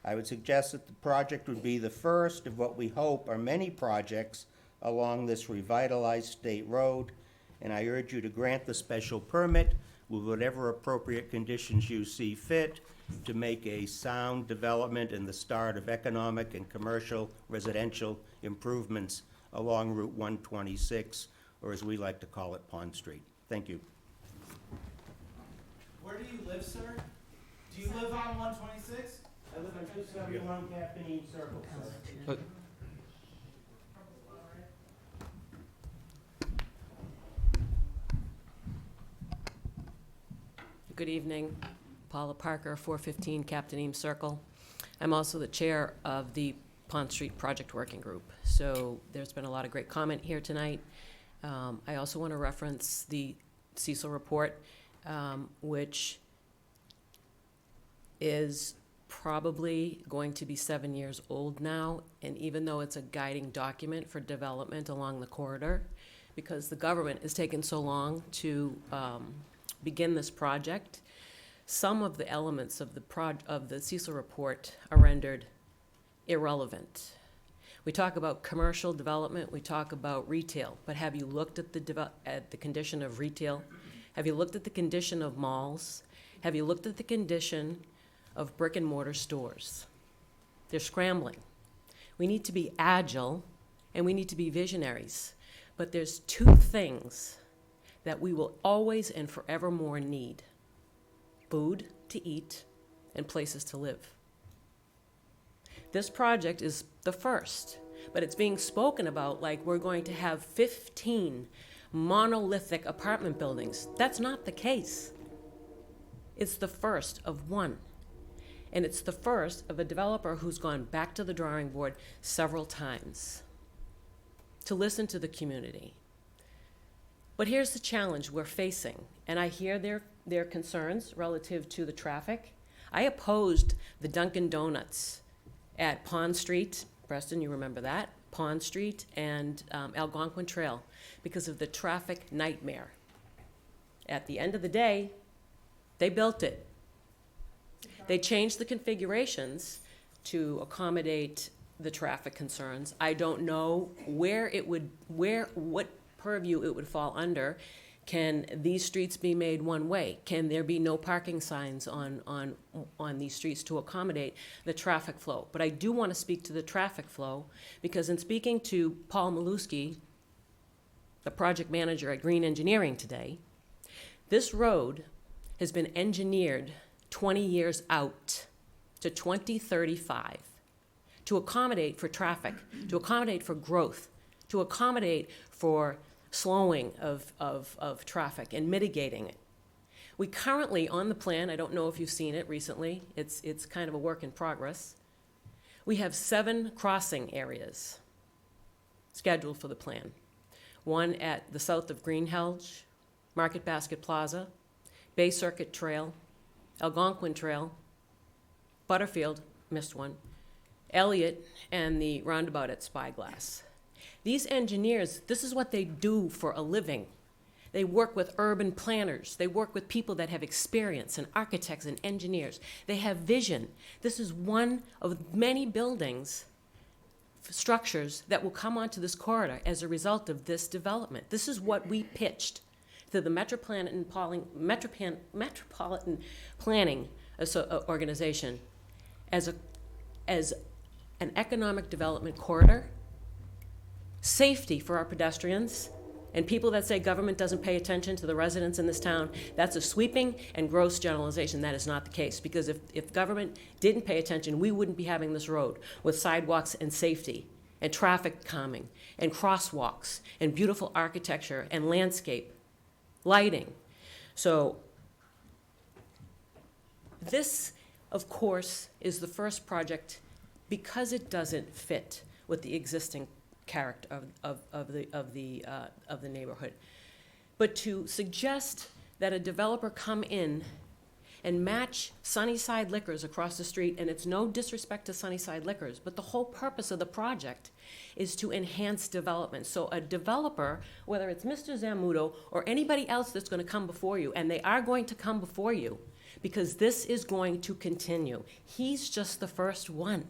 I would suggest that the project would be the first of what we hope are many projects along this revitalized state road, and I urge you to grant the special permit with whatever appropriate conditions you see fit to make a sound development and the start of economic and commercial residential improvements along Route 126, or as we like to call it, Pond Street. Thank you. Where do you live, sir? Do you live on 126? I live on 271 Captain Circle, sir. Good evening. Paula Parker, 415 Captain Eames Circle. I'm also the chair of the Pond Street Project Working Group. So there's been a lot of great comment here tonight. I also want to reference the Cecil report, which is probably going to be 7 years old now. And even though it's a guiding document for development along the corridor, because the government has taken so long to begin this project, some of the elements of the Cecil report are rendered irrelevant. We talk about commercial development, we talk about retail, but have you looked at the condition of retail? Have you looked at the condition of malls? Have you looked at the condition of brick and mortar stores? They're scrambling. We need to be agile and we need to be visionaries. But there's 2 things that we will always and forevermore need: food to eat and places to live. This project is the first, but it's being spoken about like we're going to have 15 monolithic apartment buildings. That's not the case. It's the first of one. And it's the first of a developer who's gone back to the drawing board several times to listen to the community. But here's the challenge we're facing, and I hear their concerns relative to the traffic. I opposed the Dunkin' Donuts at Pond Street, Preston, you remember that, Pond Street and Algonquin Trail, because of the traffic nightmare. At the end of the day, they built it. They changed the configurations to accommodate the traffic concerns. I don't know what purview it would fall under. Can these streets be made one way? Can there be no parking signs on these streets to accommodate the traffic flow? But I do want to speak to the traffic flow, because in speaking to Paul Maluski, the project manager at Green Engineering today, this road has been engineered 20 years out to 2035 to accommodate for traffic, to accommodate for growth, to accommodate for slowing of traffic and mitigating it. We currently, on the plan, I don't know if you've seen it recently, it's kind of a work in progress. We have 7 crossing areas scheduled for the plan. One at the south of Greenhelge, Market Basket Plaza, Bay Circuit Trail, Algonquin Trail, Butterfield, missed one, Elliott, and the roundabout at Spyglass. These engineers, this is what they do for a living. They work with urban planners. They work with people that have experience, and architects and engineers. They have vision. This is one of many buildings, structures that will come onto this corridor as a result of this development. This is what we pitched to the Metropolitan Planning Organization as an economic development corridor, safety for our pedestrians, and people that say government doesn't pay attention to the residents in this town. That's a sweeping and gross generalization. That is not the case, because if government didn't pay attention, we wouldn't be having this road with sidewalks and safety and traffic calming and crosswalks and beautiful architecture and landscape, lighting. So this, of course, is the first project because it doesn't fit with the existing character of the neighborhood. But to suggest that a developer come in and match Sunnyside Liquors across the street, and it's no disrespect to Sunnyside Liquors, but the whole purpose of the project is to enhance development. So a developer, whether it's Mr. Zammuto or anybody else that's going to come before you, and they are going to come before you, because this is going to continue. He's just the first one.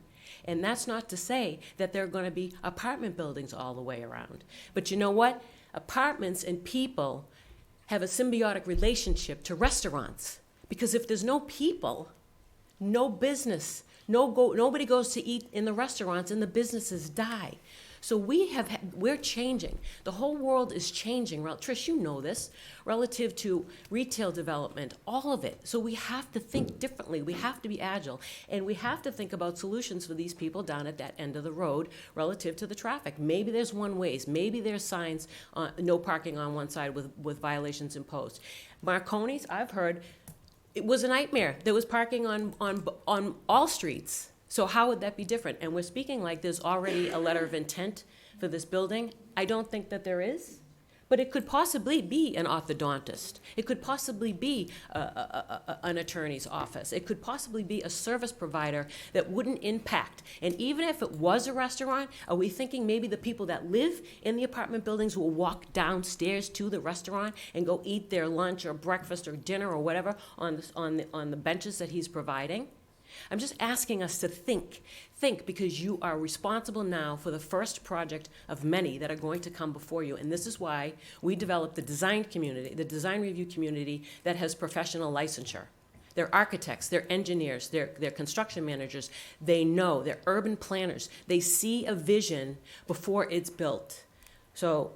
And that's not to say that there are going to be apartment buildings all the way around. But you know what? Apartments and people have a symbiotic relationship to restaurants. Because if there's no people, no business, nobody goes to eat in the restaurants, and the businesses die. So we're changing. The whole world is changing. Trish, you know this, relative to retail development, all of it. So we have to think differently. We have to be agile. And we have to think about solutions for these people down at that end of the road relative to the traffic. Maybe there's one-ways. Maybe there's signs, no parking on one side with violations imposed. Marconi's, I've heard, it was a nightmare. There was parking on all streets. So how would that be different? And we're speaking like there's already a letter of intent for this building. I don't think that there is. But it could possibly be an orthodontist. It could possibly be an attorney's office. It could possibly be a service provider that wouldn't impact. And even if it was a restaurant, are we thinking maybe the people that live in the apartment buildings will walk downstairs to the restaurant and go eat their lunch or breakfast or dinner or whatever on the benches that he's providing? I'm just asking us to think, because you are responsible now for the first project of many that are going to come before you. And this is why we developed the design community, the design review community that has professional licensure. They're architects, they're engineers, they're construction managers. They know, they're urban planners. They see a vision before it's built. So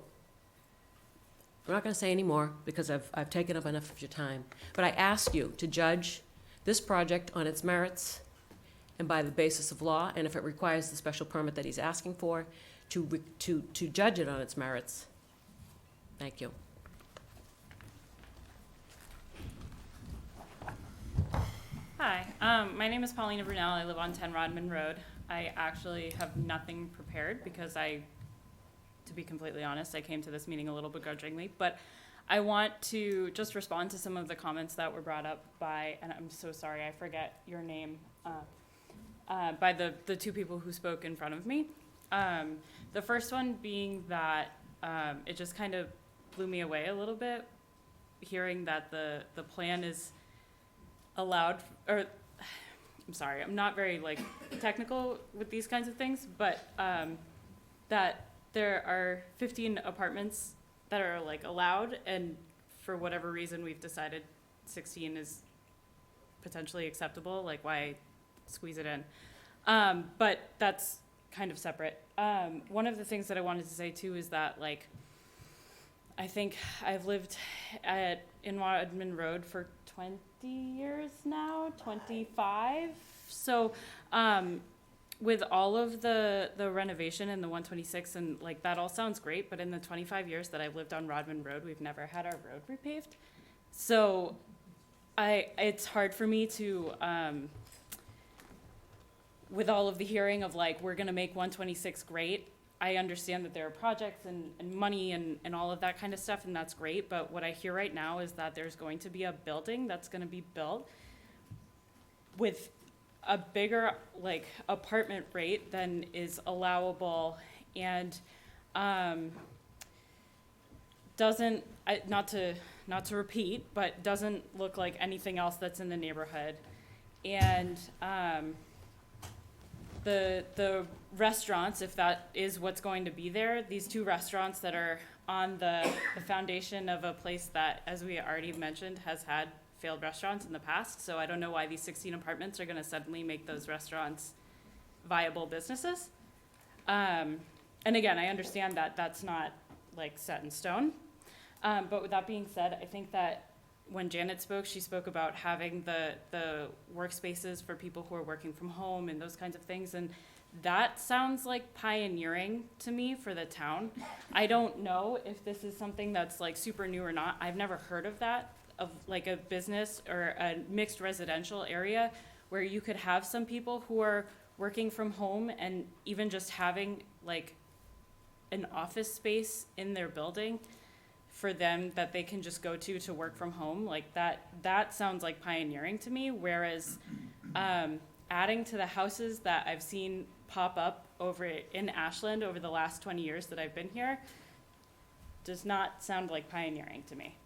I'm not going to say any more because I've taken up enough of your time. But I ask you to judge this project on its merits and by the basis of law, and if it requires the special permit that he's asking for, to judge it on its merits. Thank you. Hi, my name is Paulina Brunel. I live on 10 Rodman Road. I actually have nothing prepared because to be completely honest, I came to this meeting a little begrudgingly, but I want to just respond to some of the comments that were brought up by, and I'm so sorry, I forget your name, by the two people who spoke in front of me. The first one being that it just kind of blew me away a little bit, hearing that the plan is allowed, or I'm sorry, I'm not very technical with these kinds of things, but that there are 15 apartments that are allowed, and for whatever reason we've decided 16 is potentially acceptable, why squeeze it in. But that's kind of separate. One of the things that I wanted to say too is that I think I've lived in Rodman Road for 20 years now, 25. So, with all of the renovation and the 126 and like that all sounds great, but in the 25 years that I've lived on Rodman Road, we've never had our road repaved. So it's hard for me to, with all of the hearing of like, we're gonna make 126 great. I understand that there are projects and money and all of that kind of stuff, and that's great, but what I hear right now is that there's going to be a building that's gonna be built with a bigger like apartment rate than is allowable, and doesn't, not to repeat, but doesn't look like anything else that's in the neighborhood. And the restaurants, if that is what's going to be there, these two restaurants that are on the foundation of a place that, as we already mentioned, has had failed restaurants in the past. So I don't know why these 16 apartments are going to suddenly make those restaurants viable businesses. And again, I understand that that's not like set in stone. But with that being said, I think that when Janet spoke, she spoke about having the workspaces for people who are working from home and those kinds of things. And that sounds like pioneering to me for the town. I don't know if this is something that's like super new or not. I've never heard of that, of like a business or a mixed residential area where you could have some people who are working from home and even just having like an office space in their building for them that they can just go to work from home. Like that sounds like pioneering to me. Whereas adding to the houses that I've seen pop up over in Ashland over the last 20 years that I've been here does not sound like pioneering to me.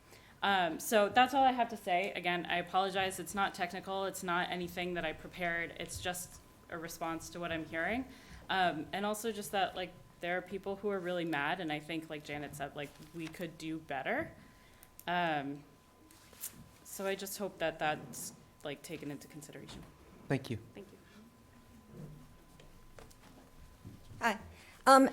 So that's all I have to say. Again, I apologize. It's not technical. It's not anything that I prepared. It's just a response to what I'm hearing. And also just that like there are people who are really mad, and I think like Janet said, like we could do better. So I just hope that that's like taken into consideration. Thank you. Thank you. Hi.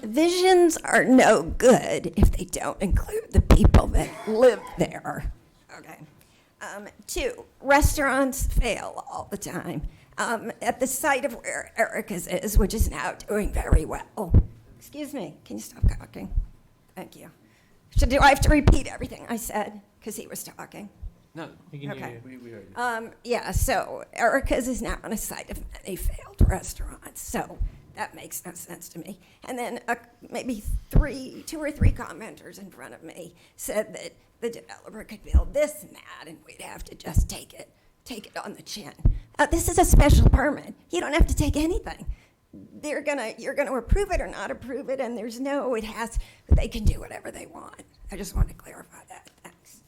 Visions are no good if they don't include the people that live there. Okay. 2, restaurants fail all the time. At the site of where Erica's is, which is now doing very well. Excuse me, can you stop talking? Thank you. Do I have to repeat everything I said? Because he was talking. No, We can Okay. hear you. We heard you. Yeah, so Erica's is now on a site of many failed restaurants, so that makes no sense to me. And then maybe 2 or 3 commenters in front of me said that the developer could build this and that, and we'd have to just take it on the chin. This is a special permit. You don't have to take anything. You're gonna approve it or not approve it, and there's no, they can do whatever they want. I just want to clarify that. Thanks.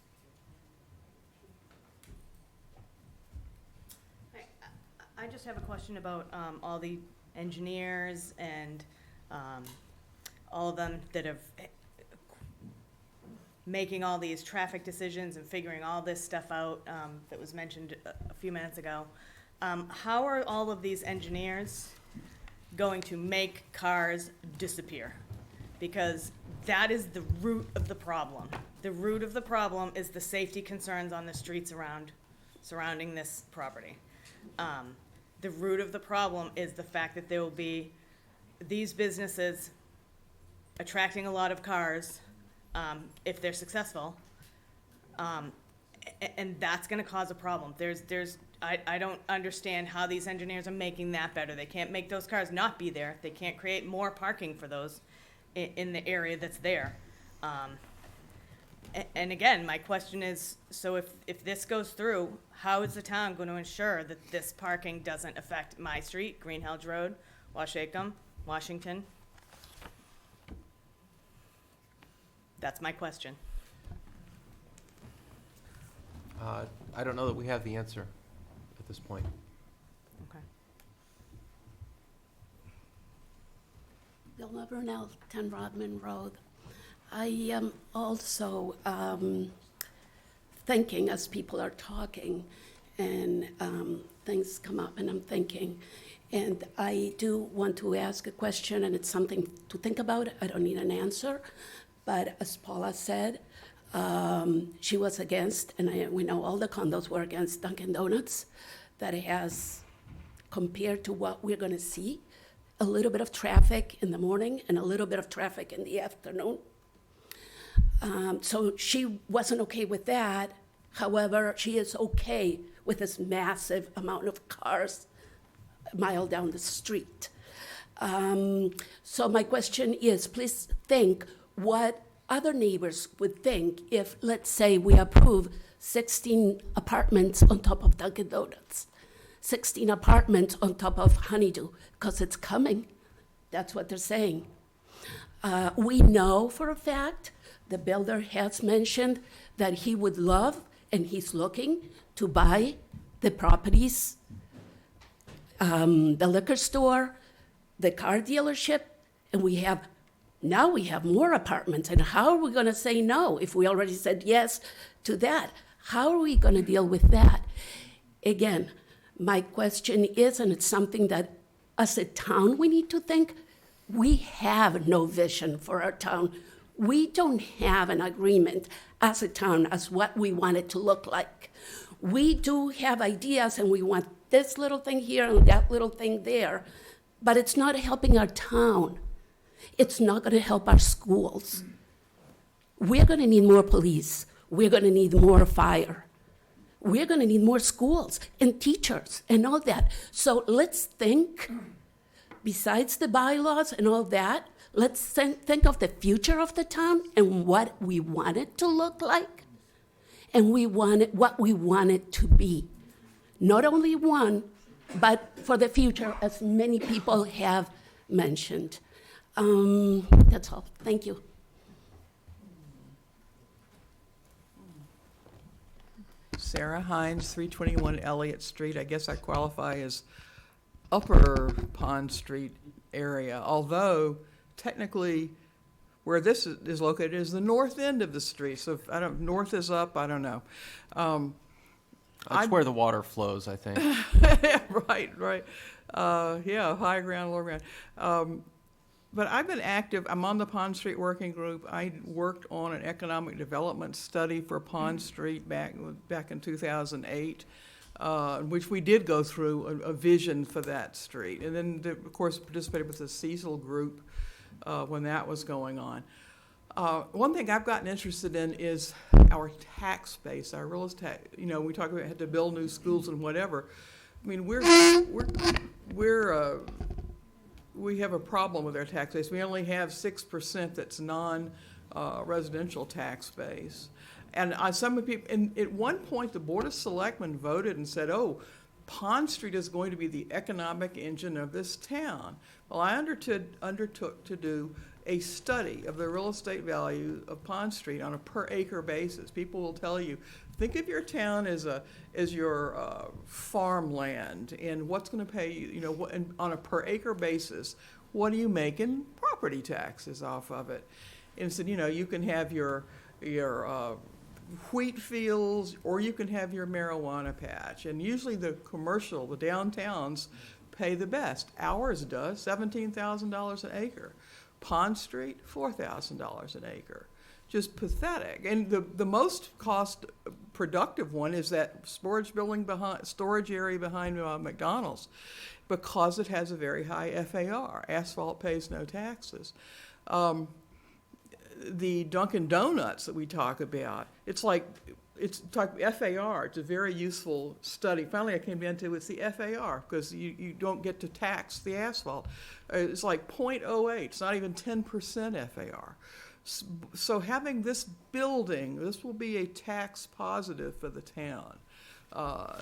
I just have a question about all the engineers and all of them that have making all these traffic decisions and figuring all this stuff out that was mentioned a few minutes ago. How are all of these engineers going to make cars disappear? Because that is the root of the problem. The root of the problem is the safety concerns on the streets surrounding this property. The root of the problem is the fact that there will be these businesses attracting a lot of cars if they're successful, and that's going to cause a problem. I don't understand how these engineers are making that better. They can't make those cars not be there. They can't create more parking for those in the area that's there. And again, my question is, so if this goes through, how is the town going to ensure that this parking doesn't affect my street, Green Hedge Road, Washington, Washington? That's my question. I don't know that we have the answer at this point. Okay. Bill Brunel, 10 Rodman Road. I am also thinking as people are talking and things come up and I'm thinking, and I do want to ask a question and it's something to think about. I don't need an answer, But as Paula said, she was against, and we know all the condos were against Dunkin' Donuts, that it has, compared to what we're gonna see, a little bit of traffic in the morning and a little bit of traffic in the afternoon. So she wasn't okay with that. However, she is okay with this massive amount of cars a mile down the street. So my question is, please think what other neighbors would think if, let's say, we approve 16 apartments on top of Dunkin' Donuts, 16 apartments on top of Honeydew, because it's coming. That's what they're saying. We know for a fact, the builder has mentioned that he would love, and he's looking to buy the properties, the liquor store, the car dealership, and now we have more apartments. And how are we gonna say no if we already said yes to that? How are we gonna deal with that? Again, my question is, and it's something that as a town we need to think, we have no vision for our town. We don't have an agreement as a town as what we want it to look like. We do have ideas and we want this little thing here and that little thing there, but it's not helping our town. It's not gonna help our schools. We're gonna need more police. We're gonna need more fire. We're gonna need more schools and teachers and all that. So let's think, besides the bylaws and all that, let's think of the future of the town and what we want it to look like, and what we want it to be. Not only one, but for the future, as many people have mentioned. That's all. Thank you. Sarah Hines, 321 Elliott Street. I guess I qualify as Upper Pond Street area, although technically where this is located is the north end of the street. So if, north is up, I don't know. That's where the water flows, I think. Right. Yeah, high ground, low ground. But I've been active. I'm on the Pond Street Working Group. I worked on an economic development study for Pond Street back in 2008, which we did go through a vision for that street. And then, of course, participated with the Cecil group when that was going on. One thing I've gotten interested in is our tax base, our real estate. You know, we talk about had to build new schools and whatever. I mean, we have a problem with our tax base. We only have 6% that's non-residential tax base. And some of the people, and at one point, the Board of Selectmen voted and said, oh, Pond Street is going to be the economic engine of this town. Well, I undertook to do a study of the real estate value of Pond Street on a per acre basis. People will tell you, think of your town as your farmland, and what's going to pay you, and on a per acre basis, what are you making property taxes off of it? And so, you can have your wheat fields, or you can have your marijuana patch. And usually the downtowns pay the best. Ours does, $17,000 an acre. Pond Street, $4,000 an acre. Just pathetic. And the most cost productive one is that storage area behind McDonald's, because it has a very high FAR. Asphalt pays no taxes. The Dunkin' Donuts that we talk about, it's FAR. It's a very useful study. Finally, I came down to it's the FAR, because you don't get to tax the asphalt. It's like 0.08. It's not even 10% FAR. So having this building, this will be a tax positive for the town,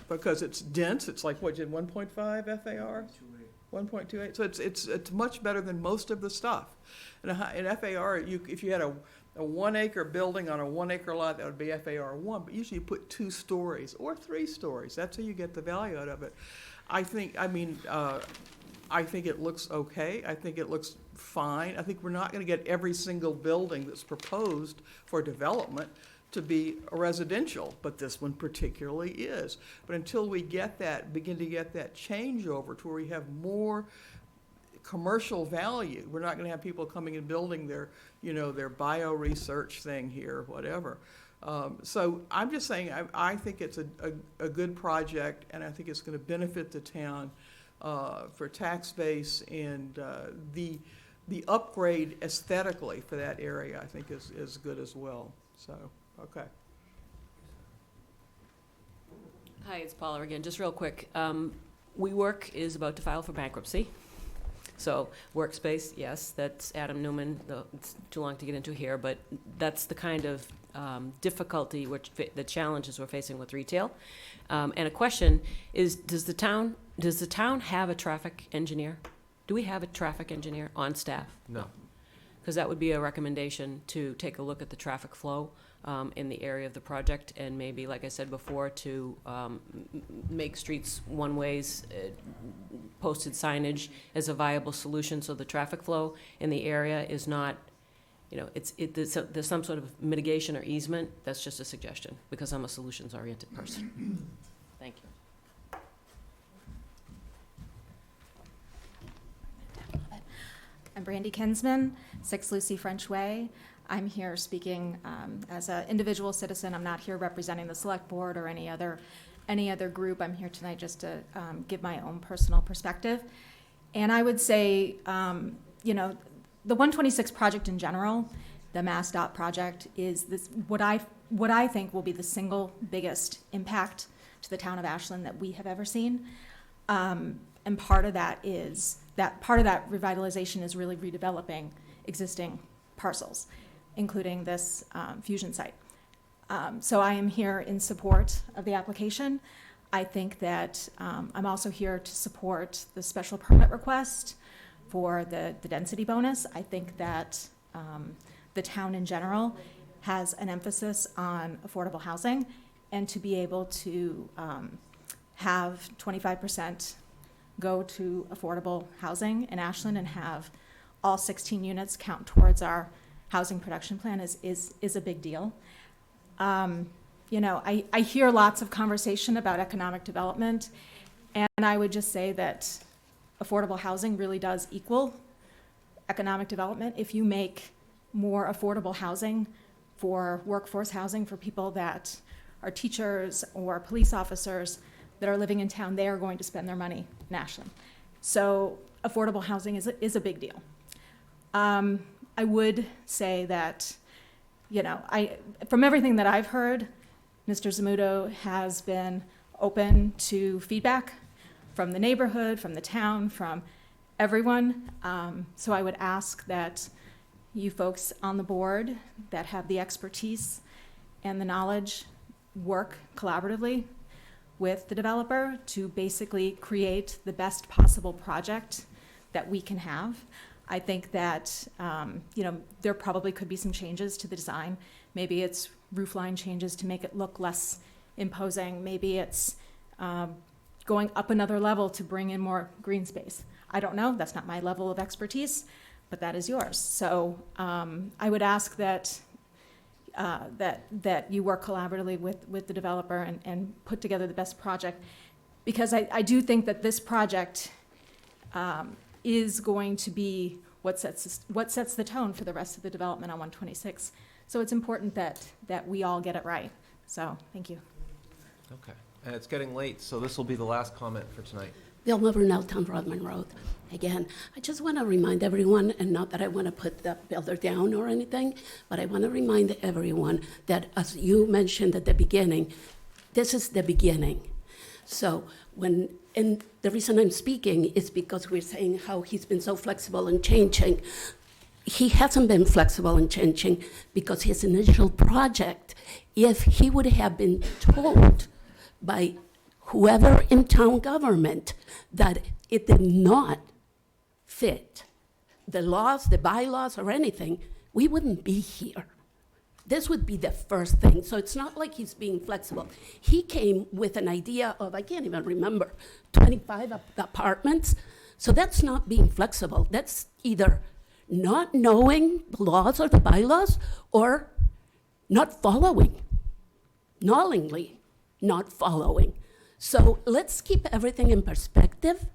because it's dense. It's like, 1.5 FAR? 1.28. So it's much better than most of the stuff. And in FAR, if you had a 1 acre building on a 1 acre lot, that would be FAR 1. But usually you put 2 stories or 3 stories. That's how you get the value out of it. I think it looks okay. I think it looks fine. I think we're not going to get every single building that's proposed for development to be a residential, but this one particularly is. But until we begin to get that changeover to where we have more commercial value. We're not gonna have people coming and building their, you know, their bio research thing here, whatever. So I'm just saying, I think it's a good project, and I think it's gonna benefit the town for tax base, and the upgrade aesthetically for that area, I think is good as well. So, okay. Hi, it's Paula again. Just real quick. WeWork is about to file for bankruptcy. So workspace, yes, that's Adam Newman. It's too long to get into here, but that's the kind of difficulty, the challenges we're facing with retail. And a question is, does the town have a traffic engineer? Do we have a traffic engineer on staff? No. Because that would be a recommendation to take a look at the traffic flow in the area of the project, and maybe, like I said before, to make streets one-ways, posted signage as a viable solution, so the traffic flow in the area is not, you know, there's some sort of mitigation or easement. That's just a suggestion, because I'm a solutions-oriented person. Thank you. I'm Brandy Kinsman, 6 Lucy French Way. I'm here speaking as an individual citizen. I'm not here representing the select board or any other group. I'm here tonight just to give my own personal perspective. And I would say, you know, the 126 project in general, the MassDOT project, is this what I think will be the single biggest impact to the town of Ashland that we have ever seen. And part of that is part of that revitalization is really redeveloping existing parcels, including this fusion site. So I am here in support of the application. I think that I'm also here to support the special permit request for the density bonus. I think that the town in general has an emphasis on affordable housing, and to be able to have 25% go to affordable housing in Ashland and have all 16 units count towards our housing production plan is a big deal. You know, I hear lots of conversation about economic development, and I would just say that affordable housing really does equal economic development. If you make more affordable housing for workforce housing for people that are teachers or police officers that are living in town, they are going to spend their money in Ashland. So affordable housing is a big deal. I would say that, you know, from everything that I've heard, Mr. Zamuto has been open to feedback from the neighborhood, from the town, from everyone. So I would ask that you folks on the board that have the expertise and the knowledge work collaboratively with the developer to basically create the best possible project that we can have. I think that, you know, there probably could be some changes to the design. Maybe it's roofline changes to make it look less imposing. Maybe it's going up another level to bring in more green space. I don't know. That's not my level of expertise, but that is yours. So I would ask that that you work collaboratively with the developer and put together the best project, because I do think that this project is going to be what sets the tone for the rest of the development on 126. So it's important that we all get it right. So thank you. Okay. And it's getting late, so this will be the last comment for tonight. Vilma Brunel, 10 Rodman Road. Again, I just want to remind everyone, and not that I want to put the builder down or anything, but I want to remind everyone that, as you mentioned at the beginning, this is the beginning. So and the reason I'm speaking is because we're saying how he's been so flexible and changing. He hasn't been flexible and changing because his initial project, if he would have been told by whoever in town government that it did not fit the laws, the bylaws, or anything, we wouldn't be here. This would be the first thing. So it's not like he's being flexible. He came with an idea of, I can't even remember, 25 apartments. So that's not being flexible. That's either not knowing the laws or the bylaws or not following, knowingly not following. So let's keep everything in perspective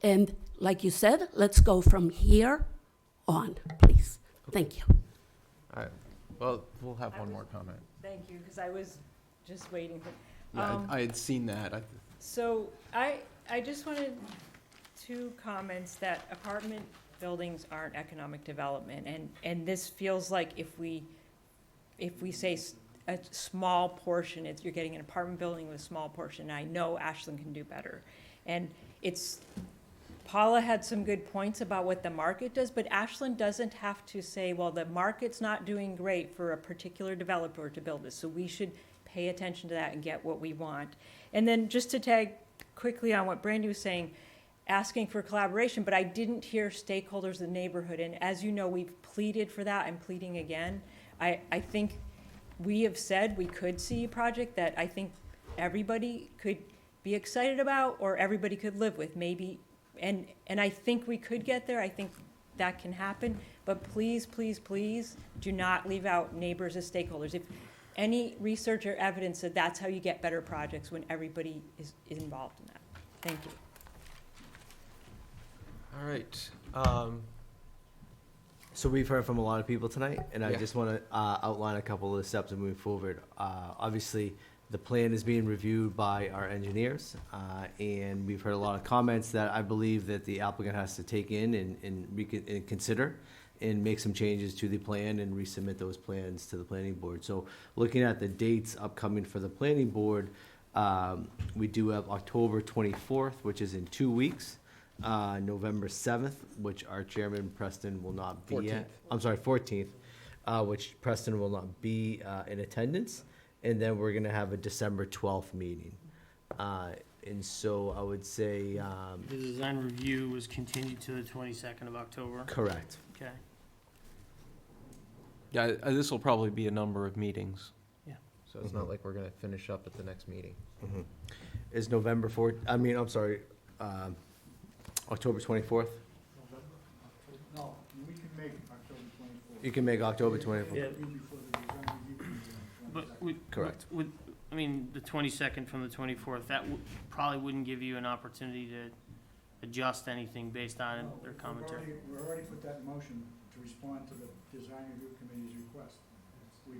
and like you said, let's go from here on, please. Thank you. All right, well, we'll have one more comment. Thank you, because I was just waiting for. Yeah, I had seen that. So I just wanted two comments that apartment buildings aren't economic development, and this feels like if we say a small portion, you're getting an apartment building with a small portion, I know Ashland can do better. And Paula had some good points about what the market does, but Ashland doesn't have to say, well, the market's not doing great for a particular developer to build this, so we should pay attention to that and get what we want. And then just to tag quickly on what Brandy was saying, asking for collaboration, but I didn't hear stakeholders of the neighborhood, and as you know, we've pleaded for that. I'm pleading again. I think we have said we could see a project that I think everybody could be excited about or everybody could live with, maybe. And I think we could get there. I think that can happen. But please, please, please do not leave out neighbors as stakeholders. If any research or evidence that that's how you get better projects when everybody is involved in that. Thank you. All right. So we've heard from a lot of people tonight, and I Yeah. just want to outline a couple of the steps of moving forward. Obviously, the plan is being reviewed by our engineers, and we've heard a lot of comments that I believe that the applicant has to take in and consider and make some changes to the plan and resubmit those plans to the planning board. So looking at the dates upcoming for the planning board, we do have October 24th, which is in 2 weeks. November 7th, which our chairman Preston will not be at. 14th. I'm sorry, 14th, which Preston will not be in attendance. And then we're gonna have a December 12th meeting. And so I would say, The design review was continued to the 22nd of October. correct. Okay. Yeah, this will probably be a number of meetings. Yeah. So it's not like we're gonna finish up at the next meeting. Is October 24th? No, we can make October 24th. You can make October 24th. Yeah. Before the design review. But Correct. I mean, the 22nd from the 24th, that probably wouldn't give you an opportunity to adjust anything based on their commentary. We've already put that in motion to respond to the design review committee's request. We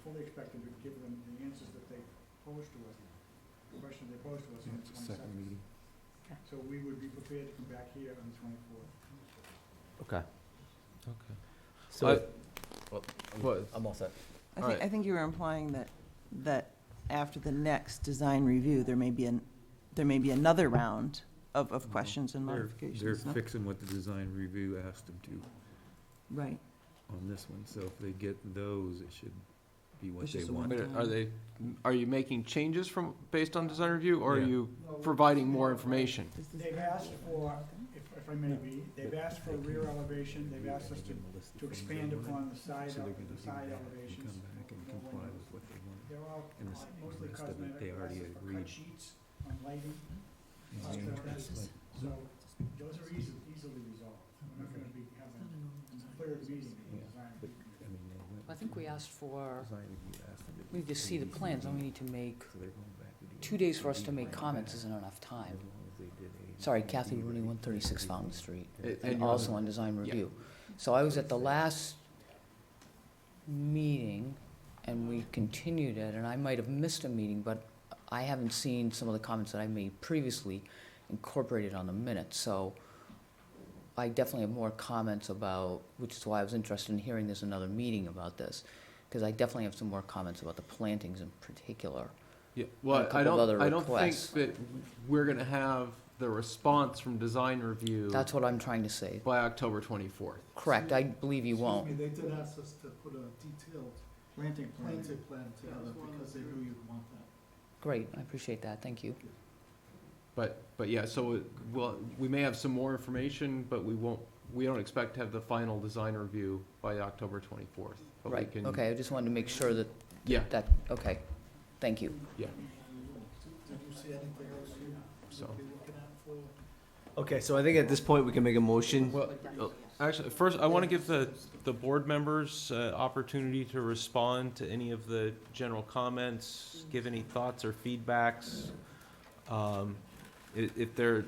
fully expected to give them the answers that they posed to us, the questions they posed to us on the 22nd. So we would be prepared to come back here on the 24th. Okay. Okay. So, I'm all set. I think you were implying that after the next design review, there may be another round of questions and modifications. They're no? fixing what the design review asked them to Right. on this one, so if they get those, it should be what It's they just a want. one-time. Are you making changes based on design review, or are Yeah. you providing more information? They've asked for, if I may be, they've asked for a rear elevation, they've asked us to expand upon the side So they're elevations. Come back and comply with what they want. They're all And mostly the rest of it, cosmetic. they already They've asked for agreed. cut sheets on lighting. Yeah. So those are easily resolved. We're not gonna be having a third meeting in the design. But, I mean, they went I think we asked for, design review asked them to we need to see the do plans, these, and we need to make, so they're going back to the 2 days for us to ADU make plan comments back, isn't enough time. as long as they did a Sorry, Kathy ADU Rooney, review, 136 they Fountain did- Street, And and you're also on- on design yeah. review. So I was at the last meeting, and we continued it, and I might have missed a meeting, but I haven't seen some of the comments that I made previously incorporated on the minutes, so I definitely have more comments about, which is why I was interested in hearing there's another meeting about this, because I definitely have some more comments about the plantings in particular. Yeah, and well, a couple of other I don't think requests. that we're gonna have the response from design review That's what I'm trying to say. by October 24th. Correct, I believe you won't. Excuse me, they did ask us to put a detailed planting plan together because they knew you'd want that. Great, I appreciate that, thank you. But yeah, so, we may have some more information, but we don't expect to have the final design review by October 24th. But we Right, can- okay, I just wanted to make sure that, Yeah, okay, thank you. yeah, Did you see anything else you so. would be looking at for? Okay, so I think at this point, we can make a motion. Well, actually, first, I want to give the board members opportunity to respond to any of the general comments, give any thoughts or feedbacks. If there are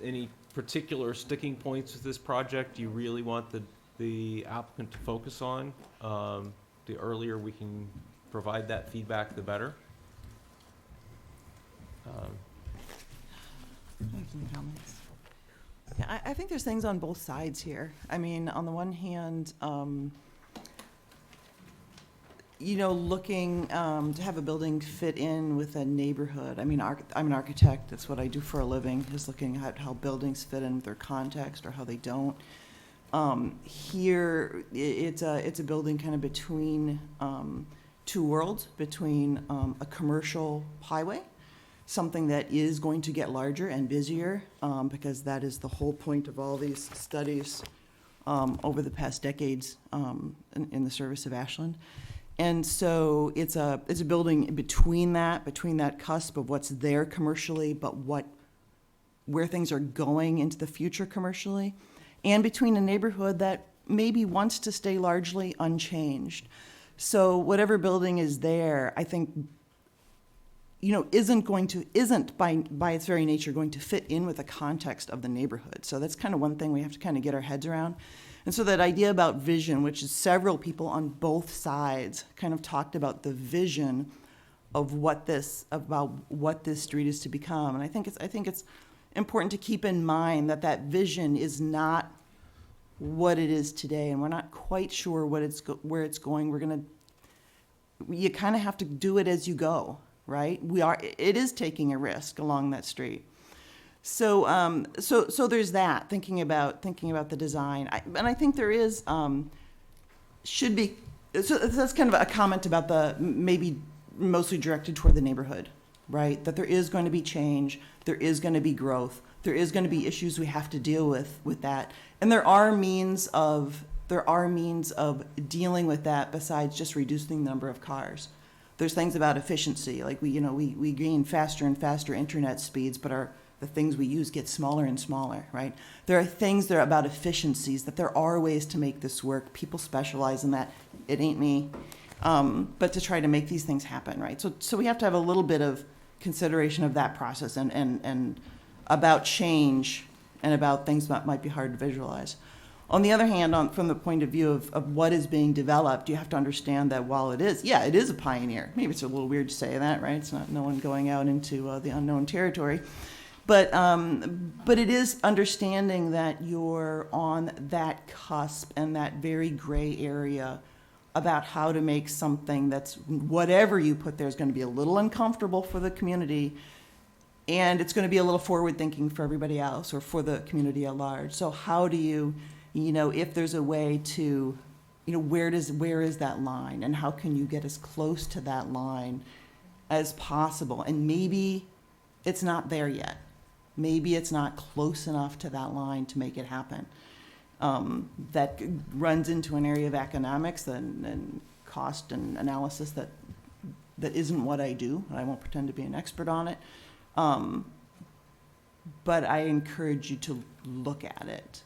any particular sticking points with this project you really want the applicant to focus on, the earlier we can provide that feedback, the better. Any comments? Yeah, I think there's things on both sides here. I mean, on the one hand, looking to have a building fit in with a neighborhood. I mean, I'm an architect. That's what I do for a living, is looking at how buildings fit in with their context or how they don't. Here, it's a building kind of between two worlds, between a commercial highway, something that is going to get larger and busier, because that is the whole point of all these studies over the past decades in the service of Ashland. And so it's a building between that cusp of what's there commercially, but where things are going into the future commercially, and between a neighborhood that maybe wants to stay largely unchanged. So whatever building is there, I think, isn't by its very nature going to fit in with the context of the neighborhood. So that's kind of one thing we have to kind of get our heads around. And so that idea about vision, which is several people on both sides kind of talked about the vision of what this street is to become. And I think it's important to keep in mind that vision is not what it is today, and we're not quite sure where it's going. You kind of have to do it as you go, right? It is taking a risk along that street. So there's that, thinking about the design. And I think there is, should be, so that's kind of a comment about the, maybe mostly directed toward the neighborhood, right? That there is going to be change, there is going to be growth, there is going to be issues we have to deal with that. And there are means of dealing with that besides just reducing the number of cars. There's things about efficiency, like we gain faster and faster internet speeds, but the things we use get smaller and smaller, right? There are things that are about efficiencies, that there are ways to make this work. People specialize in that. It ain't me. But to try to make these things happen, right? So we have to have a little bit of consideration of that process and about change and about things that might be hard to visualize. On the other hand, from the point of view of what is being developed, you have to understand that while it is a pioneer. Maybe it's a little weird to say that, right? It's not no one going out into the unknown territory. But it is understanding that you're on that cusp and that very gray area about how to make something that's, whatever you put there is going to be a little uncomfortable for the community, and it's going to be a little forward-thinking for everybody else or for the community at large. So how do you, if there's a way to, where is that line, and how can you get as close to that line as possible? And maybe it's not there yet. Maybe it's not close enough to that line to make it happen. That runs into an area of economics and cost and analysis that isn't what I do. I won't pretend to be an expert on it. But I encourage you to look at it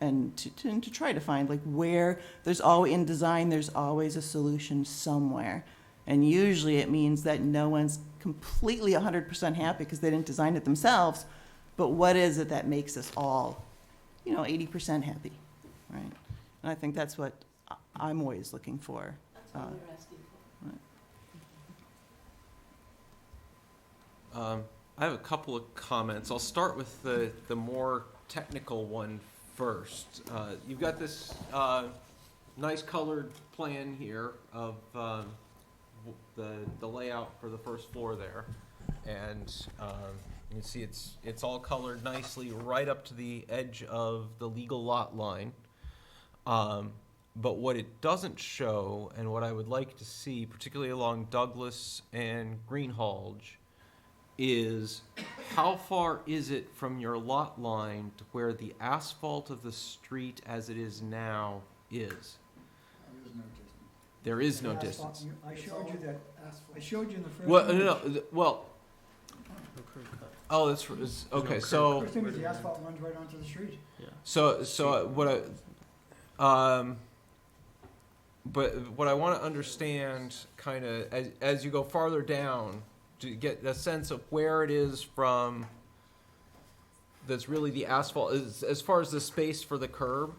and to try to find where in design, there's always a solution somewhere. And usually it means that no one's completely 100% happy because they didn't design it themselves, but what is it that makes us all, 80% happy, right? And I think that's what I'm always looking for. That's what we're asking for. Right. I have a couple of comments. I'll start with the more technical one first. You've got this nice colored plan here of the layout for the first floor there, and you can see it's all colored nicely right up to the edge of the legal lot line. But what it doesn't show, and what I would like to see, particularly along Douglas and Greenhalgh, is how far is it from your lot line to where the asphalt of the street as it is now is? There is no distance. I showed you that. I showed you in the first. Well, image. no. Well. Oh, that's okay. So. First image, the asphalt runs right onto the street. Yeah. So what but what I want to understand, kind of as you go farther down, to get a sense of where it is from that's really the asphalt, as far as the space for the curb,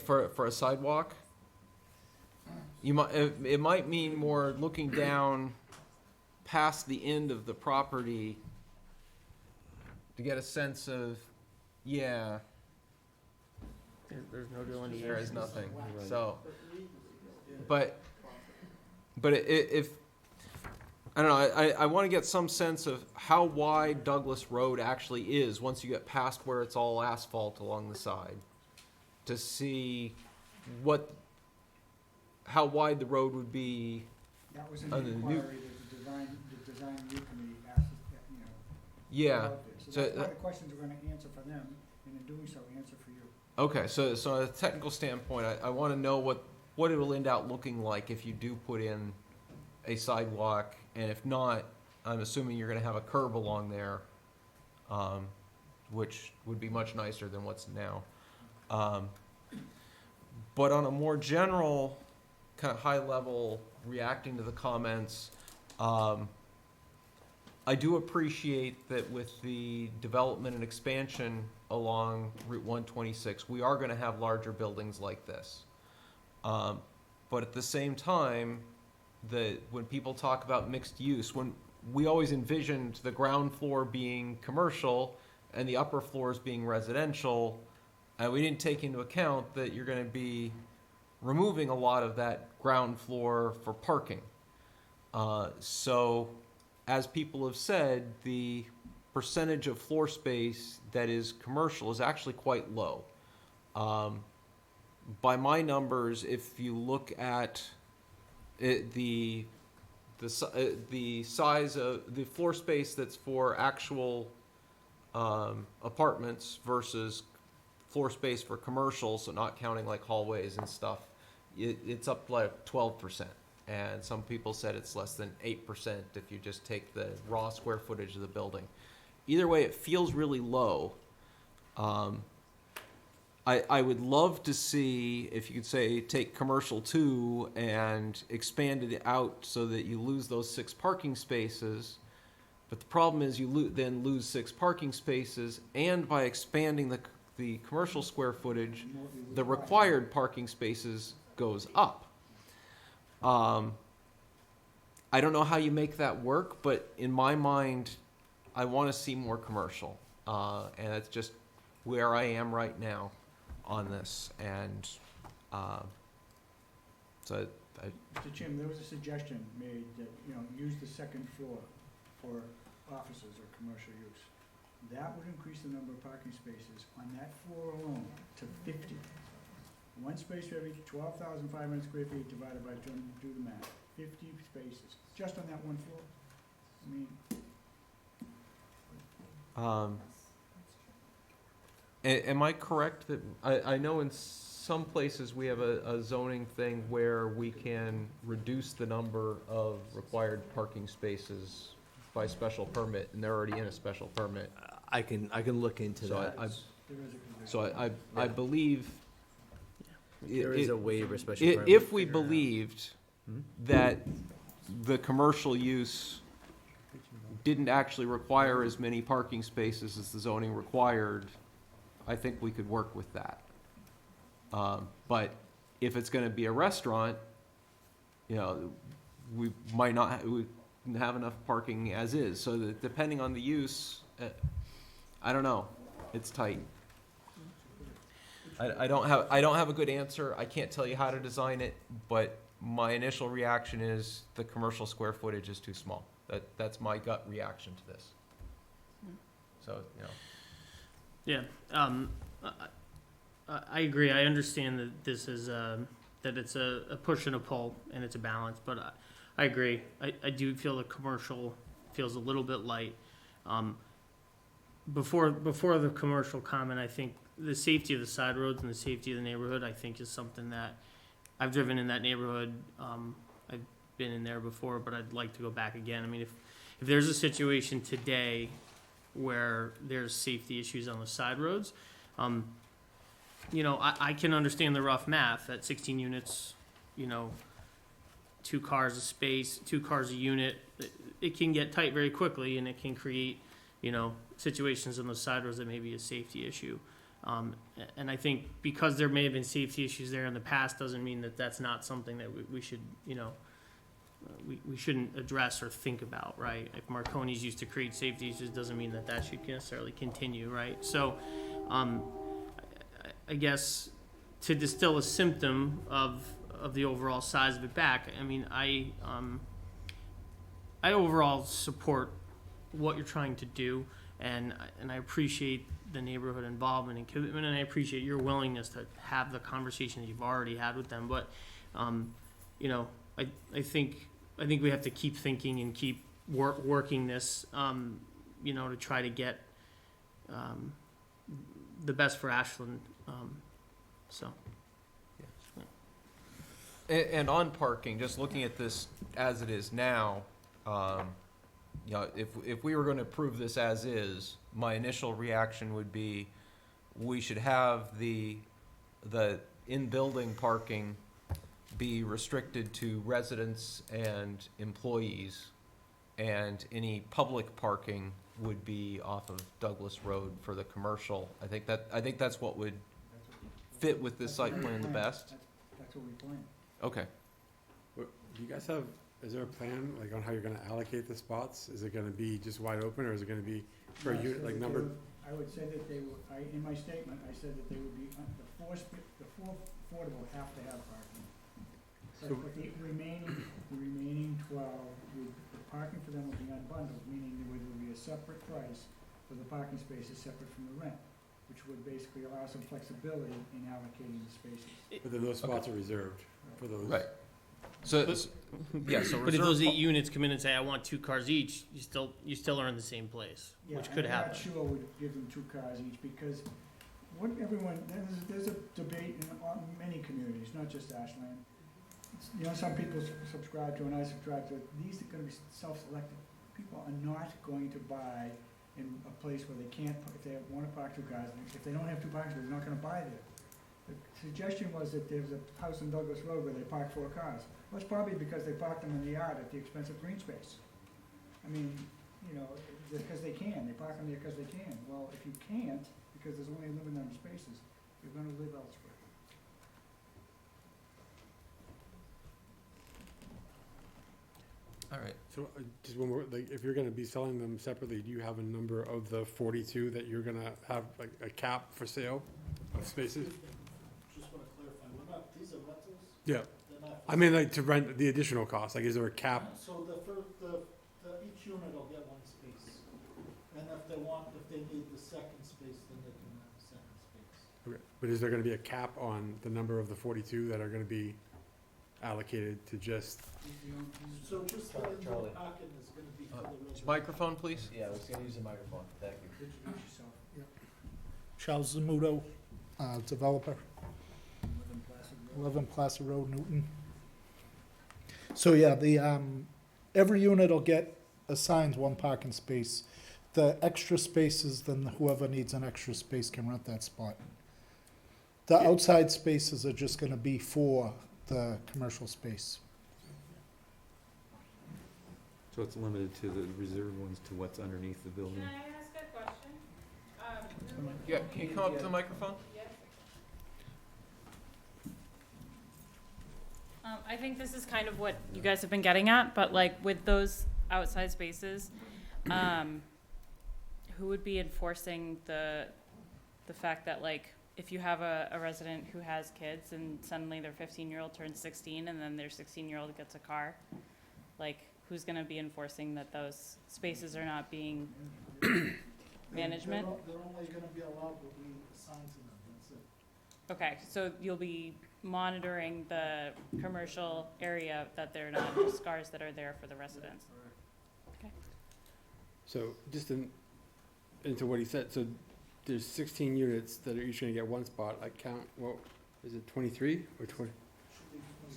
for a sidewalk, it might mean more looking down past the end of the property to get a sense of, yeah, There's no delineation. there is nothing. So, but if I don't know, I want to get some sense of how wide Douglas Road actually is once you get past where it's all asphalt along the side, to see how wide the road would be. That was an under the new. inquiry that the design review committee asked, Yeah. about this. So that's one of the questions we're gonna answer for them, and in doing so, answer for you. Okay, so on a technical standpoint, I want to know what it'll end out looking like if you do put in a sidewalk, and if not, I'm assuming you're going to have a curb along there, which would be much nicer than what's now. But on a more general, kind of high level, reacting to the comments, I do appreciate that with the development and expansion along Route 126, we are going to have larger buildings like this. But at the same time, when people talk about mixed use, when we always envisioned the ground floor being commercial and the upper floors being residential, and we didn't take into account that you're going to be removing a lot of that ground floor for parking. So, as people have said, the percentage of floor space that is commercial is actually quite low. By my numbers, if you look at the size of the floor space that's for actual apartments versus floor space for commercial, so not counting like hallways and stuff, it's up like 12%. And some people said it's less than 8% if you just take the raw square footage of the building. Either way, it feels really low. I would love to see if you could say take commercial 2 and expand it out so that you lose those 6 parking spaces. But the problem is you then lose 6 parking spaces, and by expanding the commercial square footage, the required parking spaces goes up. I don't know how you make that work, but in my mind, I want to see more commercial. And that's just where I am right now on this. And so Mr. Chairman, there was a suggestion made that, use the second floor for offices or commercial use. That would increase the number of parking spaces on that floor alone to 50. One space for every 12,500 square feet divided by, do the math, 50 spaces, just on that one floor. I mean. Am I correct that, I know in some places we have a zoning thing where we can reduce the number of required parking spaces by special permit, and they're already in a special permit. I can look into that. I believe. There is a waiver special permit. If we believed that the commercial use didn't actually require as many parking spaces as the zoning required, I think we could work with that. But if it's going to be a restaurant, we might not have enough parking as is. So that depending on the use, I don't know. It's tight. I don't have a good answer. I can't tell you how to design it, but my initial reaction is the commercial square footage is too small. That's my gut reaction to this. So, Yeah, I agree. I understand that this is that it's a push and a pull, and it's a balance. But I agree. I do feel the commercial feels a little bit light. Before the commercial comment, I think the safety of the side roads and the safety of the neighborhood, I think, is something that I've driven in that neighborhood. I've been in there before, but I'd like to go back again. I mean, if there's a situation today where there's safety issues on the side roads, I can understand the rough math at 16 units, 2 cars a space, 2 cars a unit. It can get tight very quickly, and it can create situations on those side roads that may be a safety issue. And I think because there may have been safety issues there in the past, doesn't mean that that's not something that we should, we shouldn't address or think about, right? If Marconi's used to create safety issues, doesn't mean that that should necessarily continue, right? So, I guess to distill a symptom of the overall size of it back, I mean, I overall support what you're trying to do, and I appreciate the neighborhood involvement and commitment, and I appreciate your willingness to have the conversation that you've already had with them. But, I think we have to keep thinking and keep working this, to try to get the best for Ashland. And on parking, just looking at this as it is now, if we were going to approve this as is, my initial reaction would be we should have the in-building parking be restricted to residents and employees, and any public parking would be off of Douglas Road for the commercial. I think that's what would fit with this site plan the best. That's what we plan. Okay. Do you guys have, is there a plan, like, on how you're gonna allocate the spots? Is it gonna be just wide open, or is it gonna be per unit, like, number? I would say that they would, in my statement, I said that they would be, the four affordable have to have parking. So- But the remaining 12, the parking for them would be unbundled, meaning there would be a separate price for the parking spaces separate from the rent, which would basically allow some flexibility in allocating the spaces. But then those spots are reserved for those. Right. So, yeah, so But if those reserve 8 units come in and say, I want 2 cars each, you still are in the same place, Yeah, which could I'm happen. not sure we'd give them 2 cars each, because what everyone, there's a debate in many communities, not just Ashland. Some people subscribe to, and I subscribe to, these are gonna be self-selected. People are not going to buy in a place where they can't, if they wanna park 2 cars, if they don't have 2 parking spaces, they're not gonna buy there. The suggestion was that there's a house in Douglas Road where they park 4 cars. Well, it's probably because they parked them in the yard at the expense of green space. I mean, because they can, they park them there because they can. Well, if you can't, because there's only a limited number of spaces, you're gonna live elsewhere. All right. So, just one more, like, if you're gonna be selling them separately, do you have a number of the 42 that you're gonna have, like, a cap for sale of spaces? Just want to clarify, these are rentals? Yeah. They're not. I mean, like, to rent the additional cost, like, is there a cap? So each unit will get 1 space. And if they need the second space, then they can have a second space. Okay. But is there gonna be a cap on the number of the 42 that are gonna be allocated to just? So just the Charlie. indoor parking is going to be for the residents. Microphone, please. Yeah, I was gonna use the microphone, thank you. Introduce yourself. Charles Zamudo, developer, 11 Placer Road, Newton. So yeah, every unit will get assigned 1 parking space. The extra spaces, then whoever needs an extra space can rent that spot. The outside spaces are just gonna be for the commercial space. So it's limited to the reserved ones to what's underneath the building? Can I ask a question? Yeah, can you come up to the microphone? I think this is kind of what you guys have been getting at, but like with those outside spaces, who would be enforcing the fact that like if you have a resident who has kids and suddenly their 15-year-old turns 16 and then their 16-year-old gets a car, like who's going to be enforcing that those spaces are not being management? They're only going to be allowed what we assign to them, that's it. Okay, so you'll be monitoring the commercial area that they're not just cars that are there for the residents. Okay. So, just into what he said, so there's 16 units that are each gonna get 1 spot. I count, well, is it 23 or 20?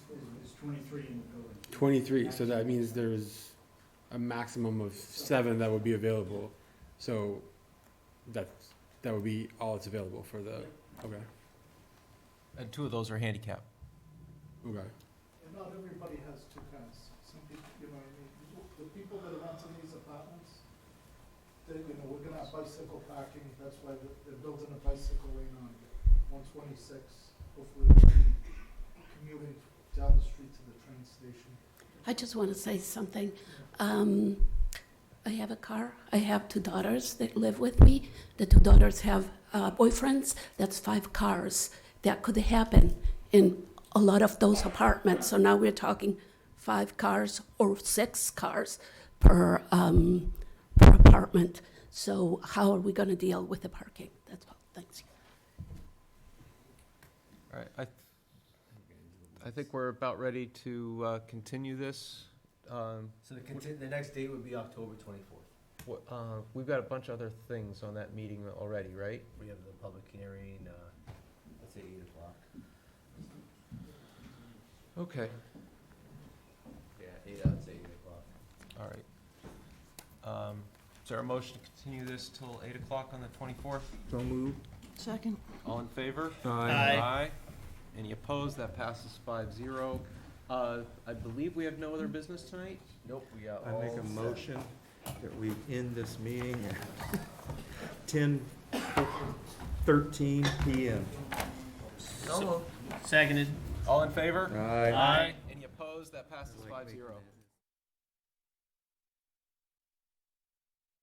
There's 23 in the building. 23, so that means there's a maximum of 7 that would be available. So that would be all that's available for the, okay, And 2 of those are handicap. okay. And not everybody has 2 cars. Some people, the people that are renting these apartments, we're gonna have bicycle parking, that's why they're building a bicycle lane on 126. Hopefully it'll be commuting down the street to the train station. I just want to say something. I have a car. I have 2 daughters that live with me. The 2 daughters have boyfriends. That's 5 cars. That could happen in a lot of those apartments. So now we're talking 5 cars or 6 cars per apartment. So how are we going to deal with the parking? That's all. Thanks. All right, I think we're about ready to continue this. So the next date would be October 24th. We've got a bunch of other things on that meeting already, right? We have the public hearing, let's say 8 o'clock. Okay, Yeah, 8 o'clock. all right. Is there a motion to continue this till 8 o'clock on the 24th? So moved. Second. All in favor? Aye. Any opposed? That passes 5-0. I believe we have no other business tonight? Nope, we got I all make a set. motion that we end this meeting at 10:13 PM. Seconded. All in favor? Aye. Any opposed? That passes 5-0.